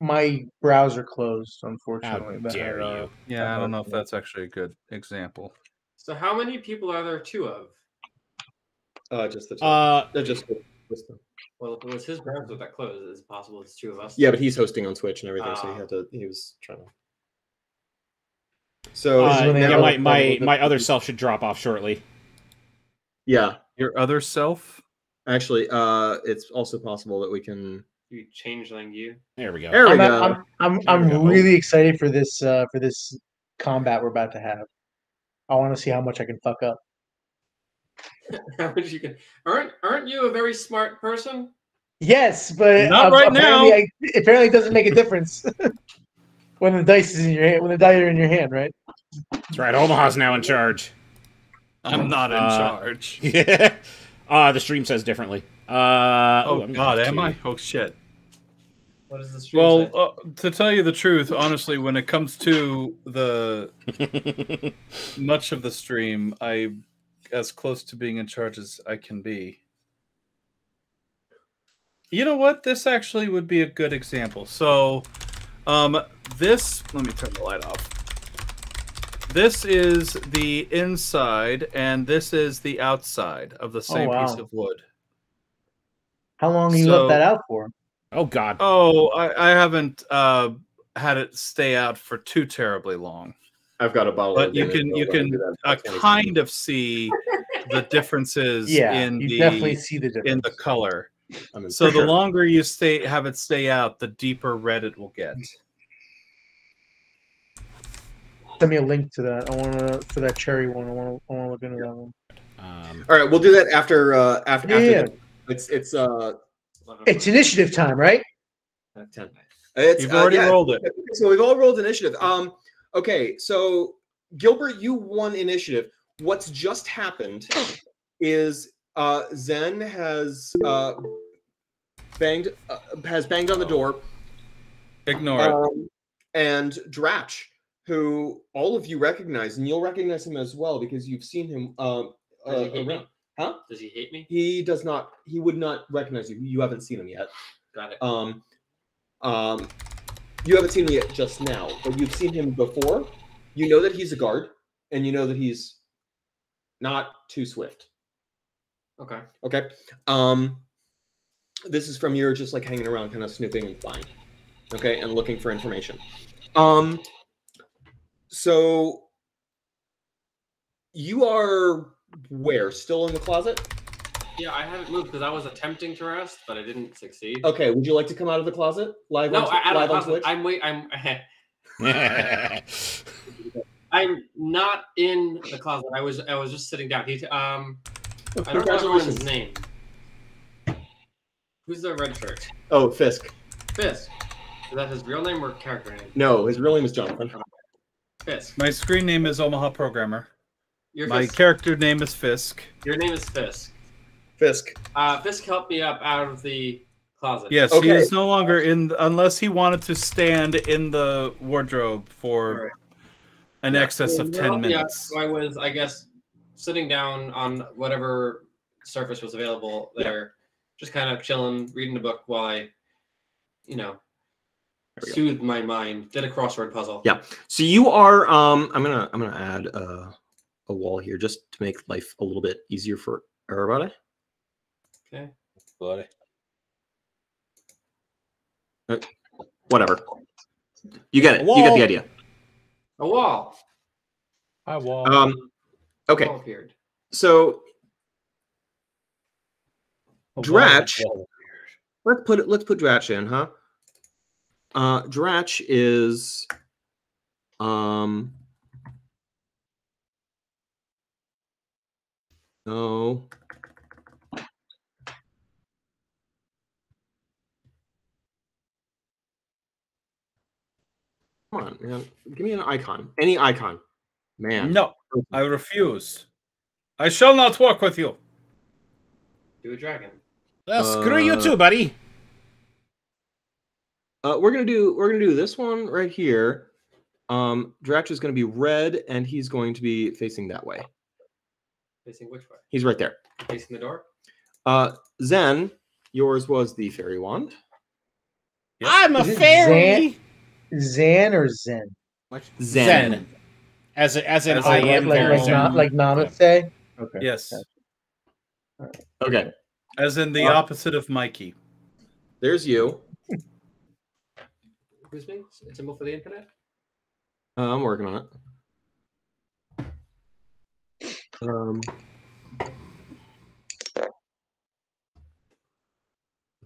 My browser closed, unfortunately. How dare you? Yeah, I don't know if that's actually a good example. So how many people are there two of? Just the two. Just with them. Well, if it was his browser that closed, it's possible it's two of us. Yeah, but he's hosting on Twitch and everything, so he was trying to. So yeah, my other self should drop off shortly. Yeah, your other self. Actually, it's also possible that we can. You changeling you. There we go. There we go. I'm really excited for this combat we're about to have. I want to see how much I can fuck up. How much you can? Aren't you a very smart person? Yes, but not right now. Apparently, it doesn't make a difference when the dice is in your hand. When the die are in your hand, right? That's right. Omaha's now in charge. I'm not in charge. Yeah. The stream says differently. Oh God, am I? Oh shit. What does the stream say? To tell you the truth, honestly, when it comes to the much of the stream, I'm as close to being in charge as I can be. You know what? This actually would be a good example. So, this. Let me turn the light off. This is the inside, and this is the outside of the same piece of wood. How long have you left that out for? Oh God. Oh, I haven't had it stay out for too terribly long. I've got a bottle. But you can kind of see the differences in you the definitely see the difference in the color. So the longer you have it stay out, the deeper red it will get. Send me a link to that. I want to for that cherry one. I want to look into that one. All right, we'll do that after. After It's initiative time, right? 10. You've already rolled it. So we've all rolled initiative. Okay, so Gilbert, you won initiative. What's just happened is Zen has banged on the door. Ignore it. and Dratch, who all of you recognize, and you'll recognize him as well because you've seen him Does he hate me? around. Huh? Does he hate me? He does not. He would not recognize you. You haven't seen him yet. Got it. You haven't seen him yet just now, but you've seen him before. You know that he's a guard, and you know that he's not too swift. Okay. Okay. This is from your just like hanging around, kind of snooping and flying. Okay, and looking for information. So you are where? Still in the closet? Yeah, I haven't moved because I was attempting to rest, but I didn't succeed. Okay. Would you like to come out of the closet live? No, on, live on Twitch? I'm not in the closet. I was just sitting down. I don't know Congratulations. his name. Who's the red shirt? Oh, Fisk. Fisk. Is that his real name or character name? No, his real name is Jonathan. Fisk. My screen name is Omaha Programmer. Your My Fisk. character name is Fisk. Your name is Fisk. Fisk. Fisk helped me up out of the closet. Yes, Okay. he is no longer in, unless he wanted to stand in the wardrobe for an excess of 10 minutes. Yeah, so I was, I guess, sitting down on whatever surface was available there, just kind of chilling, reading a book while I, soothed my mind. Did a crossword puzzle. Yeah. So you are. I'm gonna add a wall here just to make life a little bit easier for everybody. Okay. Buddy. Whatever. You get it. You get the idea. A wall. Hi, wall. Okay. Wall appeared. So Dratch. Let's put Dratch in, huh? Dratch is no. Come on, man. Give me an icon. Any icon. Man. No, I refuse. I shall not work with you. Do a dragon. Well, screw you too, buddy. We're gonna do this one right here. Dratch is gonna be red, and he's going to be facing that way. Facing which way? He's right there. Facing the door? Zen, yours was the fairy wand. Yep. I'm a Is it fairy. Zan or Zen? Zen. As in As I in am like, very like, Zen. like Namaste? Okay. Yes, Okay, as in the opposite of Mikey. there's you. Who's me? Symbol for the infinite? I'm working on it.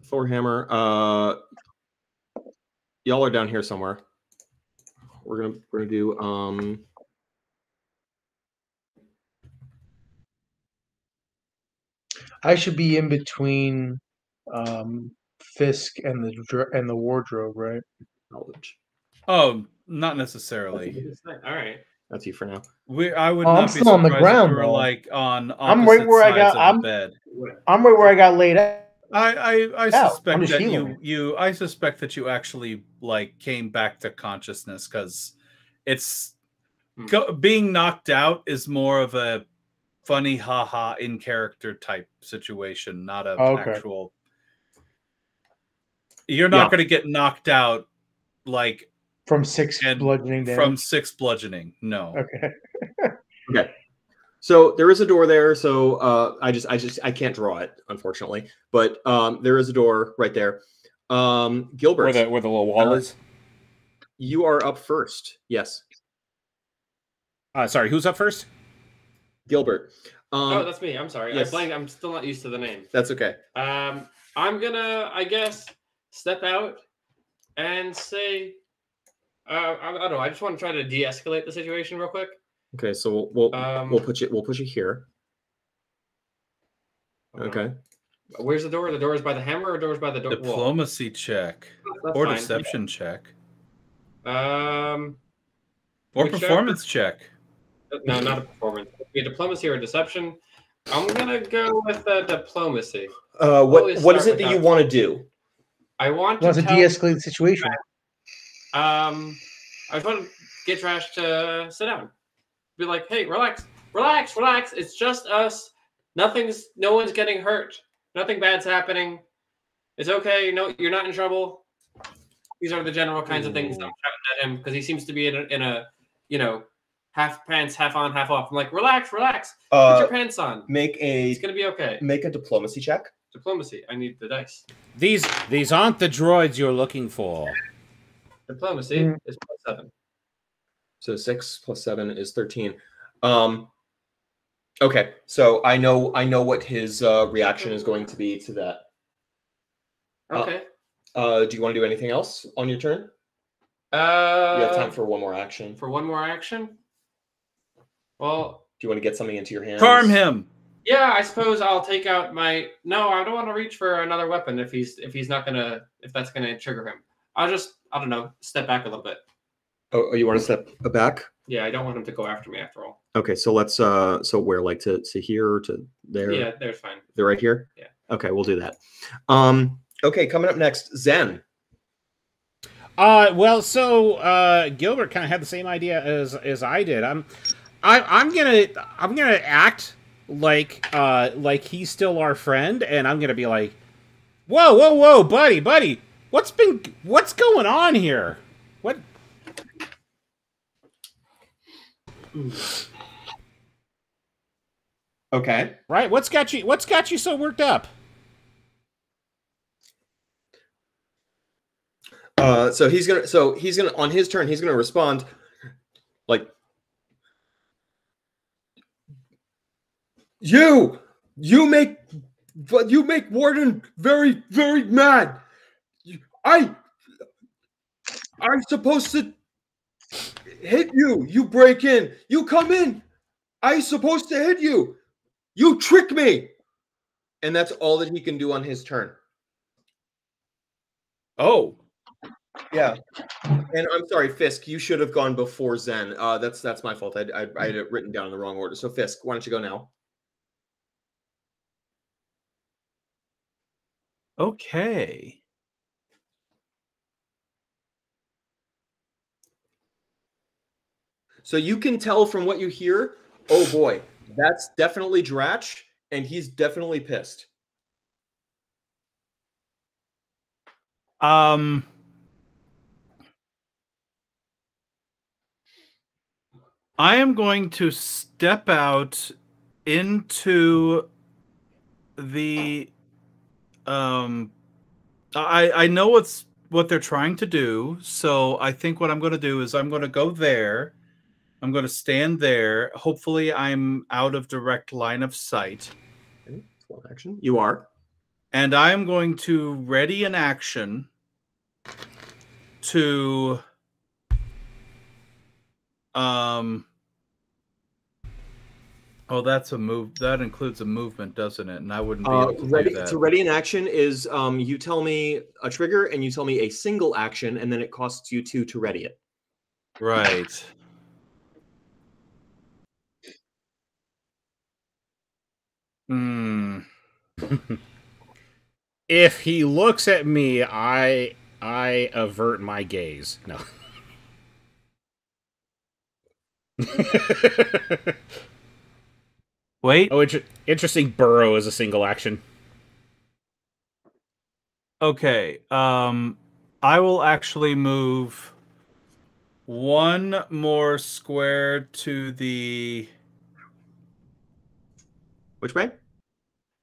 Thor hammer. Y'all are down here somewhere. We're gonna do I should be in between Fisk and the wardrobe, right? knowledge. Oh, not necessarily. All right. That's you for now. I would Oh, I'm not be still on the surprised ground, if we were though. like on I'm right opposite where I sides got- of the bed. I'm right where I got laid out. I I'm suspect just that healing I suspect that you actually like came back to consciousness because it's being knocked out is more of a funny haha in character type situation, not a actual. You're not going to get knocked out like From 6 bludgeoning damage. from 6 bludgeoning. No. Okay. Okay. So there is a door there. So I can't draw it, unfortunately. But there is a door right there. Gilbert, Where the little wall is. you are up first. Yes, Sorry, who's up first? Gilbert. Oh, that's me. I'm sorry. yes. I blanked. I'm still not used to the name. That's okay. I'm gonna, I guess, step out and say, I don't know. I just want to try to de-escalate the situation real quick. Okay, so we'll put you here. Okay. Where's the door? The door is by the hammer, or the door is by the door wall? Diplomacy check That's or fine. deception check Or or performance check. No, not a performance. It'd be a diplomacy or a deception. I'm gonna go with diplomacy. What is start it that you want to do? I want Wants to tell- de-escalate the situation. I just want to get Trash to sit down. Be like, hey, relax, relax, relax. It's just us. No one's getting hurt. Nothing bad's happening. It's okay. No, you're not in trouble. These are the general kinds of things I'm shouting at him because he seems to be in a, half pants, half on, half off. I'm like, relax, relax. Put your pants on. It's gonna be okay. Make a diplomacy check. Diplomacy. I need the dice. These aren't the droids you're looking for. Diplomacy is +7. So 6 + 7 is 13. Okay, so I know what his reaction is going to be to that. Okay. Do you want to do anything else on your turn? You have time for one more action. For one more action? Well, do you want to get something into your hands? Charm him. Yeah, I suppose I'll take out my. No, I don't want to reach for another weapon if that's gonna trigger him. I don't know, step back a little bit. Oh, you want to step back? Yeah, I don't want him to go after me after all. Okay, so let's so where, like to here or to there? Yeah, there's fine. They're right here? Yeah. Okay, we'll do that. Okay, coming up next, Zen. Well, so Gilbert kind of had the same idea as I did. I'm gonna act like he's still our friend, and I'm gonna be like, whoa, buddy, what's going on here? What? Okay. Right? What's got you so worked up? So he's gonna on his turn he's gonna respond like, you make Warden very, very mad. I'm supposed to hit you. You break in. You come in. I'm supposed to hit you. You trick me. And that's all that he can do on his turn. Oh. Yeah. And I'm sorry, Fisk, you should have gone before Zen. That's my fault. I had it written down in the wrong order. So Fisk, why don't you go now? Okay. So you can tell from what you hear, oh boy, that's definitely Dratch, and he's definitely pissed. I am going to step out into the I know what they're trying to do, so I think what I'm going to do is I'm going to go there. I'm going to stand there. Hopefully I'm out of direct line of sight. Okay, that's one action. You are. And I am going to ready an action to oh, that's a move. That includes a movement, doesn't it? And I wouldn't be able to do that. So ready in action is you tell me a trigger and you tell me a single action, and then it costs you 2 to ready it. Right. If he looks at me, I avert my gaze. No. Wait. Oh, interesting. Burrow is a single action. Okay. I will actually move one more square to the which way?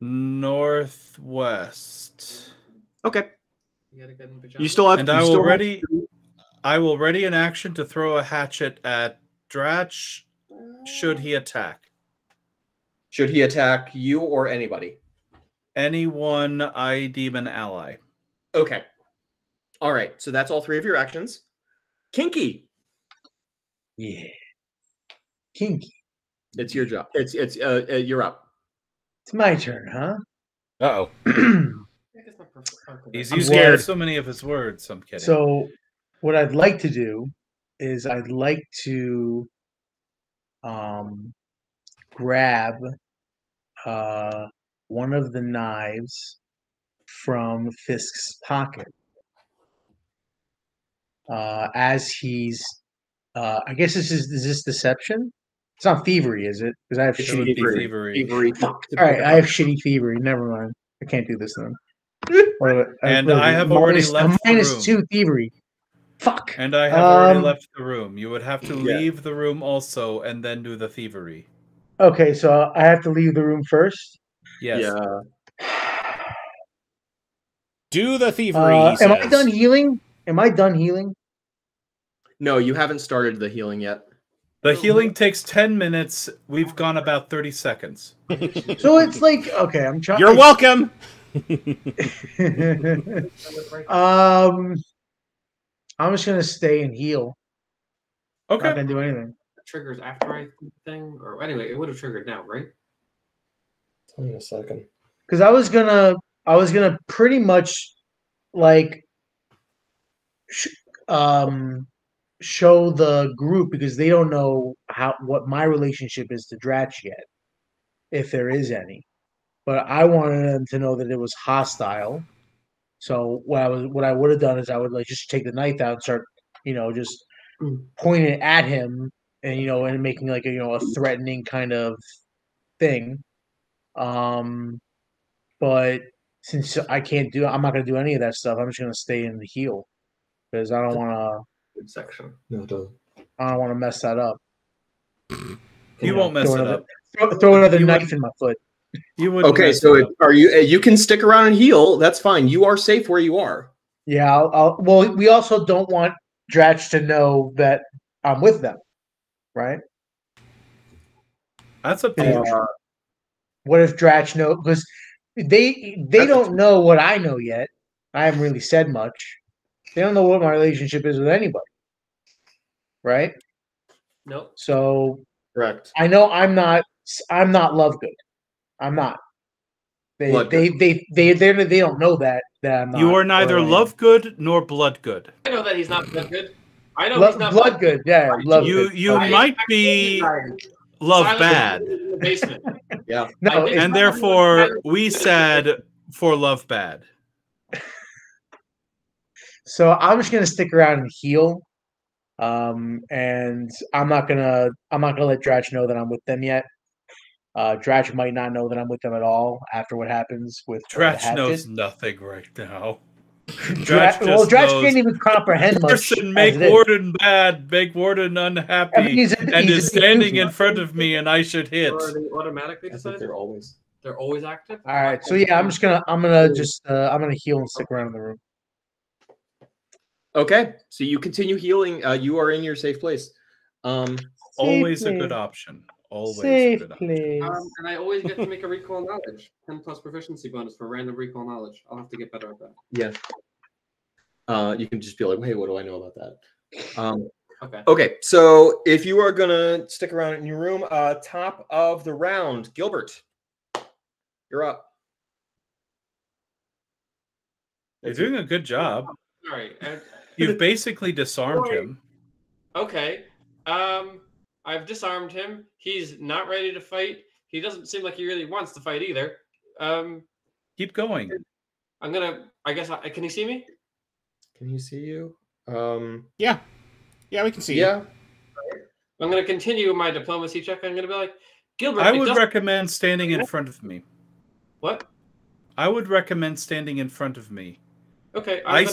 Northwest. Okay. You still have. And I will ready an action to throw a hatchet at Dratch. Should he attack? Should he attack you or anybody? Anyone I deem an ally. Okay. All right. So that's all 3 of your actions. Kinky. Yeah. Kinky. It's your job. It's you're up. It's my turn, huh? Uh-oh. He's I'm using scared. so many of his words. I'm kidding. So what I'd like to do is I'd like to grab one of the knives from Fisk's pocket as he's I guess is this deception? It's not thievery, is it? Because I have It would shitty be thievery. thievery. Thievery. Fuck. All right, I have shitty thievery. Never mind. I can't do this then. And I have already left the room. -2 thievery. Fuck. And I have already left the room. You would have to Yeah. leave the room also, and then do the thievery. Okay, so I have to leave the room first. Yes. Yeah. Do the thievery. He Am I says. done healing? Am I done healing? No, you haven't started the healing yet. The healing takes 10 minutes. We've gone about 30 seconds. So it's like okay, I'm trying. You're welcome. I'm just gonna stay and heal. Okay. Not gonna do anything. Triggers after I thing, or anyway, it would have triggered now, right? Tell me a second. Because I was gonna pretty much like show the group because they don't know what my relationship is to Dratch yet, if there is any. But I wanted them to know that it was hostile. So what I would have done is I would like just take the knife out and start, just pointing it at him and and making like a threatening kind of thing. But since I'm not gonna do any of that stuff. I'm just gonna stay in the heal because I don't want Good section. No, it doesn't. to mess that up. You won't mess it up. Throw another You knife wouldn't- in my foot. You wouldn't Okay, mess so it up. are you? You can stick around and heal. That's fine. You are safe where you are. Yeah. Well, we also don't want Dratch to know that I'm with them, right? That's up to you. What if Dratch know? Because they don't know what I know yet. I haven't really said much. They don't know what my relationship is with anybody, right? Nope. So Correct. I know I'm not Lovegood. I'm not. They don't know that I'm not. You are neither or I am. love good nor blood good. I know that he's not blood good. I know he's not Blood good. Yeah, love You good. you I might expect be Silent love bad, in the basement. Yeah. No, I did- it's and therefore we said for love bad. So I'm just gonna stick around and heal, and I'm not gonna let Dratch know that I'm with them yet. Dratch might not know that I'm with them at all after what happens with Dratch Hatchet. knows nothing right now. Dratch just knows, can't even comprehend much. person as make it is. Warden bad, make Warden unhappy, I mean, he's and a is big standing loser. in front of me, and I should hit. Or are they automatically I think decided? they're always. They're always active. All right, so yeah, I'm gonna heal and stick around in the room. Okay, so you continue healing. You are in your safe place. Always a Safe good place. option. Always a Safe good option. place. And I always get to make a recall knowledge. 10 plus proficiency bonus for random recall knowledge. I'll have to get better at that. Yeah. You can just be like, hey, what do I know about that? Okay. Okay, so if you are gonna stick around in your room, top of the round, Gilbert, you're up. You're doing a good job. All right. You've basically disarmed him. Okay. I've disarmed him. He's not ready to fight. He doesn't seem like he really wants to fight either. Keep going. I'm gonna. I guess. Can he see me? Can he see you? Yeah, we can see Yeah. you. I'm gonna continue my diplomacy check. I'm gonna be like, Gilbert. I would recommend standing in front of me. What? I would recommend standing in front of me. Okay. I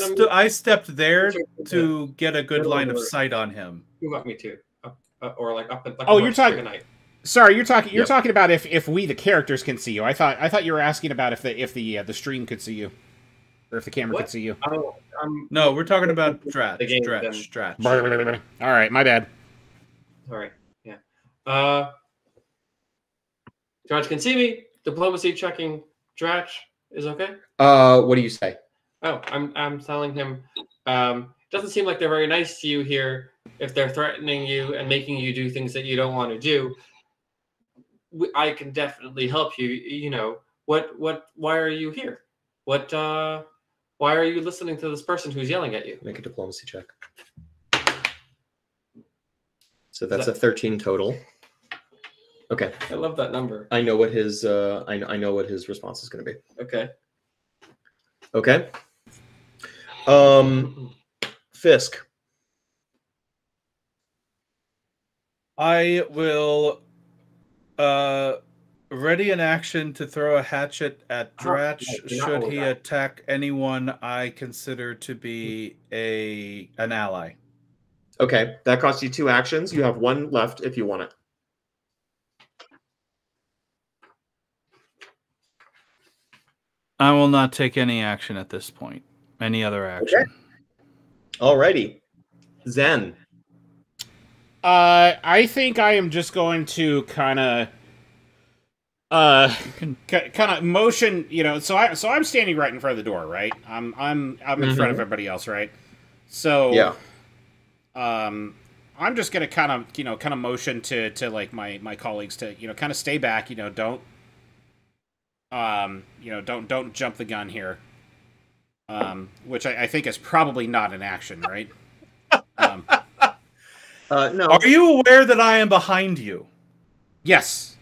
stepped there to get a good line of sight on him. You want me to? Or like up. Like Oh, a you're horse talking- during the night. Sorry, you're talking Yep. talking about if we the characters can see you. I thought you were asking about if the stream could see you, or if the camera What? could see you. Oh, No, we're talking about Dratch. The game, Dratch. All right, my bad. Sorry. Yeah. Dratch can see me. Diplomacy checking. Dratch is okay. What do you say? Oh, I'm telling him. Doesn't seem like they're very nice to you here. If they're threatening you and making you do things that you don't want to do, I can definitely help you. You know what? Why are you here? What? Why are you listening to this person who's yelling at you? Make a diplomacy check. So that's a 13 total. Okay. I love that number. I know what his I know what his response is going to be. Okay. Okay. Fisk. I will ready an action to throw a hatchet at Dratch should he attack anyone I consider to be an ally. Okay, that costs you 2 actions. You have 1 left if you want it. I will not take any action at this point. Any other action. Okay. Alrighty. Zen. I think I am just going to kind of motion, so I'm standing right in front of the door, right? I'm in front of everybody else, right? So Yeah. I'm just gonna kind of motion to like my colleagues to kind of stay back, don't don't jump the gun here, which I think is probably not an action, right? No. Are you aware that I am behind you? Yes.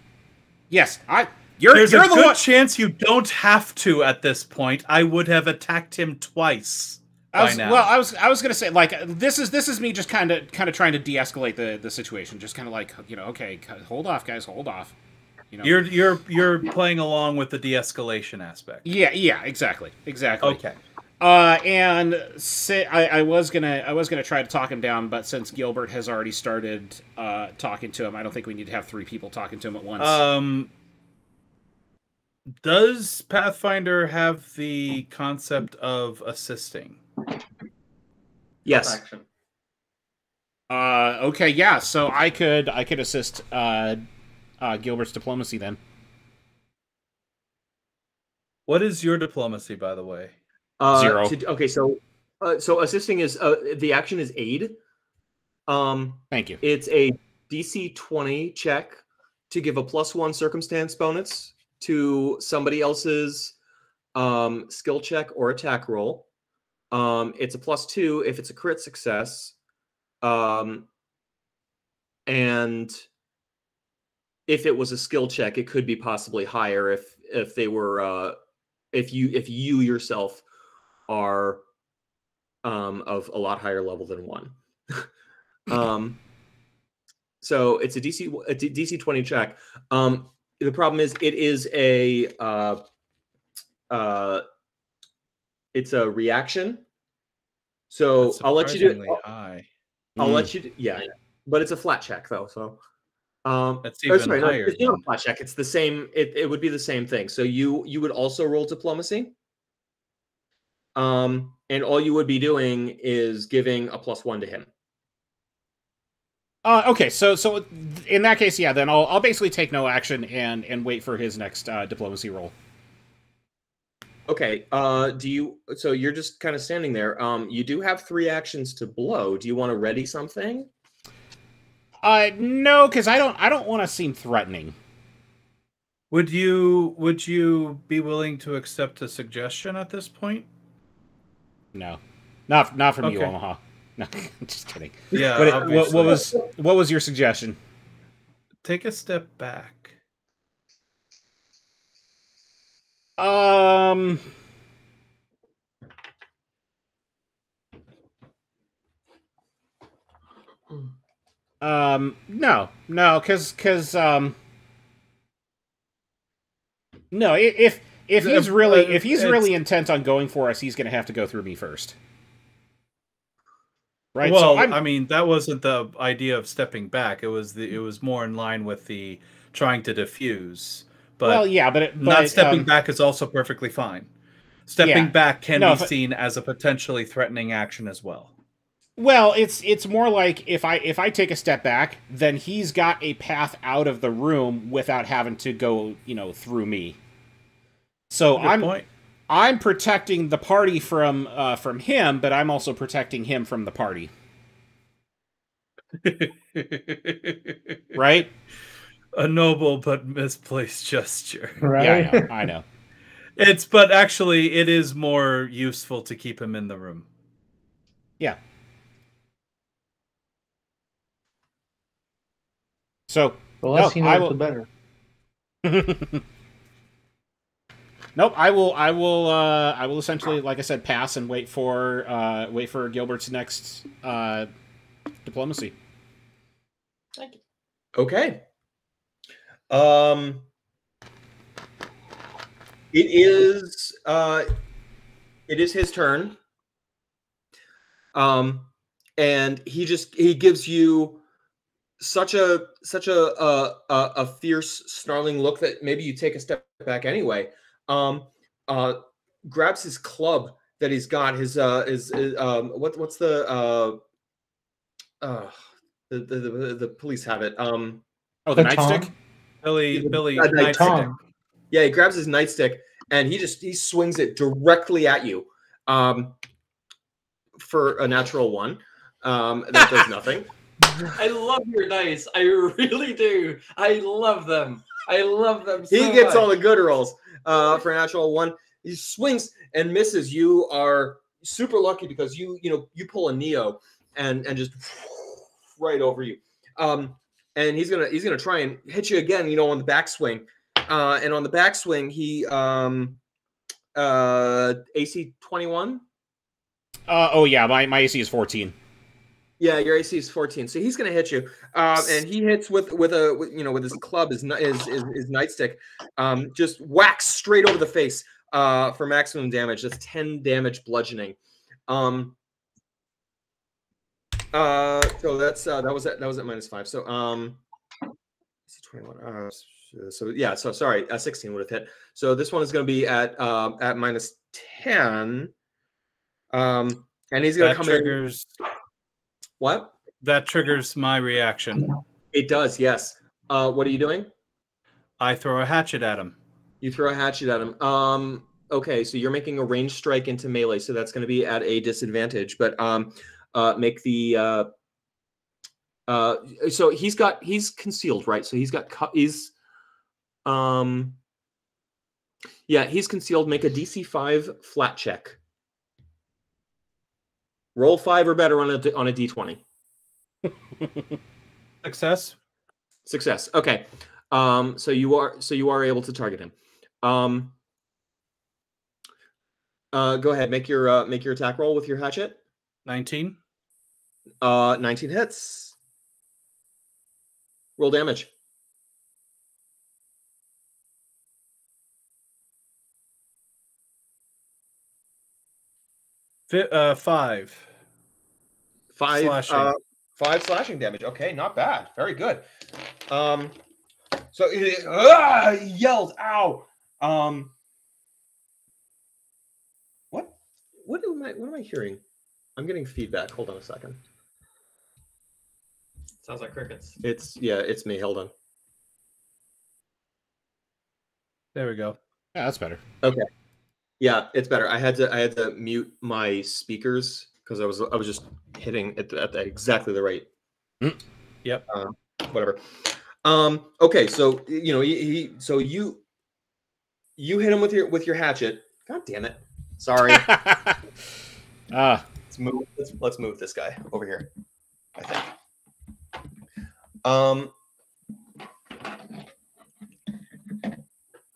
There's a the good one chance you don't have to at this point. I would have attacked him twice. I was gonna say, like, this is me just kind of trying to de-escalate the situation, just kind of like, okay, hold off, guys, hold off. You're playing along with the de-escalation aspect. Yeah, exactly. Okay. And I was gonna try to talk him down, but since Gilbert has already started talking to him, I don't think we need to have 3 people talking to him at once. Does Pathfinder have the concept of assisting? Yes. Action. Okay, yeah. So I could assist Gilbert's diplomacy then. What is your diplomacy, by the way? 0. Okay, so assisting is the action is aid. Thank you. It's a DC 20 check to give a +1 circumstance bonus to somebody else's skill check or attack roll. It's a +2 if it's a crit success, and if it was a skill check, it could be possibly higher if they were if you yourself are of a lot higher level than 1. So it's a DC 20 check. The problem is it is it's a reaction. So I'll let you do. I'll let you. But it's a flat check though. So that's even higher. higher. It's not a flat check. It's the same. It would be the same thing. So you would also roll diplomacy. And all you would be doing is giving a +1 to him. Okay, so in that case, yeah, then I'll basically take no action and wait for his next diplomacy roll. Okay. So you're just kind of standing there. You do have 3 actions to blow. Do you want to ready something? No, because I don't want to seem threatening. Would you be willing to accept a suggestion at this point? No, not from you, Okay. Omaha. No, I'm just kidding. Yeah. What was your suggestion? Take a step back. No, because no, if he's really intent on going for us, he's going to have to go through me first. Right. Well, So I mean, that wasn't the idea of stepping back. It was more in line with the trying to diffuse. But well, yeah, but not stepping back is also perfectly fine. Stepping back can be seen as a potentially threatening action as well. Well, it's more like if I take a step back, then he's got a path out of the room without having to go, through me. So I'm protecting the party from him, but I'm also protecting him from the party. Right? A noble but misplaced gesture. Right? Yeah, I know. But actually it is more useful to keep him in the room. Yeah. So The less he knows, the better. Nope, I will essentially, like I said, pass and wait for Gilbert's next diplomacy. Thank you. Okay. It is his turn. And he gives you such a fierce, snarling look that maybe you take a step back anyway. Grabs his club that he's got. What's the police have it? Oh, the nightstick. Billy nightstick. Tom. Yeah, he grabs his nightstick and he swings it directly at you. For a natural 1, that does nothing. I love your dice. I really do. I love them. I love them so He gets much. all the good rolls for a natural 1. He swings and misses. You are super lucky because you pull a Neo and just right over you. And he's gonna try and hit you again. On the backswing. And on the backswing, he AC 21. Oh yeah, my AC is 14. Yeah, your AC is 14, so he's going to hit you, and he hits with his club, his nightstick, just whacks straight over the face for maximum damage. That's 10 damage bludgeoning. So that's that was at -5. So 21. So sorry, 16 would have hit. So this one is going to be at -10. And he's going to come in. What? That triggers my reaction. It does, yes. What are you doing? I throw a hatchet at him. You throw a hatchet at him. Okay, so you're making a ranged strike into melee, so that's going to be at a disadvantage. But make the so he's concealed, right? So he's concealed. Make a DC 5 flat check. Roll 5 or better on a D20. Success. Okay. So you are able to target him. Go ahead. Make your attack roll with your hatchet. 19. 19 hits. Roll damage. Five slashing. 5 slashing damage. Okay, not bad. Very good. So he yelled, "Ow!" What am I hearing? I'm getting feedback. Hold on a second. Sounds like crickets. It's me. Hold on. There we go. Yeah, that's better. Okay. Yeah, it's better. I had to mute my speakers because I was just hitting at exactly the right. Yep. Whatever. Okay, so you hit him with your hatchet. God damn it! Sorry. Let's move this guy over here. I think.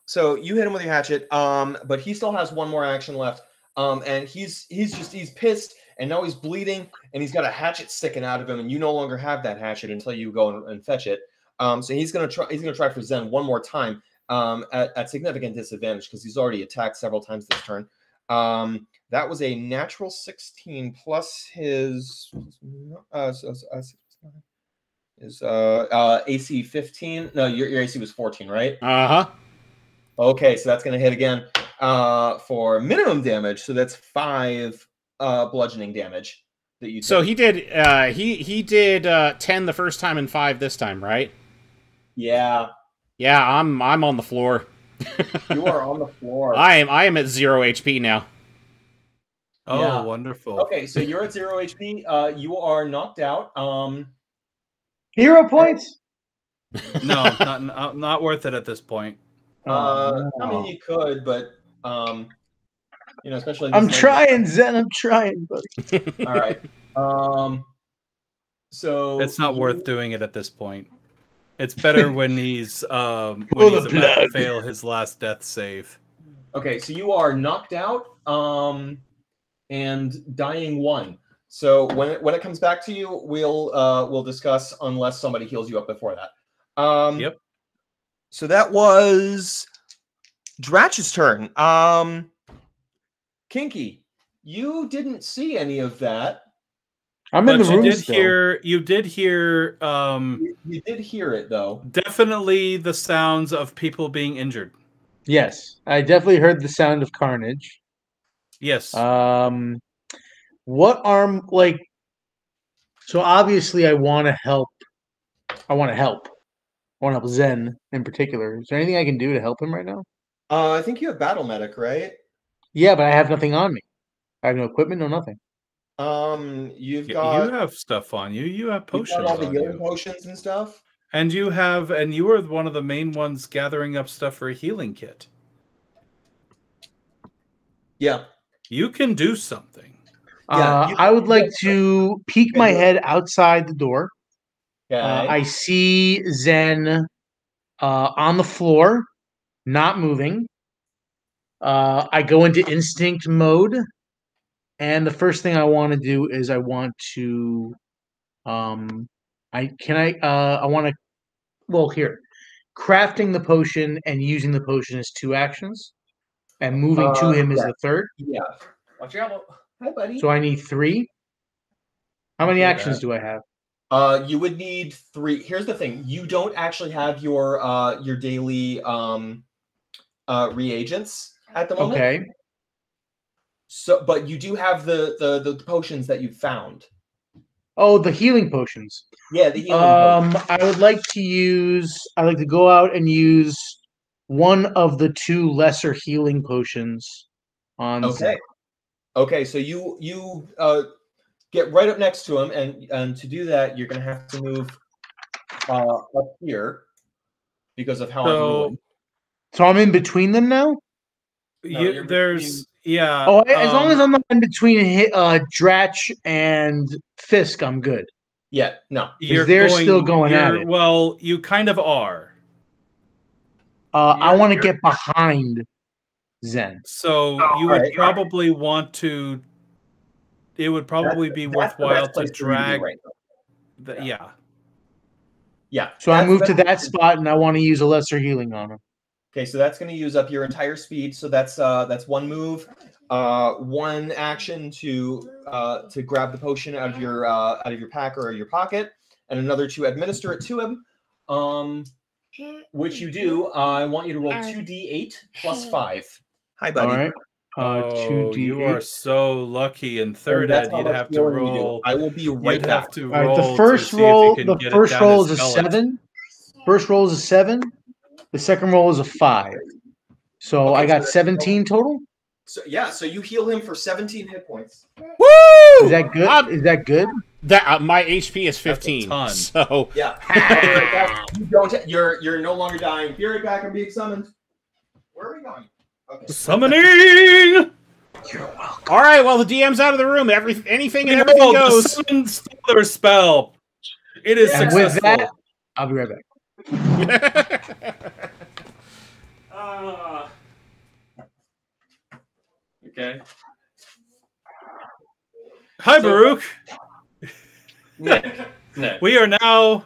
So you hit him with your hatchet, but he still has one more action left. And he's pissed, and now he's bleeding, and he's got a hatchet sticking out of him, and you no longer have that hatchet until you go and fetch it. So he's gonna try for Zen one more time at significant disadvantage because he's already attacked several times this turn. That was a natural 16 plus his AC 15. No, your AC was 14, right? Uh-huh. Okay, so that's going to hit again for minimum damage. So that's 5 bludgeoning damage that you. So he did. He did 10 the first time and 5 this time, right? Yeah. Yeah, I'm on the floor. You are on the floor. I am at 0 HP now. Oh, Yeah. wonderful. Okay, so you're at 0 HP. You are knocked out. Hero points? No, not worth it at this point. I mean, you could, but especially. I'm trying, Zen. I'm trying, buddy. All right. So It's not worth doing it at this point. It's better when he's about to fail his last death save. Okay, so you are knocked out and dying 1. So when it comes back to you, we'll discuss unless somebody heals you up before that. Yep. So that was Dratch's turn. Kinky, you didn't see any of that. I'm in But the you room did still. hear. You did hear. You did hear it though. Definitely the sounds of people being injured. Yes, I definitely heard the sound of carnage. Yes. What arm like? So obviously, I want to help. I want to help. I want to help Zen in particular. Is there anything I can do to help him right now? I think you have battle medic, right? Yeah, but I have nothing on me. I have no equipment, no nothing. You've You got have stuff on you. You have you've got potions all the on healing you. potions and stuff. And you were one of the main ones gathering up stuff for a healing kit. Yeah. You can do something. Yeah, I would like to peek my head outside the door. Okay. I see Zen on the floor, not moving. I go into instinct mode, and the first thing I want to do is I want to, I want to, well, here, crafting the potion and using the potion as 2 actions, and moving to him is yeah. the third. Yeah. Watch out. Hi, buddy. So I need 3. How many do actions that. do I have? You would need 3. Here's the thing: you don't actually have your daily reagents at the moment. Okay. So, but you do have the potions that you found. Oh, the healing potions. Yeah, the healing potions. I would like to use. I like to go out and use one of the 2 lesser healing potions on Zen. Okay. Okay, so you get right up next to him, and to do that, you're going to have to move up here because of how I'm So moving. So I'm in between them now. you're there's yeah. Oh, as long as I'm not in between Dratch and Fisk, I'm good. Yeah, no. They're still going at it. Well, you kind of are. I want to get behind Zen. So you would right. probably want to. It would probably be worthwhile to place for you to be drag. right now. Yeah. Yeah. So I that's move the to best that place. spot, and I want to use a lesser healing on him. Okay, so that's going to use up your entire speed. So that's 1 move, 1 action to grab the potion out of your pack or your pocket, and another to administer it to him. Which you do. I want you to roll 2d8 plus 5. Hi, buddy. All right. Oh, 2d8. you are so lucky in And third that's ed. how You'd much have to healing you do. roll. I will be right You'd back. have to All right. roll The first to see if roll. you can The get first it down roll his is a gullet. 7. First roll is a 7. The second roll is a 5. So Okay, I got so that's 17 total. So yeah, so you heal him for 17 hit points. Woo! Is that good? Is that good? That my HP is That's a 15. ton. So Yeah. You don't. You're no longer dying. Be right back. I'm being summoned. Where are we going? Okay. Summoning. all right, well the DM's out of the room. Anything and everything The goes. summon Stealer spell. It is And successful. with that, I'll be right back. Okay. Hi, Baruch. Nick. We are now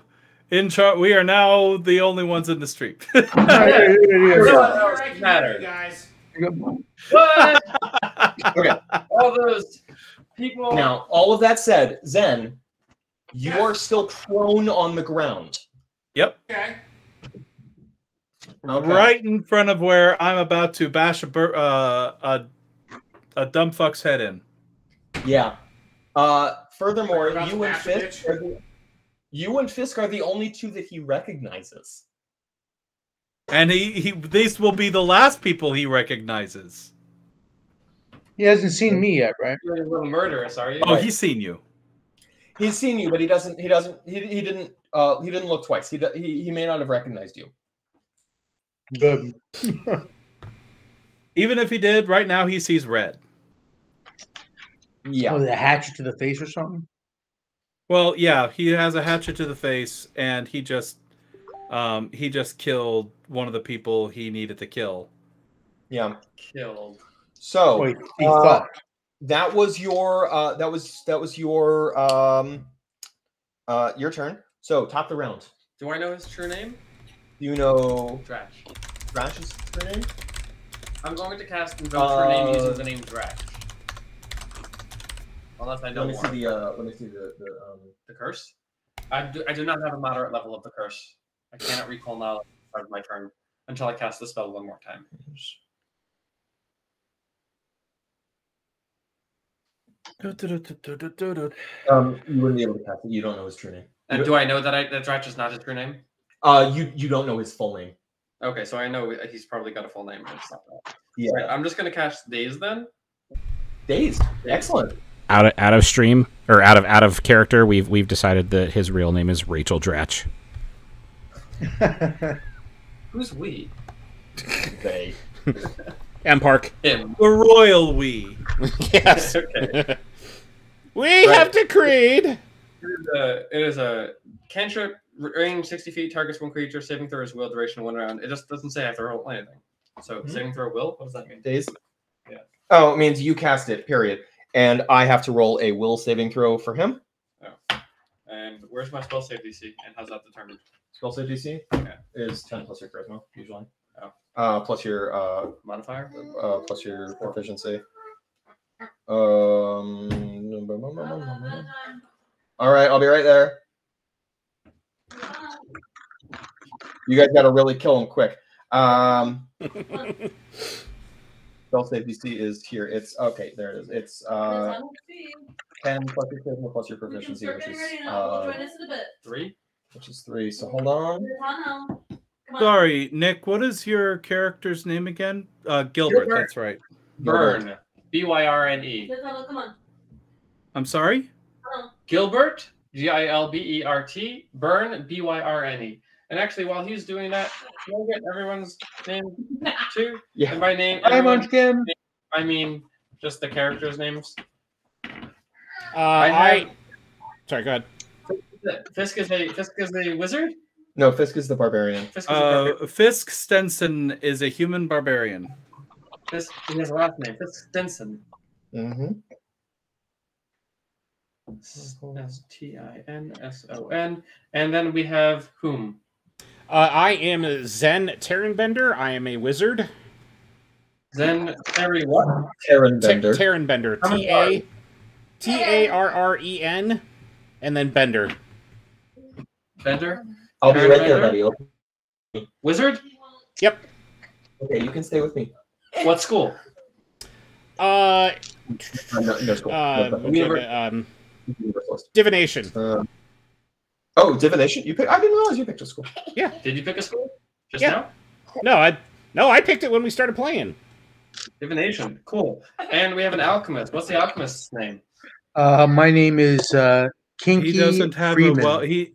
in charge. We are now the only ones in the street. What matter? guys. What? Okay. All those people. Now, all of that said, Zen, you are still prone on the ground. Yep. Okay. Okay. Right in front of where I'm about to bash a dumb fuck's head in. Yeah. Furthermore, About to you and bash a Fisk are the only 2 that he recognizes. And these will be the last people he recognizes. He hasn't seen me yet, right? You're a little murderous, are you? Oh, he's seen you. He's seen you, but he didn't look twice. He may not have recognized you. Good. Even if he did, right now he sees red. Yeah. Oh, the hatchet to the face or something? Well, yeah, he has a hatchet to the face, and he just killed one of the people he needed to kill. Yeah. Killed. So Wait, he thought. that was your your turn. So top the round. Do I know his true name? Do you know Drash. Drash's true name? I'm going to cast Invoke true name using the name Drash. Unless I know Let me more. see the. Let me see the. The curse? I do not have a moderate level of the curse. I cannot recall knowledge part of my turn until I cast the spell one more time. You wouldn't be able to cast it. You don't know his true name. And do I know that Drash is not his true name? You don't know his full name. Okay, so I know he's probably got a full name. But it's not that. Yeah. Right, I'm just gonna cast Daze then. Dazed. Excellent. Out of stream or out of character, we've decided that his real name is Rachel Dratch. Who's we? They. M Park. Him. The royal we. Yes. Okay. We have decreed. It is a cantrip, range 60 feet, targets one creature, saving throw is will, duration 1 round. It just doesn't say I have to roll anything. So saving throw will? What does that mean? Dazed? Yeah. Oh, it means you cast it, period. And I have to roll a will saving throw for him. Oh. And where's my spell save DC? And how's that determined? Spell save DC is 10 plus your charisma, usually. Plus your modifier? Plus your proficiency. All right, I'll be right there. You guys got to really kill him quick. Spell save DC is here. It's okay. There it is. It's 10 plus your charisma plus your proficiency, which is 3. Which is 3. So hold on. Sorry, Nick. What is your character's name again? Gilbert. That's right. Byrne. Byrne. Come on. I'm sorry. Gilbert. Gilbert. Byrne. Byrne. And actually, while he's doing that, can I get everyone's name too? Yeah. And by name, Hi, Munchkin. I mean just the characters' names. Sorry, go ahead. Fisk is a wizard. No, Fisk is the barbarian. Fisk Stenson is a human barbarian. Fisk, he has a last name. Fisk Stenson. Mm-hmm. Stinson. And then we have whom? I am Zen Terranbender. I am a wizard. Zen Terry what? Terranbender. Terranbender. Tarren, and then Bender. Bender. I'll be right there, buddy. Wizard. Yep. Okay, you can stay with me. What school? No school. Divination. Oh, divination. You pick. I didn't realize you picked a school. Yeah. Did you pick a school? Just Yeah. now? No, I picked it when we started playing. Divination. Cool. And we have an alchemist. What's the alchemist's name? My name is Kinky. He doesn't have Freeman. a well. He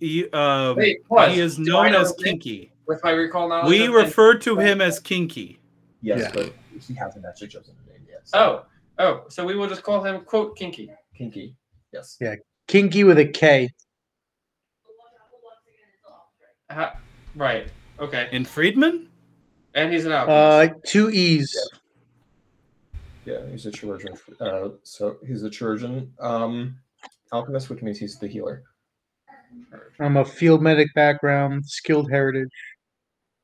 is known as Kinky. With my recall knowledge. We refer to him as Kinky. Yes, Yeah. but he hasn't actually chosen a name yet. Oh, so we will just call him quote Kinky. Kinky. Yes. Yeah. Kinky with a K. Right. Okay. In Friedman? And he's an alchemist. 2 E's. Yeah, he's a chirurgeon. So he's a chirurgeon alchemist, which means he's the healer. I'm a field medic background, skilled heritage,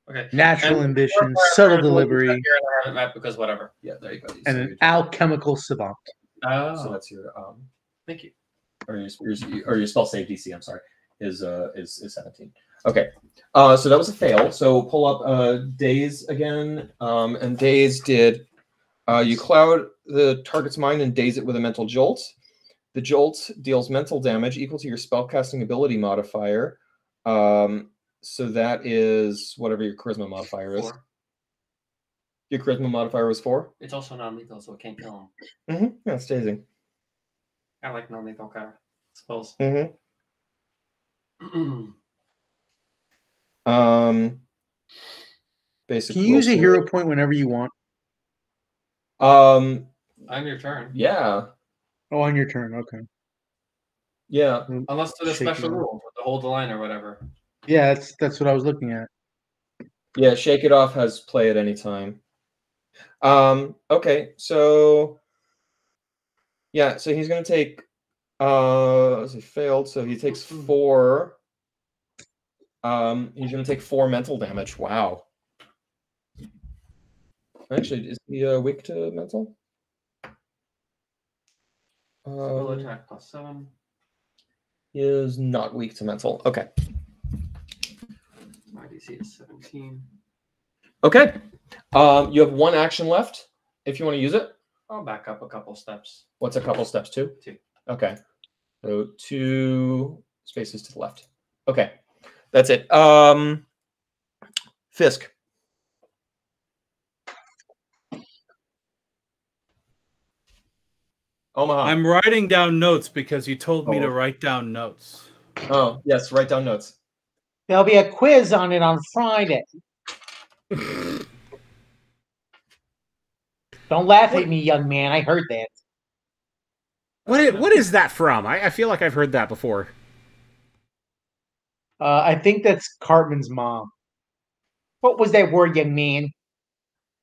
Okay. natural And ambition, we're subtle here delivery, and I haven't met because whatever. Yeah, there you go. and an alchemical savant. Oh. So that's your Thank you. or your spell save DC. I'm sorry, is 17. Okay, so that was a fail. So pull up Daze again, and Daze did. You cloud the target's mind and daze it with a mental jolt. The jolt deals mental damage equal to your spellcasting ability modifier. So that is whatever your charisma modifier is. 4. Your charisma modifier was 4. It's also non-lethal, so it can't kill him. Mm-hmm. Yeah, it's dazing. I like non-lethal kind of spells. Mm-hmm. Basically, Can you use a hero point whenever you want? On your turn. Yeah. Oh, on your turn. Okay. Yeah. Unless there's a Shake special it off. rule to hold the line or whatever. Yeah, that's what I was looking at. Yeah, Shake It Off has play at any time. Okay, so yeah, so he's gonna take he failed, so he takes 4 He's going to take 4 mental damage. Wow. Actually, is he weak to mental? Will attack +7. He is not weak to mental. Okay. My DC is 17. Okay. You have 1 action left if you want to use it. I'll back up a couple steps. What's a couple steps? 2? 2. Okay. So 2 spaces to the left. Okay. That's it. Fisk. Omaha. I'm writing down notes because you told me Oh. to write down notes. Oh, yes. Write down notes. There'll be a quiz on it on Friday. Don't laugh at me, young man. I heard that. What is that from? I feel like I've heard that before. I think that's Cartman's mom. What was that word, young man?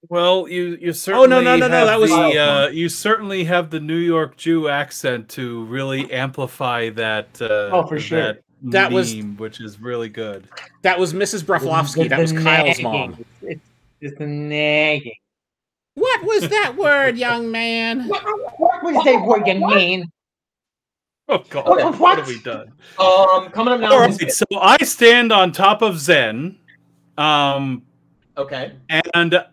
Well, you certainly no, have that was- you certainly have the New York Jew accent to really amplify that. For sure. That was- meme, which is really good. That was Mrs. Broflovsky. That was Kyle's nagging. mom. It's the nagging. What was that word, young man? What was that word, young man? Oh God, What? what have we done? Coming up now. All right, so I stand on top of Zen, Okay. and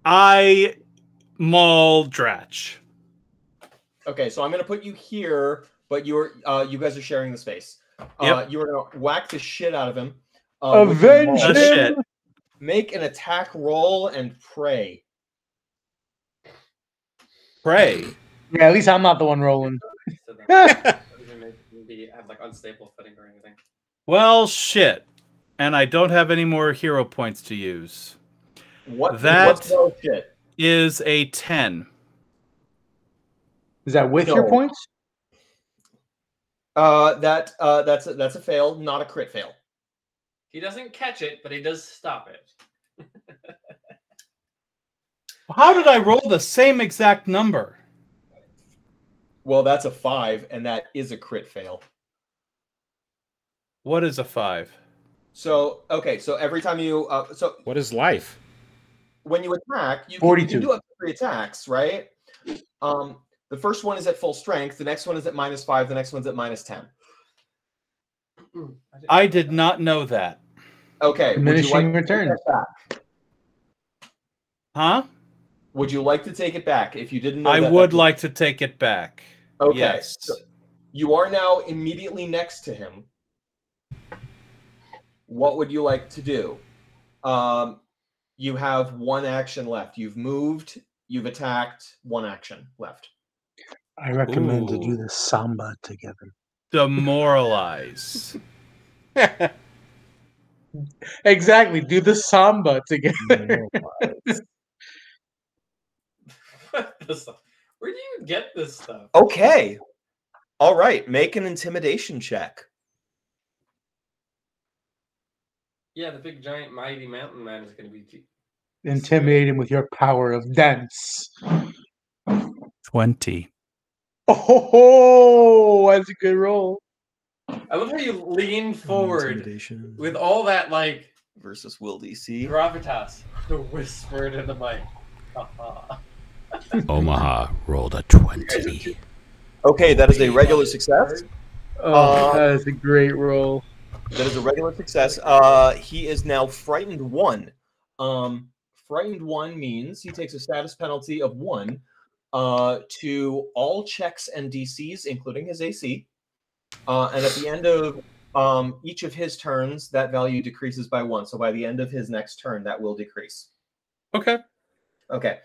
I maul Dratch. Okay, so I'm going to put you here, but you guys are sharing the space. Yep. You are going to whack the shit out of him. Avenge Oh, him! shit. Make an attack roll and pray. Pray. Yeah, at least I'm not the one rolling. So that maybe have like unstable footing or anything. Well, shit. And I don't have any more hero points to use. What's That- no shit? Is a 10. Is that with No. your points? That's a fail, not a crit fail. He doesn't catch it, but he does stop it. How did I roll the same exact number? Well, that's a 5, and that is a crit fail. What is a 5? So okay, so every time you What is life? when you attack, you 42. can do up to 3 attacks, right? The first one is at full strength, the next one is at -5, the next one's at -10. I did not know that. Okay. Diminishing to take returns. that back? Huh? Would you like to take it back if you didn't know I that? would like to take it back. Okay. Yes. So you are now immediately next to him. What would you like to do? You have 1 action left. You've moved, you've attacked, 1 action left. I recommend to do Ooh. the samba together. Demoralize. Exactly. Do the samba together. Where do you get this stuff? Okay. All right. Make an intimidation check. Yeah, the big giant mighty mountain man is going to be. Intimidate him with your power of dance. 20. Oh, that's a good roll. I love how you lean forward with all that like Versus will DC. gravitas whispered in the mic. Omaha rolled a 20. Okay, that is a regular success. Oh, that is a great roll. That is a regular success. He is now frightened 1. Frightened 1 means he takes a status penalty of 1 to all checks and DCs, including his AC. And at the end of each of his turns, that value decreases by 1. So by the end of his next turn, that will decrease. Okay. Okay.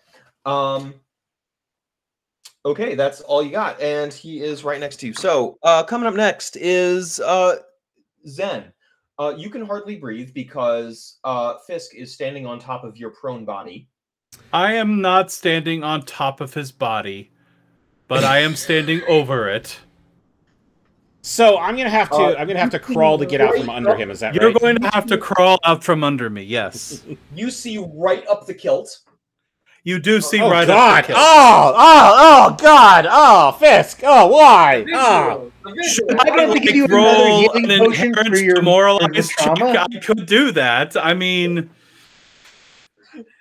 Okay, that's all you got. And he is right next to you. So coming up next is Zen. You can hardly breathe because Fisk is standing on top of your prone body. I am not standing on top of his body, but I am standing over it. So I'm gonna have to crawl to get out from under him. Is that You're right? going to have to crawl out from under me. Yes. You see right up the kilt. You do see Oh right God! up the Oh God! Oh Fisk! Oh why? Oh. Should I have to give you another roll healing an potion for inherent your demoralized trauma. check? I could do that. I mean,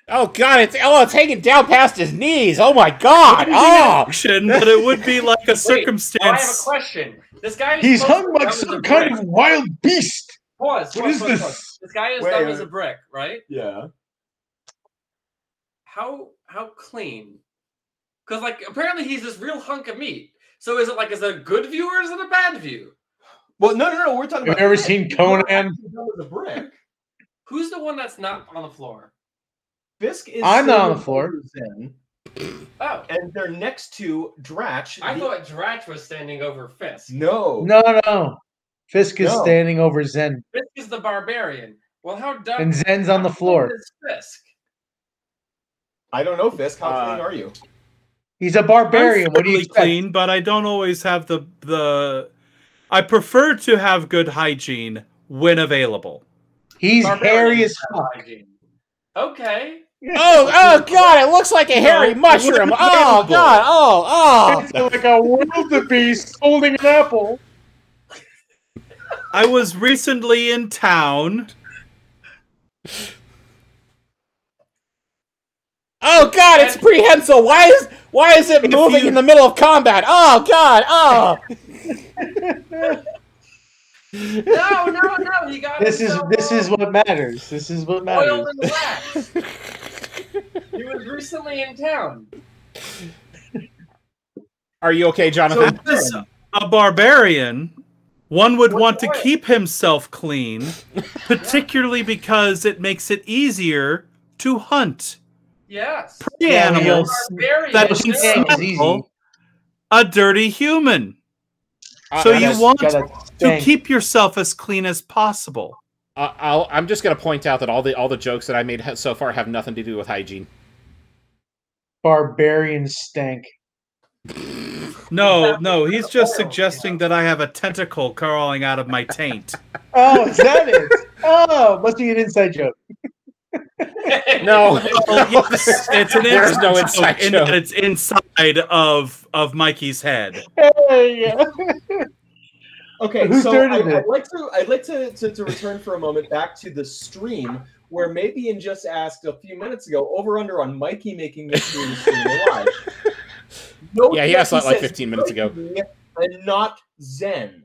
Oh God! It's hanging down past his knees. Oh my God! Oh. action, but it would be like a Wait, now I have a circumstance. question. This guy is He's supposed hung to like dumb as a some kind brick. of wild beast. Pause. What is Pause. this? This guy is Wait, dumb as wait. a brick, right? Yeah. How clean? Because like apparently he's this real hunk of meat. So is it a good view or is it a bad view? Well, no. We're talking Have about. you ever seen Conan? The brick. Who's the one that's not on the floor? Fisk is. I'm not on the standing floor. over Zen, Oh, and they're next to Dratch. I thought Dratch was standing over Fisk. No. No. Fisk is No. standing over Zen, Fisk is the barbarian. Well, how dumb and Zen's on the how floor. dumb is Fisk? I don't know, Fisk. How clean are you? He's a barbarian. I'm What do you fairly expect? clean, but I don't always have the. I prefer to have good hygiene when available. He's Barbarian hairy as is fuck. hygiene. Okay. Oh God! It looks like a hairy mushroom. Oh God! Oh. It's like a wildebeest holding an apple. I was recently in town. Oh God! It's prehensile. Why is it moving in the middle of combat? Oh God! Oh. No. You got This is what matters. This is what oil matters. and wax. He was recently in town. Are you okay, Jonathan? As a barbarian, one would want to oil? keep himself clean, particularly because it makes it easier to hunt Yes. prey Yeah, animals Barbarian. that Well, can sting is easy. smell a dirty human. So you Gotta- want gotta to stink. keep yourself as clean as possible. I'm just gonna point out that all the jokes that I made so far have nothing to do with hygiene. Barbarian stank. No, he's just suggesting that I have a tentacle crawling out of my taint. Oh, is that it? Oh, must be an inside joke. No, Well, yes, it's an There's no inside inside joke in joke. that it's inside of Mikey's head. Hey, yeah. Okay, Whose so turn is it? I'd like to return for a moment back to the stream where Mabian just asked a few minutes ago over under on Mikey making this through the stream live. Note Yeah, he that asked that like says 15 minutes ago. Mikey and not Zen.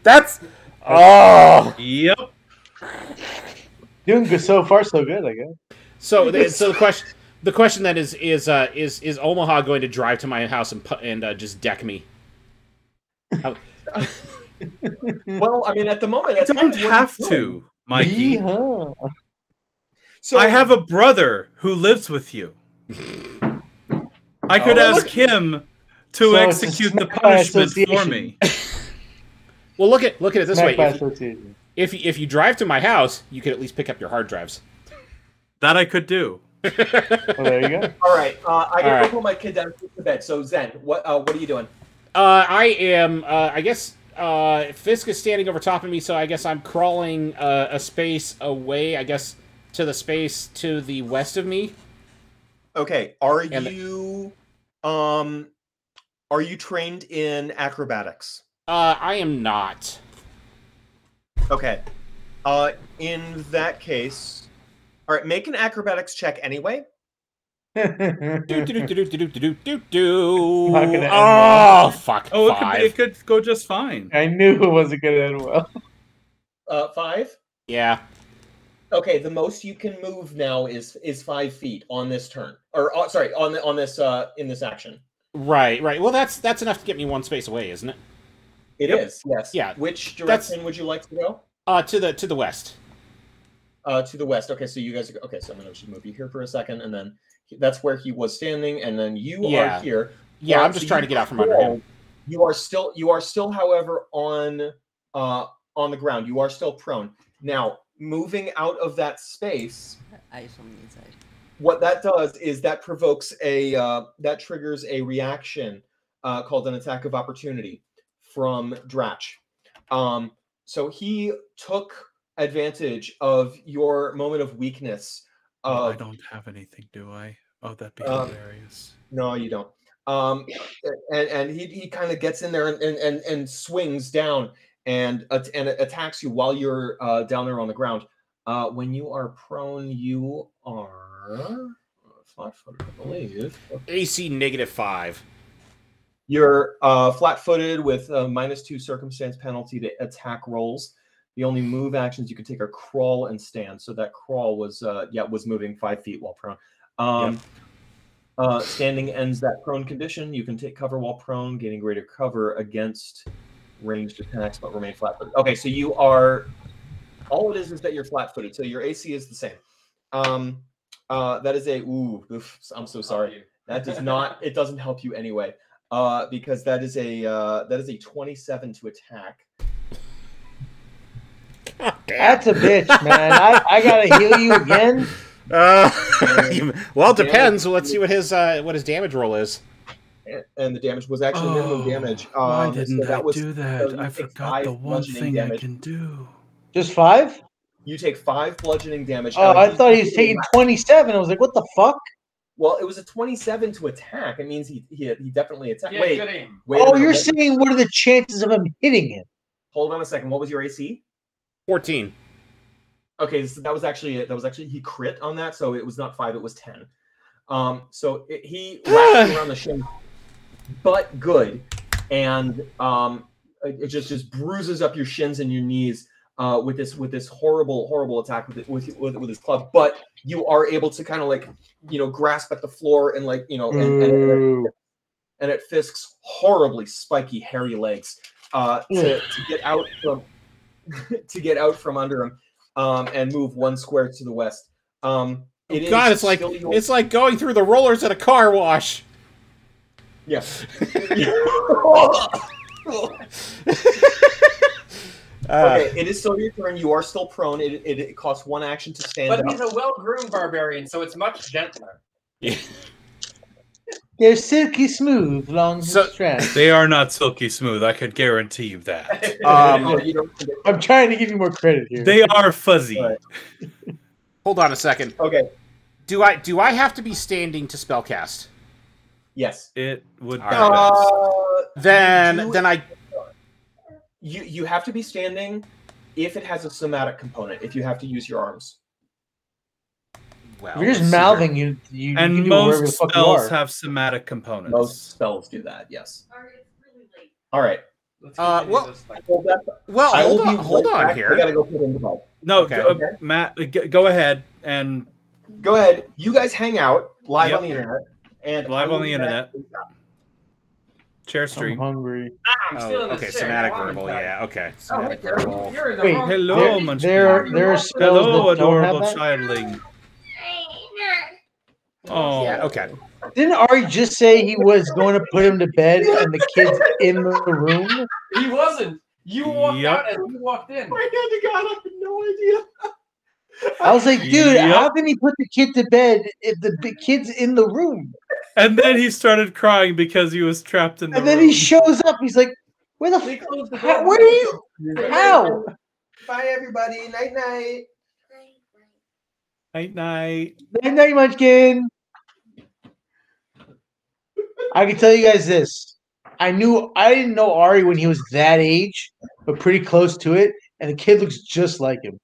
That's Yep. Doing good so far, so good, I guess. so. The question then is Omaha going to drive to my house and just deck me? Well, I mean, at the moment, I that's don't kind of what have he's to, doing. Mikey. Yeehaw. So I have a brother who lives with you. I could ask him to So it's a execute the smack by punishment for association. me. Well, look at it this Smack by way. association. If you drive to my house, you could at least pick up your hard drives. That I could do. Well, there you go. all right. I gotta All right. go put my kid down to bed. So Zen, what are you doing? I am. I guess Fisk is standing over top of me, so I guess I'm crawling a space away. I guess to the space to the west of me. Okay. Are And- you trained in acrobatics? I am not. Okay. In that case, all right. Make an acrobatics check anyway. Do. Not gonna end Oh well. fuck! Oh, Five. it could go just fine. I knew it wasn't going to end well. 5. Yeah. Okay. The most you can move now is 5 feet on this turn, or sorry, on this in this action. Right. Well, that's enough to get me one space away, isn't it? It is. Yes. Yeah, Which that's- direction would you like to go? To the west. To the west. Okay, so you guys are okay. So I'm gonna just move you here for a second, and then that's where he was standing, and then you Yeah. are here. Yeah, I'm So just trying to you get out from under him. You are still, however, on the ground. You are still prone. Now, moving out of that space, Ice on the inside. what that does is that provokes that triggers a reaction called an attack of opportunity from Dratch. So he took advantage of your moment of weakness. Oh, I don't have anything, do I? Oh, that'd be hilarious. No, you don't. And he kind of gets in there and swings down and attacks you while you're down there on the ground. When you are prone, you are flat-footed, I believe. AC -5. You're flat-footed with a -2 circumstance penalty to attack rolls. The only move actions you can take are crawl and stand. So that crawl was moving 5 feet while prone. Standing ends that prone condition. You can take cover while prone, gaining greater cover against ranged attacks, but remain flat-footed. Okay, so you are. All it is that you're flat-footed. So your AC is the same. That is a. Oof, I'm so sorry. That does not. It doesn't help you anyway. Because that is a 27 to attack. That's a bitch, man. I gotta heal you again. Well, it depends. Let's see what his damage roll is. And the damage was actually minimum damage. Why didn't so I do that? so I you take forgot 5 the one bludgeoning thing damage. I can do. Just 5? You take 5 bludgeoning damage. Oh, I thought he was taking 27. I was like, what the fuck? Well, it was a 27 to attack. It means he definitely attacked. Yeah, Wait, good aim. wait. Oh, you're saying what are the chances of him hitting him? Hold on a second. What was your AC? 14. Okay, so that was actually he crit on that, so it was not 5, it was 10. He whacked you around the shin, but good, and it just bruises up your shins and your knees with this horrible attack with his club. But you are able to kind of like grasp at the floor and and it Fisk's horribly spiky hairy legs to get out from from under him. And move 1 square to the west. It's like going through the rollers at a car wash. Yeah. Okay, it is still your turn. You are still prone. It costs 1 action to stand up. But he's a well-groomed barbarian, so it's much gentler. Yeah. They're silky smooth, long strands. They are not silky smooth. I could guarantee you that. I'm trying to give you more credit here. They are fuzzy. Right. Hold on a second. Okay. Do I have to be standing to spellcast? Yes. It would. Then you have to be standing if it has a somatic component. If you have to use your arms. Well, if you're just mouthing, you and can do most spells have somatic components. Most spells do that. Yes. All right. Hold on here. We gotta go put in the bed. No, okay. Matt, go ahead and go ahead. You guys hang out live on the internet and live on the internet. Chair stream. I'm hungry. I'm still in the chair. Somatic verbal. Yeah. Okay. Somatic verbal. You're in the Wait, wrong hello, place. there are spells hello, that don't adorable have that? childling. Oh, Yeah. Okay. Didn't Ari just say he was going to put him to bed and the kid's in the room? He wasn't. You walked out and he walked in. My God, I have no idea. I was like, dude, how can he put the kid to bed if the kid's in the room? And then he started crying because he was trapped in the room. And then he shows up. He's like, where the They closed the how, door. where are you? How? Bye, everybody. Night, night. Night, night. Night, night, Munchkin. I can tell you guys this. I didn't know Ari when he was that age, but pretty close to it, and the kid looks just like him.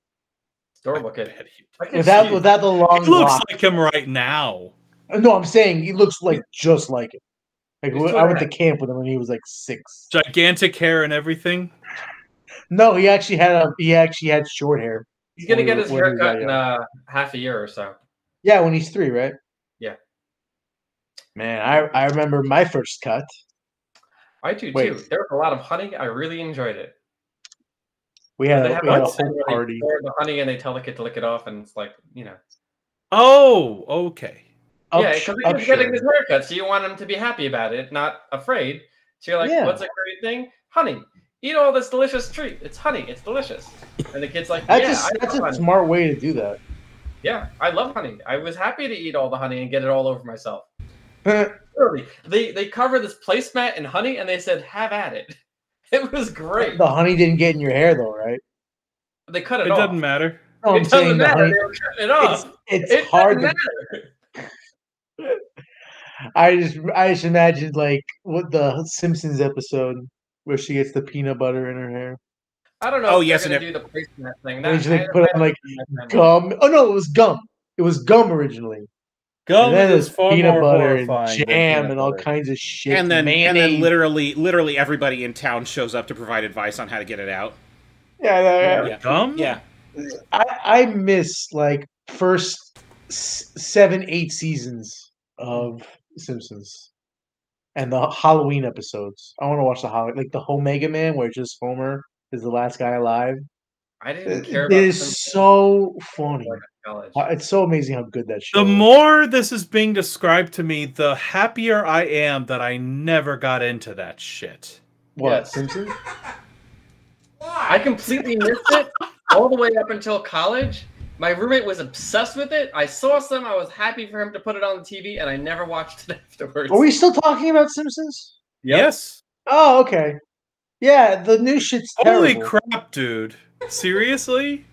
Adorable kid. Without the long He looks lock. like him right now. No, I'm saying he looks like just like him. Like He's I went to camp with him when he was like 6. Gigantic hair and everything. No, he actually had short hair. He's gonna get his When he hair was cut that in young. half a year or so. Yeah, when he's 3, right? Yeah. Man, I remember my first cut. I do Wait. too. There was a lot of honey. I really enjoyed it. We had They a have whole like party. the honey and they tell the kid to lick it off, and it's like, you know. Oh, okay. Yeah, because he's getting his haircut, so you want him to be happy about it, not afraid. So you're like, Yeah. what's a great thing? Honey. Eat all this delicious treat. It's honey. It's delicious. And the kid's like, That's I love a honey. smart way to do that. Yeah, I love honey. I was happy to eat all the honey and get it all over myself. Literally, they cover this placemat in honey and they said, have at it. It was great. The honey didn't get in your hair though, right? They cut it It off. doesn't matter. No, I'm It doesn't saying the matter. honey. They were cutting it off. It's It hard doesn't to. matter. I just imagined like what the Simpsons episode where she gets the peanut butter in her hair. I don't know Oh, if yes, they're going and to do the placement thing. And That, she like put on like gum. Oh no, it was gum. It was gum originally. Gum And then is it's far peanut more butter and horrifying than jam peanut and all butter. kinds of shit. And then mayonnaise. literally everybody in town shows up to provide advice on how to get it out. Yeah, Yeah. Gum? Yeah. I miss like first 7-8 seasons of Simpsons and the Halloween episodes. I want to watch the Halloween, like the whole Mega Man where just Homer is the last guy alive. I didn't care It about is them so funny. in college. It's so amazing how good that show The is. more this is being described to me, the happier I am that I never got into that shit. What, Yes. Simpsons? I completely missed it all the way up until college. My roommate was obsessed with it. I saw some. I was happy for him to put it on the TV, and I never watched it afterwards. Are we still talking about Simpsons? Yep. Yes. Oh, okay. Yeah, the new shit's Holy terrible. crap, dude. Seriously?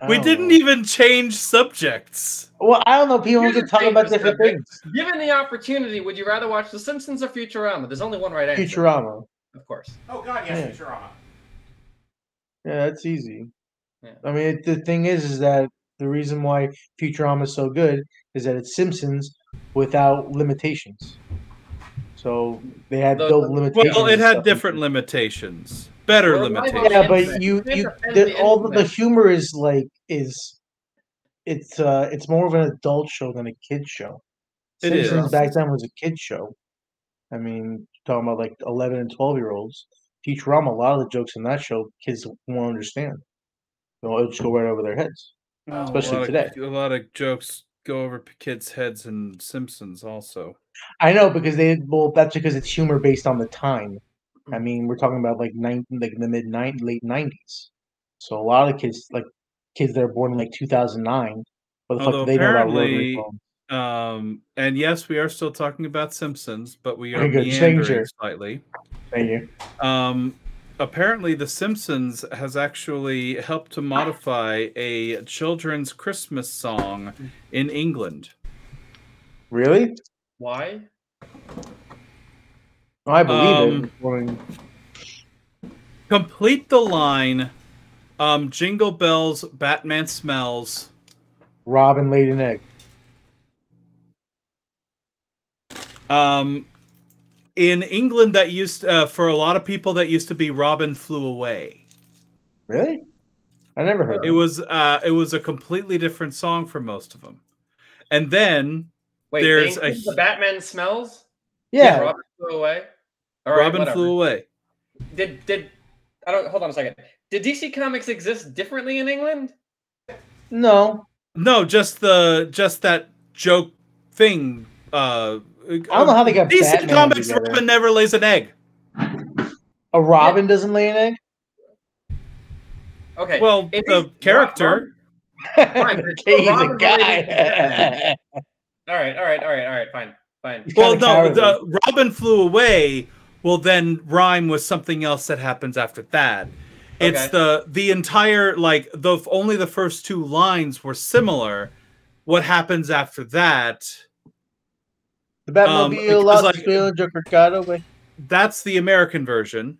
I We don't didn't know. even change subjects. Well, I don't know. People Here's can the talk thing, about Mr. different Vic. things. Given the opportunity, would you rather watch The Simpsons or Futurama? There's only one right answer. Futurama. Of course. Oh God, yes, Futurama. Yeah, that's easy. Yeah. I mean, the thing is that the reason why Futurama is so good is that it's Simpsons without limitations. So they had The- built limitations. Well, it and had stuff different into limitations. Better We're live on limitations. Yeah, the but internet. you can't defend all the internet. humor is like it's more of an adult show than a kid show. It is. Simpsons back then was a kid show. I mean, talking about like 11 and 12-year-olds. Futurama, a lot of the jokes in that show, kids won't understand. It'll just go right over their heads. Especially today. A lot of jokes go over kids' heads in Simpsons also. I know because that's because it's humor based on the time. I mean, we're talking about like the late 90s. So a lot of kids that are born in like 2009, what the fuck Although do they know about rotary apparently, phones? and yes, we are still talking about Simpsons, but we are Okay, good. Just making meandering sure. slightly. Thank you. Apparently, The Simpsons has actually helped to modify a children's Christmas song in England. Really? Why? Oh, I believe it. Well, Complete the line, Jingle Bells, Batman Smells. Robin laid an egg. In England, that used for a lot of people, that used to be Robin Flew Away. Really? I never heard It was a completely different song for most of them. And then Wait, there's they include the Batman smells? Yeah. Robin flew away. All right, Robin whatever. Flew Away. Did I don't hold on a second. Did DC Comics exist differently in England? No. No, just that joke thing. I don't know how they got DC Batman Comics. together. Robin never lays an egg. A robin doesn't lay an egg? Okay. Well, if the he's- character. Fine, but it's still He's a Robin related to guy. All right. Fine. He's Well, kinda no, cowardly. the Robin Flew Away will then rhyme with something else that happens after that. It's Okay. the entire only the first two lines were similar. What happens after that? The Batmobile because, lost like, his wheel, Joker got away. That's the American version,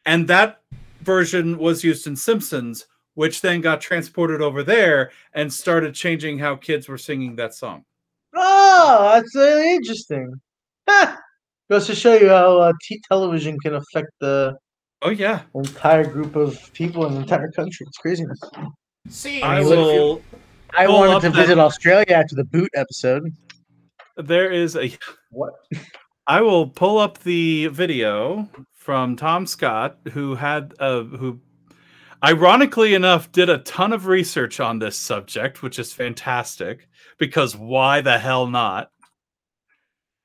and that version was used in Simpsons, which then got transported over there and started changing how kids were singing that song. Oh, that's really interesting. Ha! Goes to show you how television can affect the Oh yeah, entire group of people in the entire country. It's craziness. See, I so will. I Pull wanted up to that- visit Australia after the boot episode. There is a. What? I will pull up the video from Tom Scott, who ironically enough, did a ton of research on this subject, which is fantastic, because why the hell not?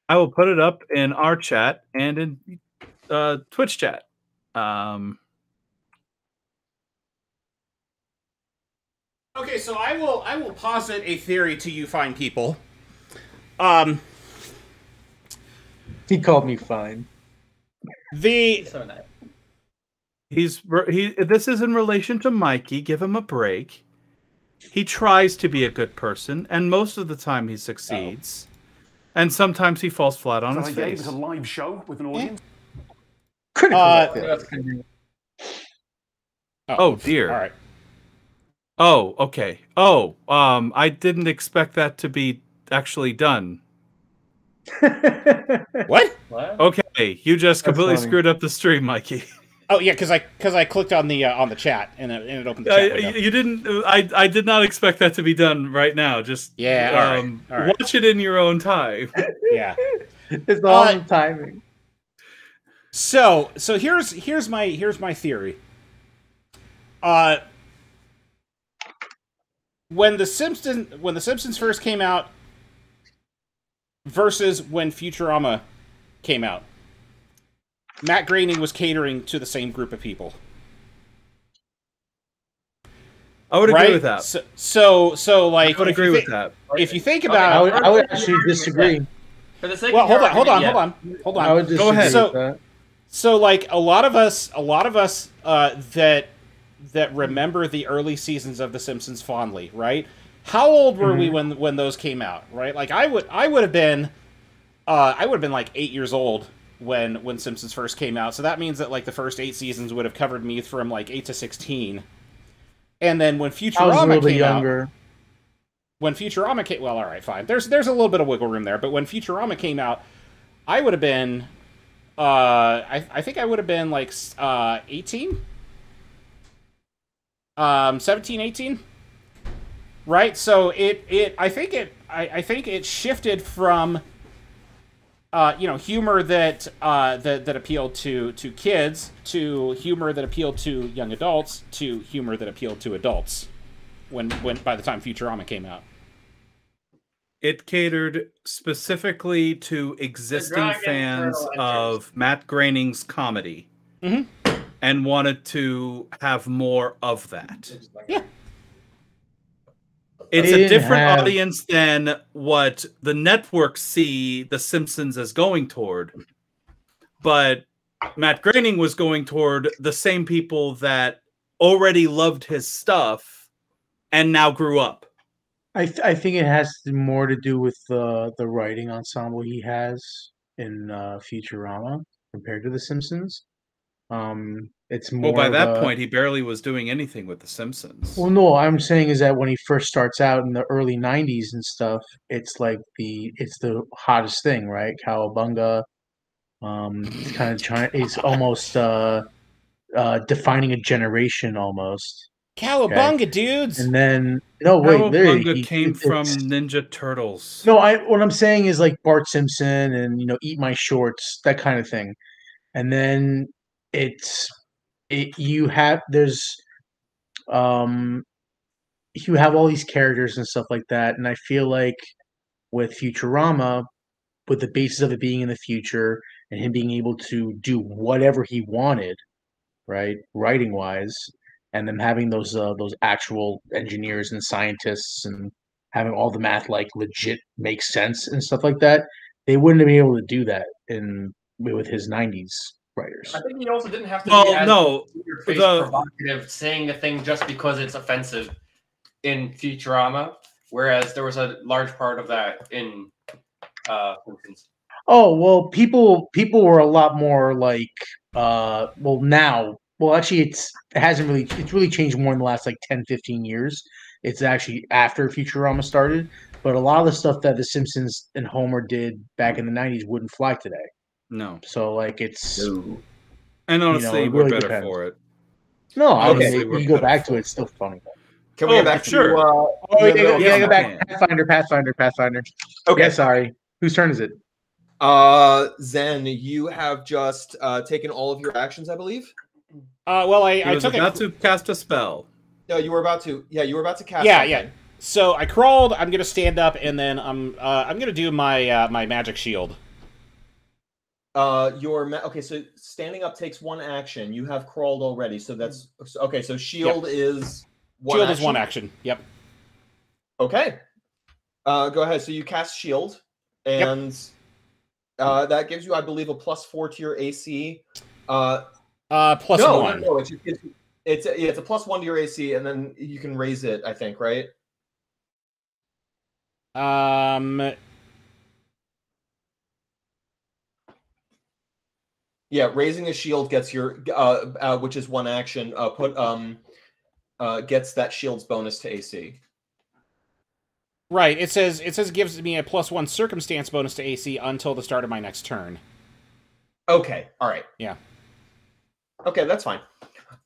I will put it up in our chat and in Twitch chat. Okay, so I will posit a theory to you fine people. He called me fine. The So nice. This is in relation to Mikey. Give him a break. He tries to be a good person, and most of the time he succeeds. And sometimes he falls flat on his face. It's a live show with an audience. Critical. That's kind of Oh dear. All right. Oh, okay. Oh, I didn't expect that to be actually done. What? Okay, you just completely funny. screwed up the stream, Mikey. Oh yeah, because I clicked on the chat and it opened the chat window. You didn't. I did not expect that to be done right now. Just Yeah, all right. watch it in your own time. Yeah. It's all in timing. So here's my theory. When the Simpsons first came out versus when Futurama came out, Matt Groening was catering to the same group of people. I would agree with that. So like I would agree with that. If you think about, I would actually disagree. For the sake well, of your hold on. I would disagree Go ahead. with that. So like a lot of us that remember the early seasons of The Simpsons fondly, right? How old were we when those came out, right? Like I would have been like 8 years old when Simpsons first came out. So that means that like the first 8 seasons would have covered me from like 8 to 16. And then when I was a Futurama little bit came younger. out, well, all right, fine. There's a little bit of wiggle room there, but when Futurama came out, I would have been I think I would have been like 18. 17, 18. Right? So I think it shifted from humor that appealed to kids to humor that appealed to young adults to humor that appealed to adults when by the time Futurama came out. It catered specifically to existing Dragon fans Turtle of Matt Groening's comedy, and wanted to have more of that. Yeah. It's They a didn't different have- audience than what the networks see The Simpsons as going toward. But Matt Groening was going toward the same people that already loved his stuff and now grew up. I think it has more to do with the writing ensemble he has in Futurama compared to The Simpsons. It's more. Well, by of that a- point, he barely was doing anything with The Simpsons. Well, no, I'm saying is that when he first starts out in the early '90s and stuff, it's like it's the hottest thing, right? Cowabunga. It's kind of trying. It's almost defining a generation almost. Cowabunga, dudes! And then no, wait, literally, Cowabunga came from it's- Ninja Turtles. No, what I'm saying is like Bart Simpson and Eat My Shorts, that kind of thing. And then you have all these characters and stuff like that, and I feel like with Futurama, with the basis of it being in the future and him being able to do whatever he wanted, right, writing wise, and them having those actual engineers and scientists and having all the math like legit make sense and stuff like that, they wouldn't have been able to do that with his '90s writers. I think he also didn't have to Well, be as no, in-your-face provocative, saying a thing just because it's offensive in Futurama, whereas there was a large part of that in Simpsons. Oh, well, people were a lot more like now. Well, actually, it's really changed more in the last like 10, 15 years. It's actually after Futurama started, but a lot of the stuff that The Simpsons and Homer did back in the '90s wouldn't fly today. No. So like it's And honestly, it we're really better depends. for it. no, I mean, Honestly, we're you go better back for to it, it's still funny. Can we Oh, get back sure. to Oh, yeah, go back. man. Pathfinder. Okay. Yeah, sorry. Whose turn is it? Zen, you have just taken all of your actions, I believe. Well, He I was took about to cast a spell. No, you were about to. Yeah, you were about to cast. Yeah, something. yeah. So I crawled. I'm gonna stand up, and then I'm gonna do my my magic shield. Okay, so standing up takes one action. You have crawled already, so that's okay. So shield is one. Shield action. is one action. Yep. Okay. Go ahead. So you cast shield, and that gives you, I believe, a +4 to your AC. Plus No, one. no, no. It's a +1 to your AC, and then you can raise it. I think, right? Yeah, raising a shield gets your which is one action. Gets that shield's bonus to AC. Right. It says it gives me a +1 circumstance bonus to AC until the start of my next turn. Okay. All right. Yeah. Okay, that's fine.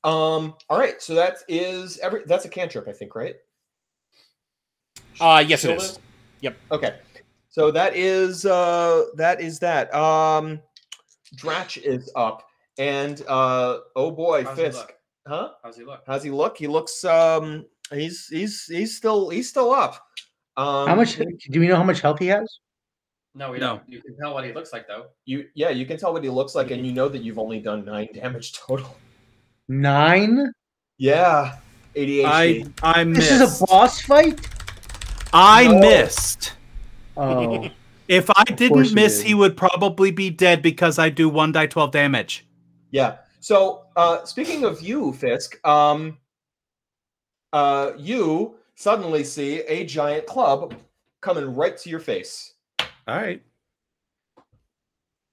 All right. So that's a cantrip, I think, right? Yes, it Shield is. Yep. Okay. So that is that. Dratch is up, and oh boy, How's he Fisk. look? Huh? How's he look? How's he look? He looks he's still up. How much do we know how much health he has? No, we No. don't. You can tell what he looks like though. You can tell what he looks like, and you know that you've only done 9 damage total. 9? Yeah. ADHD. I This missed. is a boss fight? I No. missed. Oh. If I course didn't you miss, did. he would probably be dead because I do 1d12 damage. Yeah. So speaking of you, Fisk, you suddenly see a giant club coming right to your face. All right.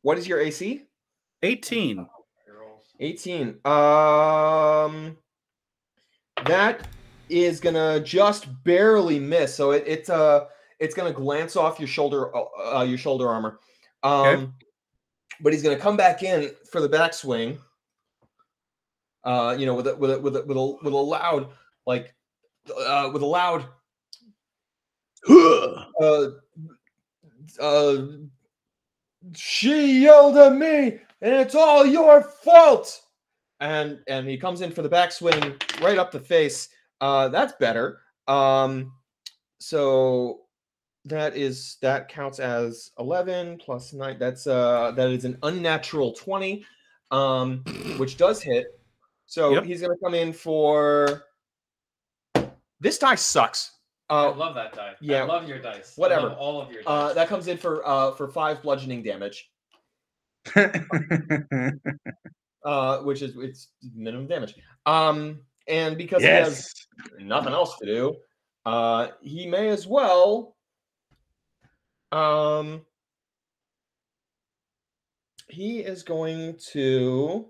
What is your AC? 18. 18. That is gonna just barely miss. So it's gonna glance off your shoulder armor. Okay. But he's gonna come back in for the backswing. With a loud she yelled at me, and it's all your fault. And he comes in for the backswing right up the face. That's better. So that counts as 11 plus 9. That is an unnatural 20, which does hit. So Yep. he's gonna come in for this die sucks. I love that die. yeah. I love your dice. Whatever. I love all of your dice. That comes in for 5 bludgeoning damage. Which is it's minimum damage. And because he has nothing else to do, he may as well. He is going to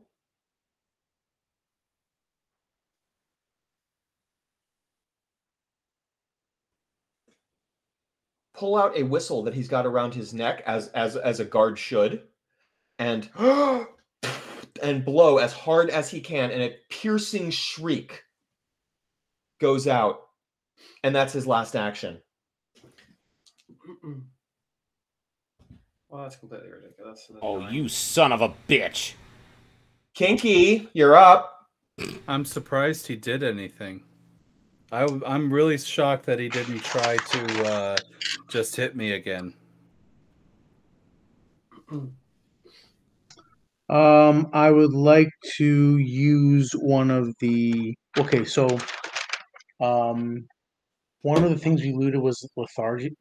pull out a whistle that he's got around his neck as a guard should, and and blow as hard as he can, and a piercing shriek goes out, and that's his last action. Well, that's completely ridiculous. Oh, you son of a bitch. Kinky, you're up. I'm surprised he did anything. I'm really shocked that he didn't try to just hit me again. I would like to use one of the. Okay, so, one of the things we looted was lethargy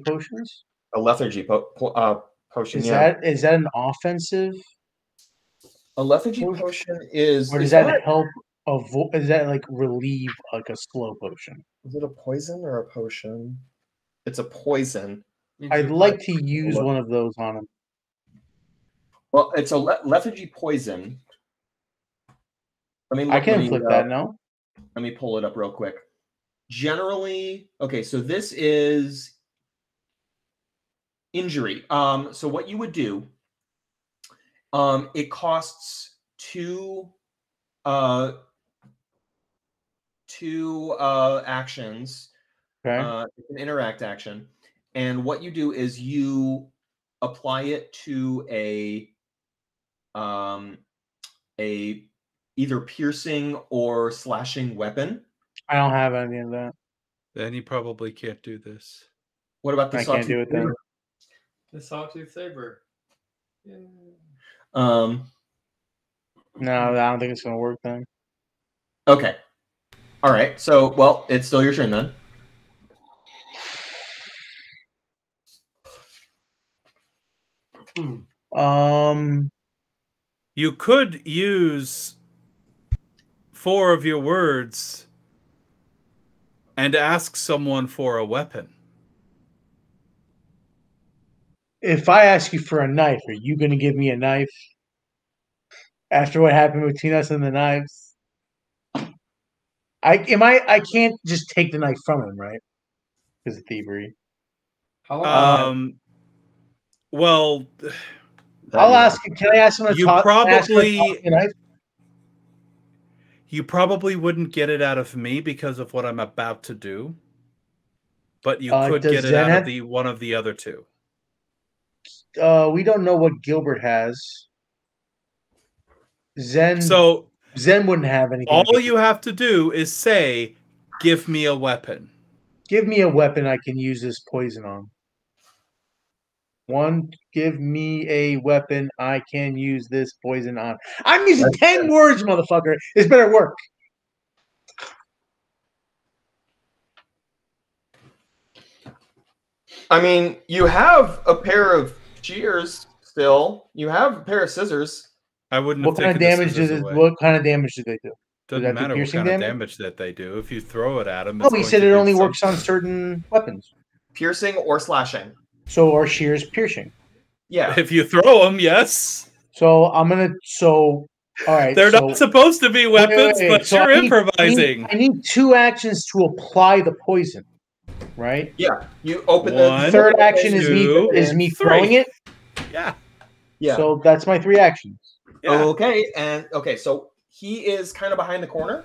potions. A lethargy potion. Is Yeah, that an offensive, a lethargy potion is. or does is that help avoid? Is that like relieve like a slow potion? Is it a poison or a potion? It's a poison. I'd like to use one of those on him. Well, it's a lethargy poison. I can flip that now. Let me pull it up real quick. Generally, okay, so this is injury. So what you would do, it costs two actions. Okay. It's an interact action, and what you do is you apply it to a either piercing or slashing weapon. I don't have any of that. Then he probably can't do this. What about the I can't do it then. The sawtooth saber. Yeah. No, I don't think it's gonna work then. Okay. All right. So, well, it's still your turn then. You could use 4 of your words and ask someone for a weapon. If I ask you for a knife, are you going to give me a knife? After what happened between us and the knives, I can't just take the knife from him, right? Because of thievery. How long? Well, I'll ask. Can I ask him to You talk? Can I ask him to probably- toss me a knife? you probably wouldn't get it out of me because of what I'm about to do. But you could does get it Zen out have- of the one of the other two. We don't know what Gilbert has. Zen So wouldn't have anything. all you have to do is say, "Give me a weapon." Give me a weapon I can use this poison on. Give me a weapon I can use this poison on. I'm using 10 words, motherfucker. This better work. I mean, you have a pair of shears still. You have a pair of scissors. I wouldn't What have kind of taken the damage scissors away. What kind of damage do they do? Doesn't that do matter what piercing kind of damage? damage that they do. If you throw it at them, Oh, he said it only works on certain weapons. Piercing or slashing. So are shears piercing? Yeah. If you throw them, yes. So I'm gonna. So all right. They're so, not supposed to be weapons, wait. but So you're I need- improvising. I need 2 actions to apply the poison, right? Yeah. You open One, the Third action is two, me three. throwing it. Yeah. Yeah. So that's my 3 actions. Yeah. Okay, so he is kind of behind the corner.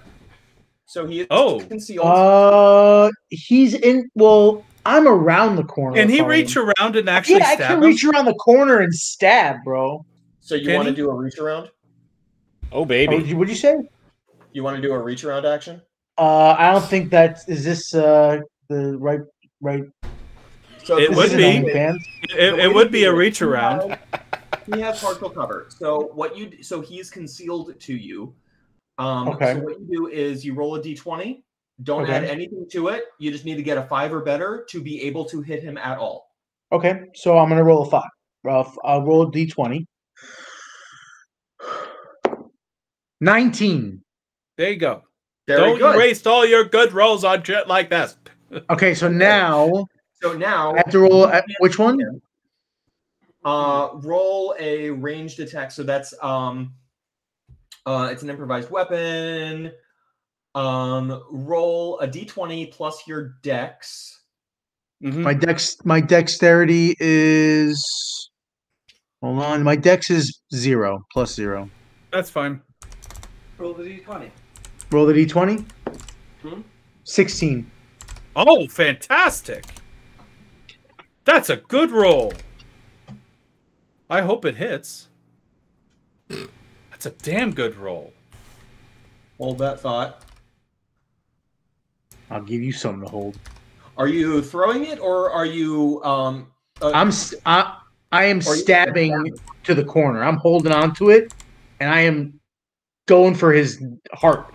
So he is concealed. He's in. Well, I'm around the corner. Can he from reach him. around and actually Yeah, I stab can him? reach around the corner and stab, bro. So you Can want to he? do a reach around? Oh, baby. What'd you say? You want to do a reach around action? I don't think is this the right. So It This would isn't be. OnlyFans. It would be a reach around. He has partial cover. So so he's concealed to you. Okay. So what you do is you roll a d20. Don't Okay. add anything to it. You just need to get a 5 or better to be able to hit him at all. Okay, so I'm gonna roll a 5. I'll roll a d20. 19. There you go. Very Don't good. waste all your good rolls on shit like this. Okay, so now So now I have to roll which one? Roll a ranged attack. So that's it's an improvised weapon. Roll a d20 plus your dex. Mm-hmm. My dexterity is. Hold on, my dex is 0 plus 0. That's fine. Roll the d20. Roll the d20. Hmm? 16. Oh, fantastic. That's a good roll. I hope it hits. That's a damn good roll. Hold that thought. I'll give you something to hold. Are you throwing it or are you I am Or you- stabbing to the corner. I'm holding on to it, and I am going for his heart.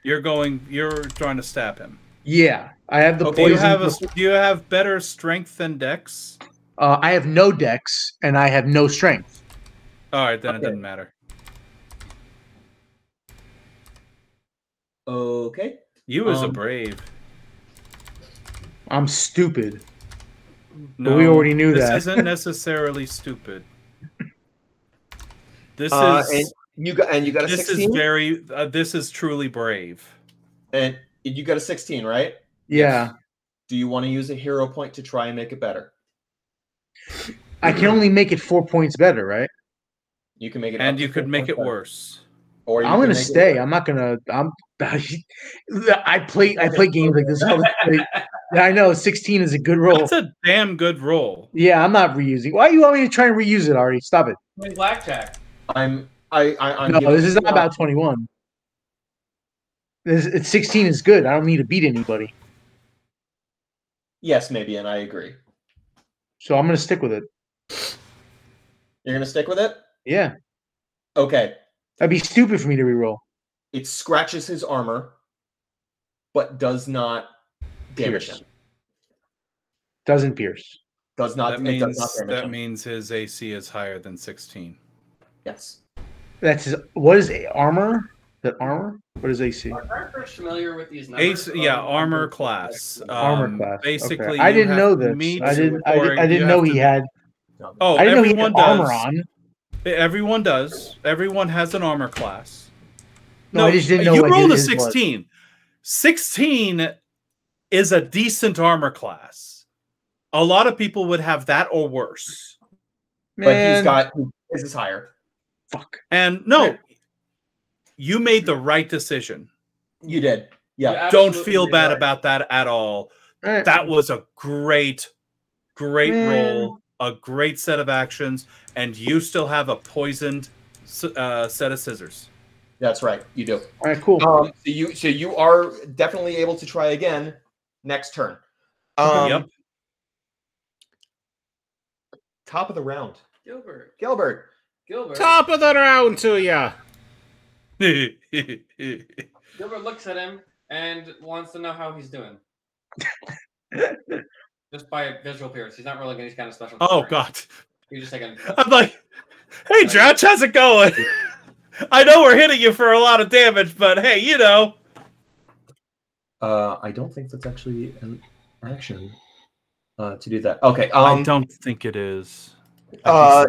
You're trying to stab him. Yeah, I have the Do you poison. do you have better strength than dex? I have no dex, and I have no strength. All right, then it Okay. doesn't matter. Okay. You as a brave. I'm stupid. No, we already knew this that. This isn't necessarily stupid. This And is you got a this 16? is very this is truly brave. And you got a 16, right? Yeah, Do you want to use a hero point to try and make it better? I can only make it 4 points better, right? You can make it And up to you could 4 make points it better. worse. Or you I'm can gonna make it stay. better. I'm not gonna. I play games like this. Yeah, I know 16 is a good roll. That's a damn good roll. Yeah, I'm not reusing. Why you want me to try and reuse it, Ari? Stop it. Playing blackjack. I'm No, giving this is you not about 21. It's 16 is good. I don't need to beat anybody. Yes, maybe, and I agree. So I'm gonna stick with it. You're gonna stick with it? Yeah. Okay. That'd be stupid for me to reroll. It scratches his armor, but does not damage Pierce. him. Doesn't pierce. Does not. That It does not means damage him. his AC is higher than 16. Yes. That's his. What is armor? Is that armor? What is AC? Are characters familiar with these numbers? Armor class. Armor class. Basically, Okay. I you didn't have know to this. meet I didn't. or I you didn't know have he to- had. Oh, I didn't know he everyone had armor does. on. Everyone does. Everyone has an armor class. No, I just didn't know you what rolled a his was. 16. 16 is a decent armor class. A lot of people would have that or worse. But Man, he's got his is higher. fuck. And no, you made the right decision. You did. Yeah. You Don't absolutely feel did bad right. about that at all. All right. That was a great Man. roll, a great set of actions, and you still have a poisoned set of scissors. That's right. You do. All right, cool. So you are definitely able to try again next turn. Yep. Top of the round. Gilbert. Gilbert. Top of the round to ya. Gilbert looks at him and wants to know how he's doing. Just by visual appearance. He's not rolling any kind of special. Oh right? God! He's just taking. I'm like, hey, Drouch, how's it going? I know we're hitting you for a lot of damage, but hey, you know. I don't think that's actually an action to do that. Okay. I don't think it is. No,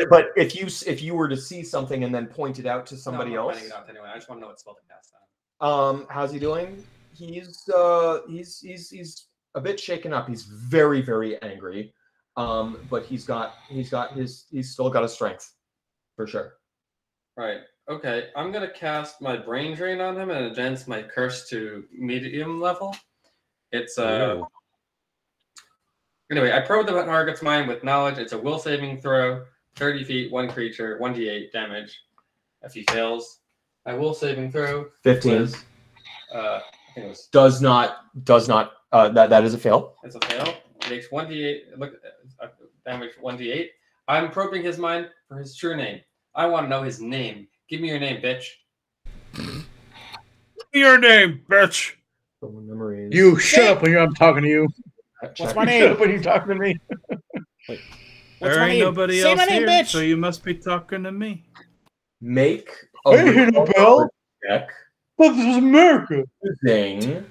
but if you were to see something and then point it out to somebody No, I'm else. finding it out anyway. I just want to know what spell to cast on. How's he doing? He's a bit shaken up. He's very, very angry. But he's still got his strength for sure. Right. Okay. I'm gonna cast my brain drain on him and advance my curse to medium level. It's Anyway, I probe the target's mind with knowledge. It's a will saving throw, 30 feet, one creature, 1d8 damage. If he fails, my will saving throw 15 was, I think it was. does not that is a fail. It's a fail. It takes 1d8. Look, damage 1d8. I'm probing his mind for his true name. I want to know his name. Give me your name, bitch. Your name, bitch. Memories. You shut up when I'm talking to you. What's my Shut name? up when you're talking to me. What's There my ain't name? nobody Say else my name, here, bitch. so you must be talking to me. Make I ain't hear no bell. check But this was America. using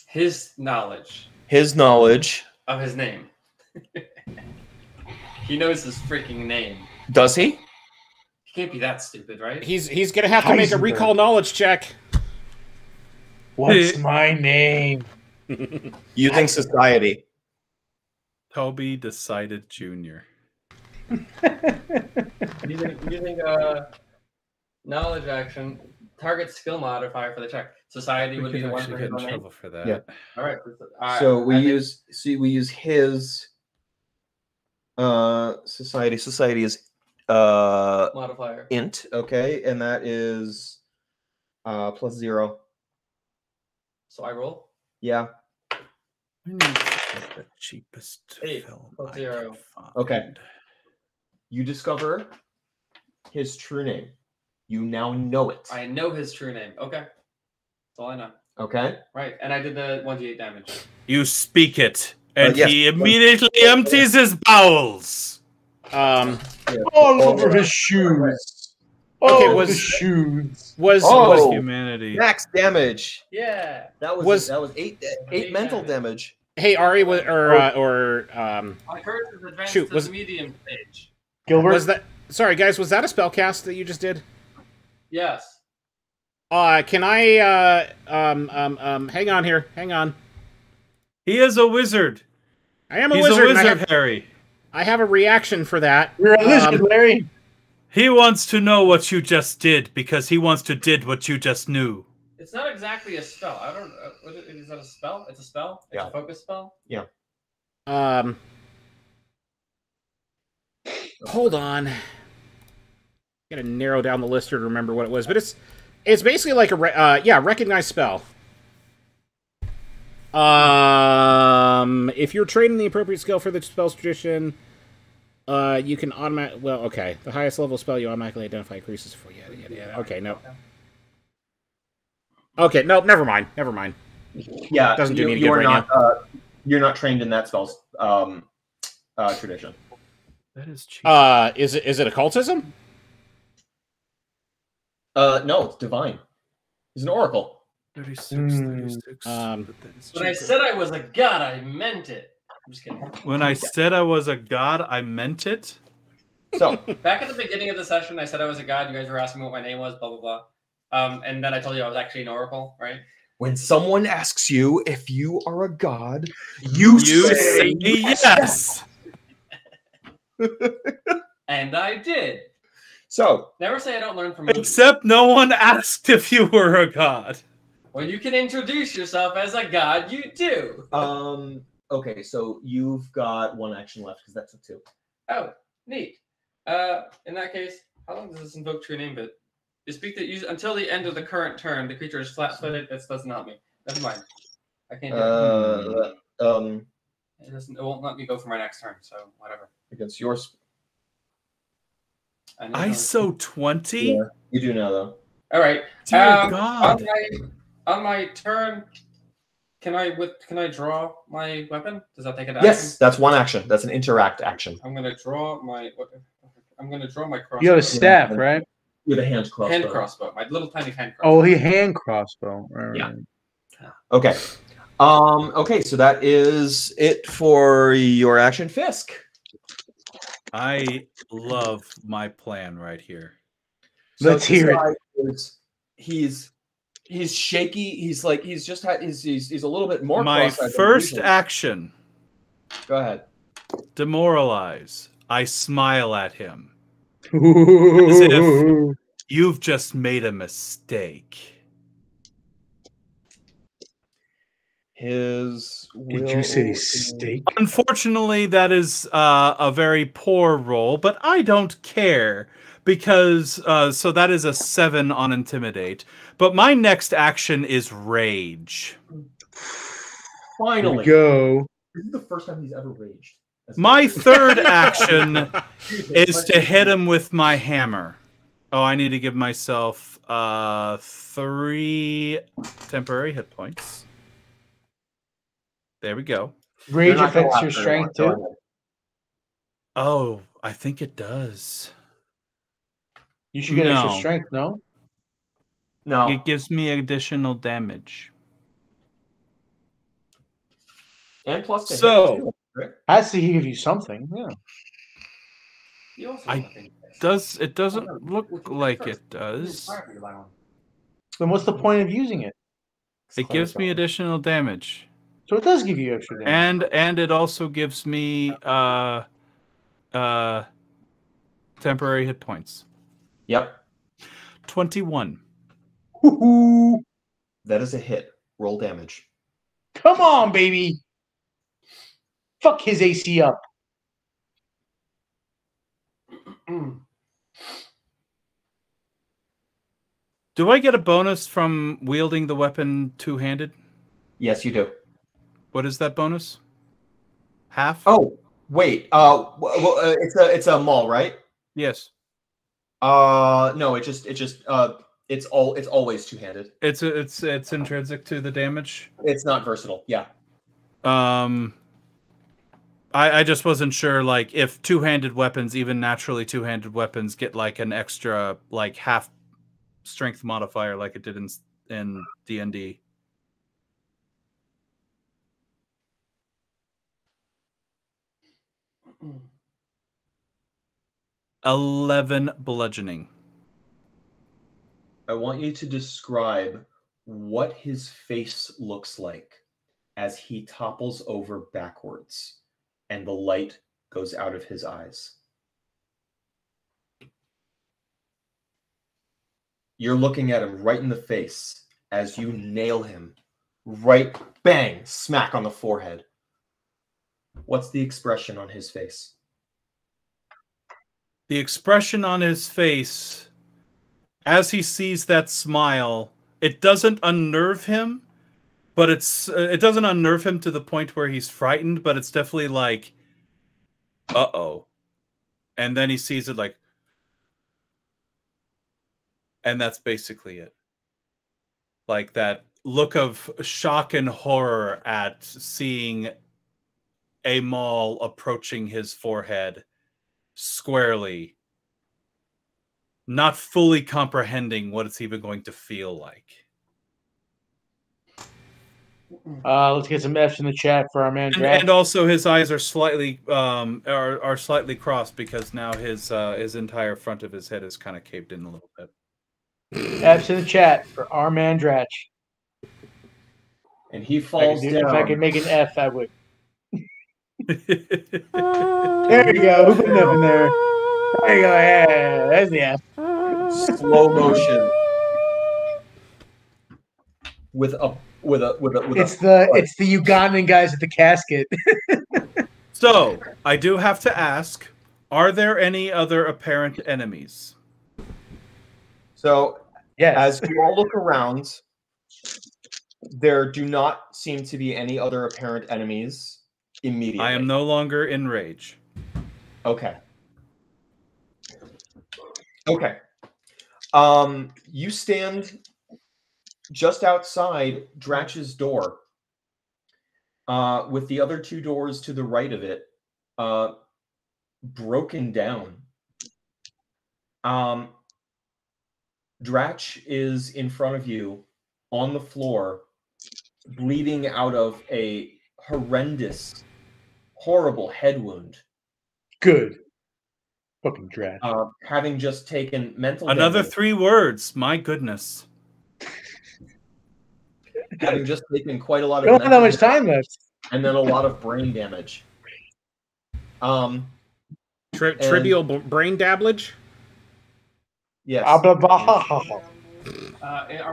His knowledge his knowledge. of his name. He knows his freaking name. Does he? He can't be that stupid, right? He's gonna have to make a Heisenberg. recall knowledge check. What's my name? Using society. Toby decided Jr. Using knowledge action, target skill modifier for the check. Society would be the one for his own name. for that. Yeah. All right. So we use his society. Society is modifier. int, okay, and that is +0. So I roll. Yeah. We need the cheapest 8 film plus I 0. can find. Okay. You discover his true name. You now know it. I know his true name. Okay. That's all I know. Okay. Right. And I did the 1d8 damage. You speak it, and yes. he immediately empties his bowels. Um, All over his shoes. Okay, Oh, was- the shoes. was Oh. Humanity. Max damage. Yeah. That was Was- that was eight Eight mental damage. damage. hey Ari Oh. My curse is advanced Shoot, to was- the medium stage. Gilbert. was that? Sorry guys, was that a spell cast that you just did? Yes. Can I hang on here, hang on. He is a wizard. I am a He's wizard. a and wizard, Harry. I have a reaction for that. You're a lizard, Larry. He wants to know what you just did because he wants to did what you just knew. It's not exactly a spell. I don't. Is that a spell? It's a spell. It's Yeah. a focus spell. Hold on. Gotta narrow down the list here to remember what it was, but it's basically like a recognized spell. If you're trained in the appropriate skill for the spell's tradition, you can automatically. Well, okay, the highest level spell you automatically identify increases for yada yada yada. Okay, no. Okay, no, never mind. Never mind. Yeah, Doesn't do me any you good are right not. You're not trained in that spell's tradition. That is cheap. Is it occultism? No, it's divine. He's an oracle. 36, Hmm. 36. Um, but that is When I cheaper. said I was a god, I meant it. I'm just kidding. When I said I was a god, I meant it. So Back at the beginning of the session, I said I was a god. You guys were asking me what my name was, blah blah blah. And then I told you I was actually an oracle, right? when someone asks you if you are a god, you say yes. And I did. So Never say I don't learn from movies. Except no one asked if you were a god. When you can introduce yourself as a god, you do. okay, so you've got one action left because that took 2. Oh, neat. In that case, how long does this invoke true name bit? You speak that use until the end of the current turn. The creature is flat-footed. That's not me. Never mind. I can't do it. It doesn't. It won't let me go for my next turn. So whatever. Against yours. I know ISO 20? Yeah, you do know though. All right. Dear God. On my turn, can I draw my weapon? Does that take an action? Yes, that's one action. That's an interact action. I'm gonna draw my. I'm gonna draw my crossbow. You have a staff, right? With a hand crossbow. Hand crossbow. My little tiny hand crossbow. Oh, he hand crossbow. Right. Yeah. Okay. Okay, so that is it for your action, Fisk. I love my plan right here. Let's hear it. He's shaky. He's like he's a little bit more. My cross-eyed than first usual. action. Go ahead. Demoralize. I smile at him. As As if you've just made a mistake. His Did you say steak? Unfortunately, that is a very poor roll, but I don't care because so that is a 7 on Intimidate. But my next action is Rage. Finally, Go. This is the first time he's ever raged. My third action is to hit him with my hammer. Oh, I need to give myself 3 temporary hit points. There we go. Rage affects your strength too. Oh, I think it does. You should get extra No. strength, no? No. It gives me additional damage. And plus to So- hit, too, right? Has to give you something, yeah. You also I- have nothing. It doesn't look like it does. Then what's the point of using it? It gives me additional damage. So it does give you extra damage. And it also gives me temporary hit points. Yep. 21. Woo-hoo. That is a hit. Roll damage. Come on, baby. Fuck his AC up. Do I get a bonus from wielding the weapon two-handed? Yes, you do. What is that bonus? Half? Oh, wait. It's a maul, right? Yes. No, it's always two-handed. It's intrinsic to the damage. It's not versatile. Yeah. I just wasn't sure, like, if two-handed weapons, even naturally two-handed weapons, get like an extra like half strength modifier like it did in D&D. Mm. 11 bludgeoning. I want you to describe what his face looks like as he topples over backwards and the light goes out of his eyes. You're looking at him right in the face as you nail him. Right, bang, smack on the forehead. What's the expression on his face? The expression on his face, as he sees that smile, it doesn't unnerve him, but it doesn't unnerve him to the point where he's frightened, but it's definitely like, uh-oh. And then he sees it like, and that's basically it. Like that look of shock and horror at seeing a maul approaching his forehead, squarely, not fully comprehending what it's even going to feel like. Let's get some F's in the chat for our man. And also his eyes are slightly are slightly crossed because now his entire front of his head is kind of caved in a little bit. F's in the chat for our man Dratch. And he falls down. If I could make an F, I would. There you go. Who put an F in there? There you go. Yeah, there's the F. Slow motion. With a It's the Ugandan guys at the casket. So I do have to ask: are there any other apparent enemies? So yes. As you all look around, there do not seem to be any other apparent enemies immediately. I am no longer in rage. Okay. Okay. You stand just outside Dratch's door, with the other two doors to the right of it broken down. Dratch is in front of you on the floor, bleeding out of a horrendous, horrible head wound. Good. Fucking Dratch. Having just taken mental Another damage. 3 words. My goodness. Having just taken quite a lot of We don't have that much time left. And then a lot of brain damage. Trivial brain dabblage? Yes. Are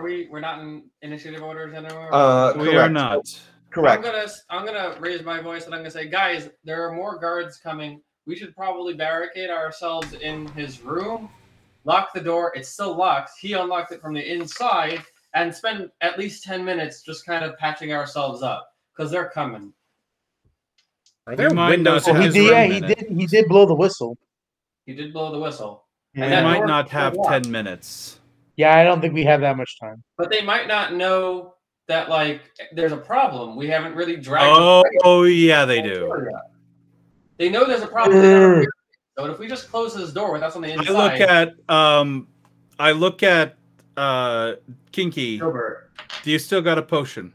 we? We're not in initiative orders anymore. We are not. Correct. I'm gonna raise my voice and I'm gonna say, guys, there are more guards coming. We should probably barricade ourselves in his room, lock the door. It's still locked. He unlocked it from the inside, and spend at least 10 minutes just kind of patching ourselves up because they're coming. Are there might windows not in have his room room? He did blow the whistle. He did blow the whistle. We And that might door not is have still locked. 10 minutes. Yeah, I don't think we have that much time. But they might not know that like there's a problem. We haven't really dragged. Oh yeah, they do. They know there's a problem. They don't know. So if we just close this door without something inside, I look at Kinky. Gilbert. Do you still got a potion?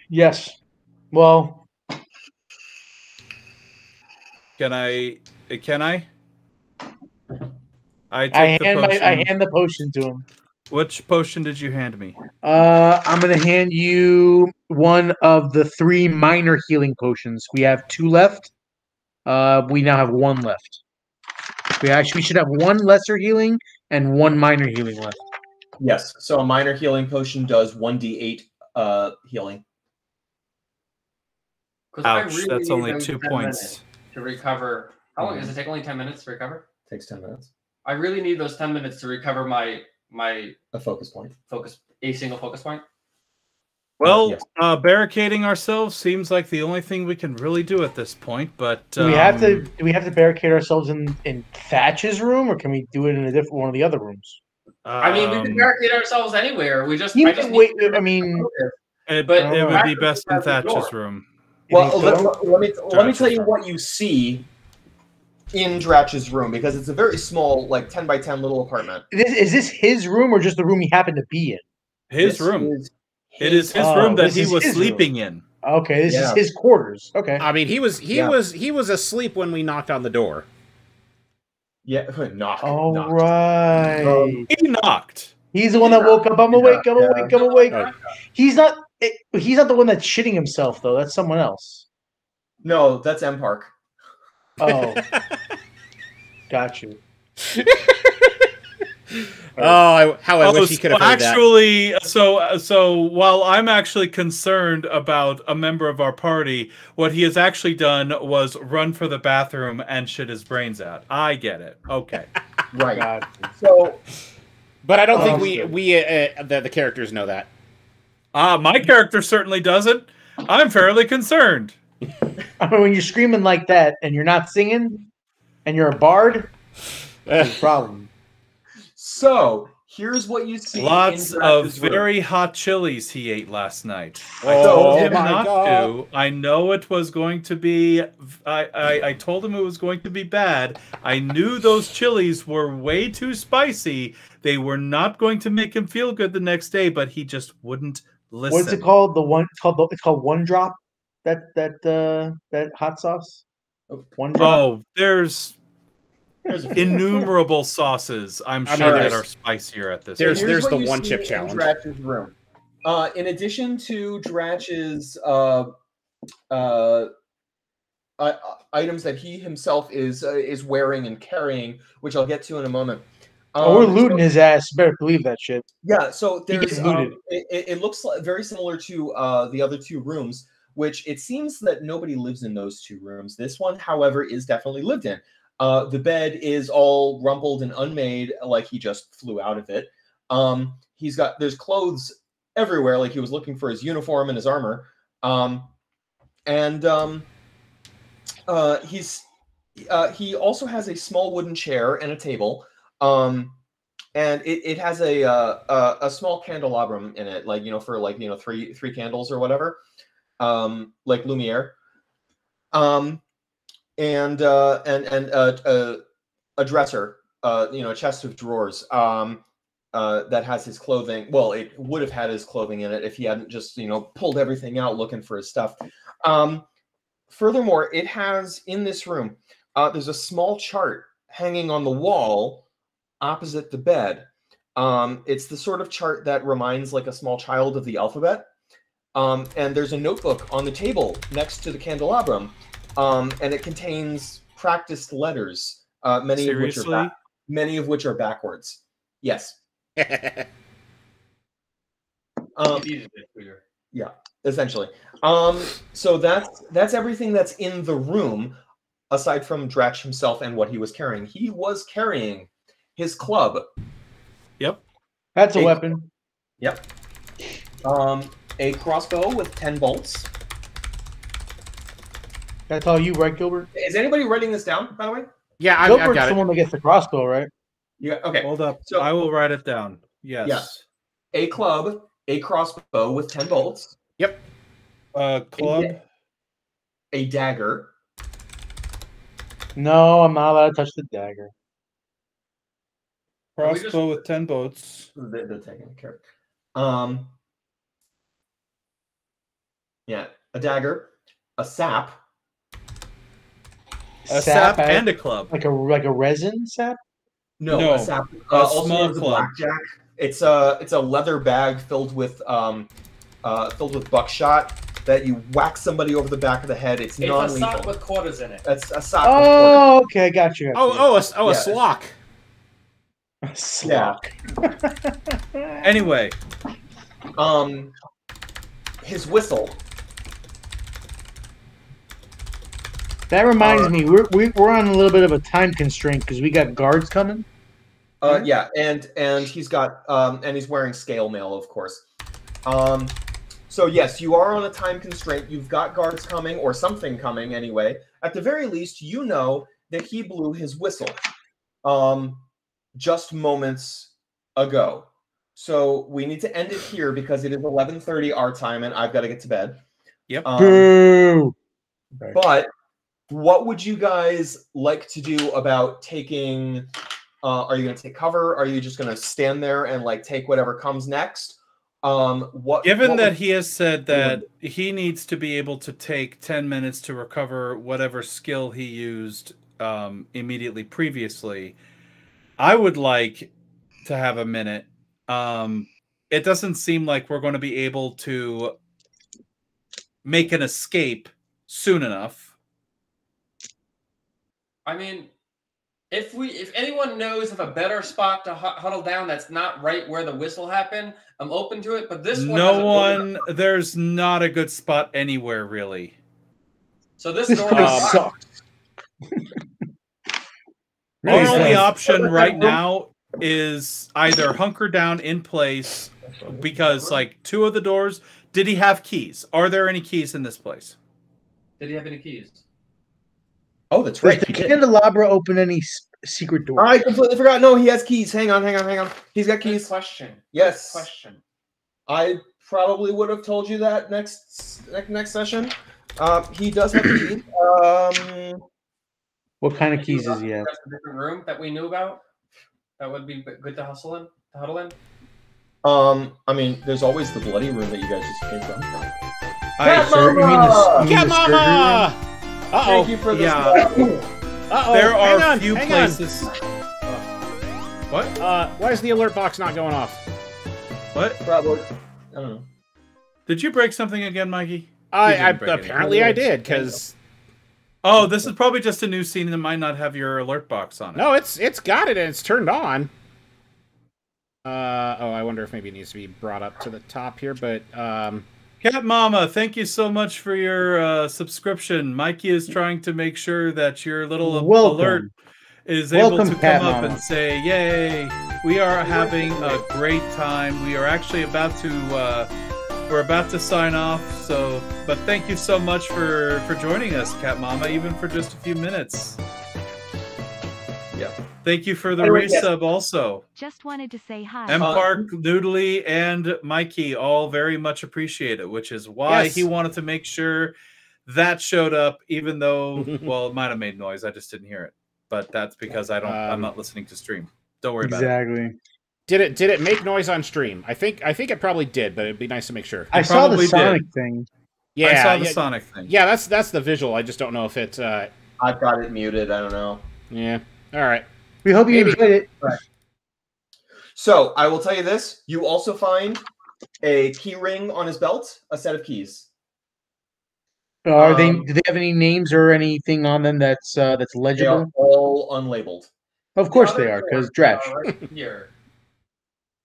Yes. Well, Can I? I hand the potion to him. Which potion did you hand me? I'm gonna hand you one of the 3 minor healing potions. We have 2 left. We now have 1 left. We should have 1 lesser healing and 1 minor healing left. Yes. So a minor healing potion does 1d8 healing. Ouch, that's only 2 points. To recover. How long does it take? Only 10 minutes to recover? Takes 10 minutes. I really need those 10 minutes to recover my A focus point. a single focus point. Well, Yes. Barricading ourselves seems like the only thing we can really do at this point. But Do we have to barricade ourselves in Thatch's room, or can we do it in a different one of the other rooms? I mean, we can barricade ourselves anywhere. We just. It would be best in Thatch's room. Well, let me tell you what you see in Dratch's room, because it's a very small, like 10 by 10 little apartment. Is this his room or just the room he happened to be in? His room. It is his room that he was sleeping in. Okay, this is his quarters. Okay. I mean, he was asleep when we knocked on the door. Yeah, knock. Oh, knocked. right. He knocked. He's the one that woke up. I'm awake. I'm awake. I'm awake. He's not the one that's shitting himself though. That's someone else. No, that's M Park. Oh, got you. How I wish he could have heard actually, that. So while I'm actually concerned about a member of our party, what he has actually done was run for the bathroom and shit his brains out. I get it. Okay. Right. So, but I don't think the characters know that. My character certainly doesn't. I'm fairly concerned. I mean, when you're screaming like that and you're not singing, and you're a bard, there's a problem. So Here's what you see. Lots in of Drax's room. very hot chilies he ate last night. I Oh told him my not God. to. I know it was going to be. I told him it was going to be bad. I knew those chilies were way too spicy. They were not going to make him feel good the next day, but he just wouldn't listen. What's it called? It's called One Drop. That hot sauce. One Drop. Oh, there's There's a few. innumerable sauces. I'm I mean, sure that there's- are spicier at this. there's- point. Here's the what you one see chip in challenge. Drax's room. In addition to Drax's items that he himself is wearing and carrying, which I'll get to in a moment. We're looting his ass. Better believe that shit. Yeah, so He gets there's looted. it looks very similar to the other two rooms, which it seems that nobody lives in those two rooms. This one, however, is definitely lived in. The bed is all rumpled and unmade, like he just flew out of it. There's clothes everywhere, like he was looking for his uniform and his armor. He also has a small wooden chair and a table. And it has a small candelabrum in it, like for three candles or whatever, like Lumiere, and a dresser, a chest of drawers, that has his clothing. Well, it would have had his clothing in it if he hadn't just pulled everything out looking for his stuff. Furthermore, it has in this room, there's a small chart hanging on the wall opposite the bed. It's the sort of chart that reminds like a small child of the alphabet. And there's a notebook on the table next to the candelabrum, and it contains practiced letters, many of which are backwards. Yes. Yeah, essentially. So that's everything that's in the room, aside from Drax himself and what he was carrying. He was carrying his club. Yep. That's a weapon. Yep. A crossbow with 10 bolts. That's all you, right, Gilbert? Is anybody writing this down, by the way? Yeah, I've Gilbert's got the it. one that gets the crossbow, right? Yeah. Okay. Hold up. So I will write it down. Yes. Yes. A club, a crossbow with 10 bolts. Yep. Club. A dagger. No, I'm not allowed to touch the dagger. Crossbow with 10 bolts. They're taking care. Yeah, a dagger, a sap. A sap and a club. Like a resin sap? No, a sap. A Also small known as a club. blackjack. It's a leather bag filled with buckshot that you whack somebody over the back of the head. It's It's a non-lethal. sock with quarters in it. That's a sock. Oh, okay, got you. A Yeah. slock. Slock. Anyway, his whistle. That reminds me, we're on a little bit of a time constraint because we got guards coming. Yeah, and he's got and he's wearing scale mail, of course. So yes, you are on a time constraint. You've got guards coming or something coming anyway. At the very least, you know that he blew his whistle just moments ago. So we need to end it here because it is 11:30 our time and I've got to get to bed. Yep. Boo! But what would you guys like to do about taking? Are you going to take cover? Are you just going to stand there and like take whatever comes next? Given that he has said that he needs to be able to take 10 minutes to recover whatever skill he used immediately previously, I would like to have a minute. It doesn't seem like we're going to be able to make an escape soon enough. I mean, if anyone knows of a better spot to huddle down that's not right where the whistle happened, I'm open to it. But this one, has a door. There's not a good spot anywhere, really. So this This door place sucks. Our Really only does. option right now is either hunker down in place because, like, two of the doors. Did he have keys? Are there any keys in this place? Did he have any keys? Oh, that's Does right. the he did. candelabra open any secret doors? I completely forgot. No, he has keys. Hang on. He's got Good keys. question. Yes. Good question. I probably would have told you that next session. He does have keys. What kind of keys does he have? That's a different room that we knew about. That would be good to huddle in. I mean, there's always the bloody room that you guys just came from. Sir, you mean the Cat surgery room? Mama! Thank you for this. Yeah. Uh-oh. There are Hang on, few hang places. What? on. Why is the alert box not going off? What? Probably. I don't know. Did you break something again, Mikey? I didn't break anything. apparently I did, because... Oh, this is probably just a new scene that might not have your alert box on it. No, it's got it, and it's turned on. I wonder if maybe it needs to be brought up to the top here, but... Cat Mama, thank you so much for your subscription. Mikey is trying to make sure that your little alert is able Welcome, to Cat come up Mama. and say, "Yay, we are having a great time." We are actually about to we're about to sign off. So, but thank you so much for joining us, Cat Mama, even for just a few minutes. Yeah, thank you for the Anyway, yes. resub also. Just wanted to say hi. M Park, Noodly, and Mikey all very much appreciate it, which is why Yes. he wanted to make sure that showed up, even though, well, it might have made noise. I just didn't hear it. But that's because I'm not listening to stream. Don't worry about it. Exactly. Did it make noise on stream? I think it probably did, but it'd be nice to make sure. I saw the probably Sonic did. thing. Yeah, I saw the yeah, Sonic thing. yeah. That's the visual. I just don't know if it's. I've got it muted. I don't know. Yeah. All right. We hope you Maybe. enjoyed it. So I will tell you this: you also find a key ring on his belt, a set of keys. Are they? Do they have any names or anything on them that's They are legible? all unlabeled. Of course The they other are, because doors Dretch. are right here.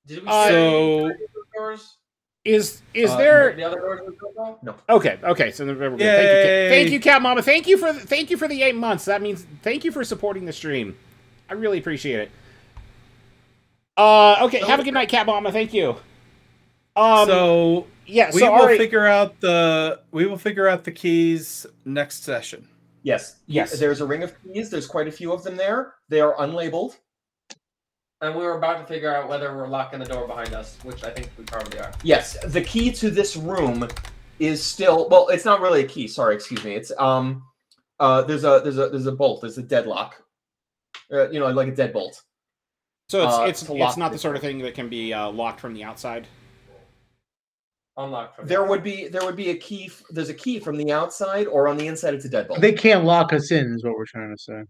Did we Uh, see So- any doors? Is Uh, there? The other doors we built No. Okay. So then we're good. Yay. Thank you, Cat Mama. Thank you for the 8 months. That means thank you for supporting the stream. I really appreciate it. Okay. Have a good night, Cat Mama. Thank you. So yeah. we So will Ari, figure out the keys next session. Yes. Yes. There's a ring of keys. There's quite a few of them there. They are unlabeled. And we were about to figure out whether we're locking the door behind us, which I think we probably are. Yes. The key to this room is still well. It's not really a key. Sorry. Excuse me. It's there's a bolt. There's a deadlock. Like a deadbolt. so to it's lock not the this sort of thing that can be locked from the outside. Unlocked from There would be a key. There's a key from the outside or on the inside. It's a deadbolt. They can't lock us in, is what we're trying to say.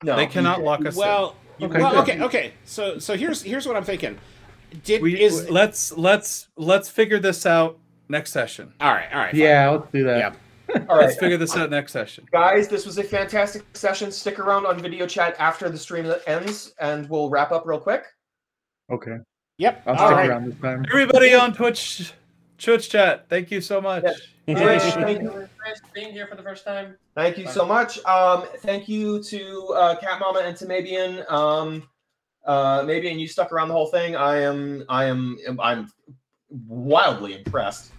no, They cannot lock us Well, Okay, well, good. okay. So here's what I'm thinking. in. Let's figure this out next session. all right. Fine. Yeah, let's do that. Yeah. All right, Let's figure this out next session. guys. This was a fantastic session. Stick around on video chat after the stream ends, and we'll wrap up real quick. Okay. Yep. I'll All stick right. around this time. Everybody on Twitch chat, thank you so much. Yeah. Thank you for being here for the first time. Thank you so much. Thank you to Cat Mama and to Mabian. Mabian, you stuck around the whole thing. I'm wildly impressed.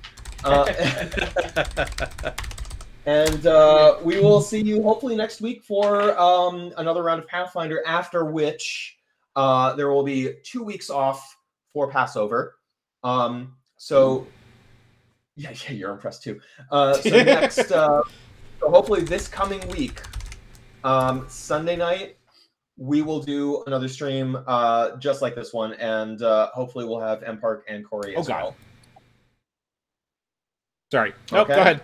And we will see you hopefully next week for another round of Pathfinder. After which there will be 2 weeks off for Passover. So yeah, you're impressed too. So next. So hopefully this coming week, Sunday night, we will do another stream just like this one, and hopefully we'll have M Park and Corey as well. Sorry. Nope, Okay. Go ahead.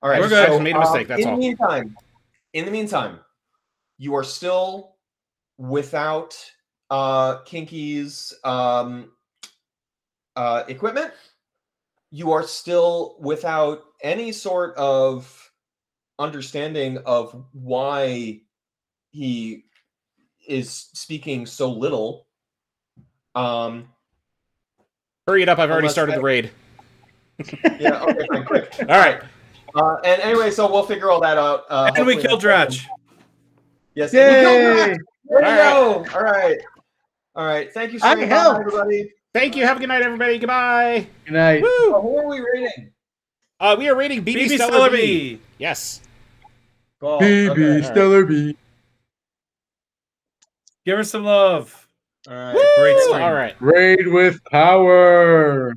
All right, We're good. I just made a mistake, that's in all. In the meantime, you are still without Kinky's equipment. You are still without any sort of understanding of why he is speaking so little. Hurry it up. I've already Unless started I- the raid. Yeah, okay, fine, quick. All right. And anyway, so we'll figure all that out. And we hopefully killed next Dratch. time. Yes, Yay! we killed Dratch. There you All go. All right. Thank you, I stream. helped. Bye, everybody. Thank you. Have a good night, everybody. Goodbye. Good night. Woo! Oh, who are we rating? We are rating BB BB Stellar Stellar B. B. Yes. Go Cool. BB, Okay. Stellar B. Give her some love. All right. Great Woo! stream. All right. Raid with power.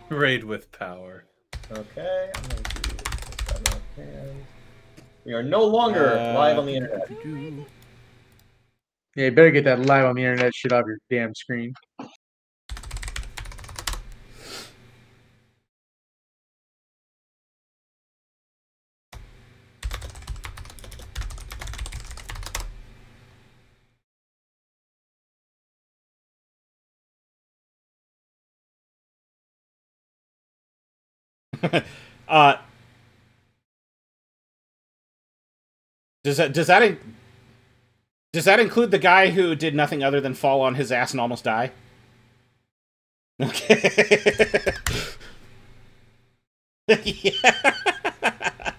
Raid with power. Okay. I'm going to put that in my hand. We are no longer live on the internet. Yeah, you better get that live on the internet shit off your damn screen. uh, does that include the guy who did nothing other than fall on his ass and almost die? Okay. Yeah.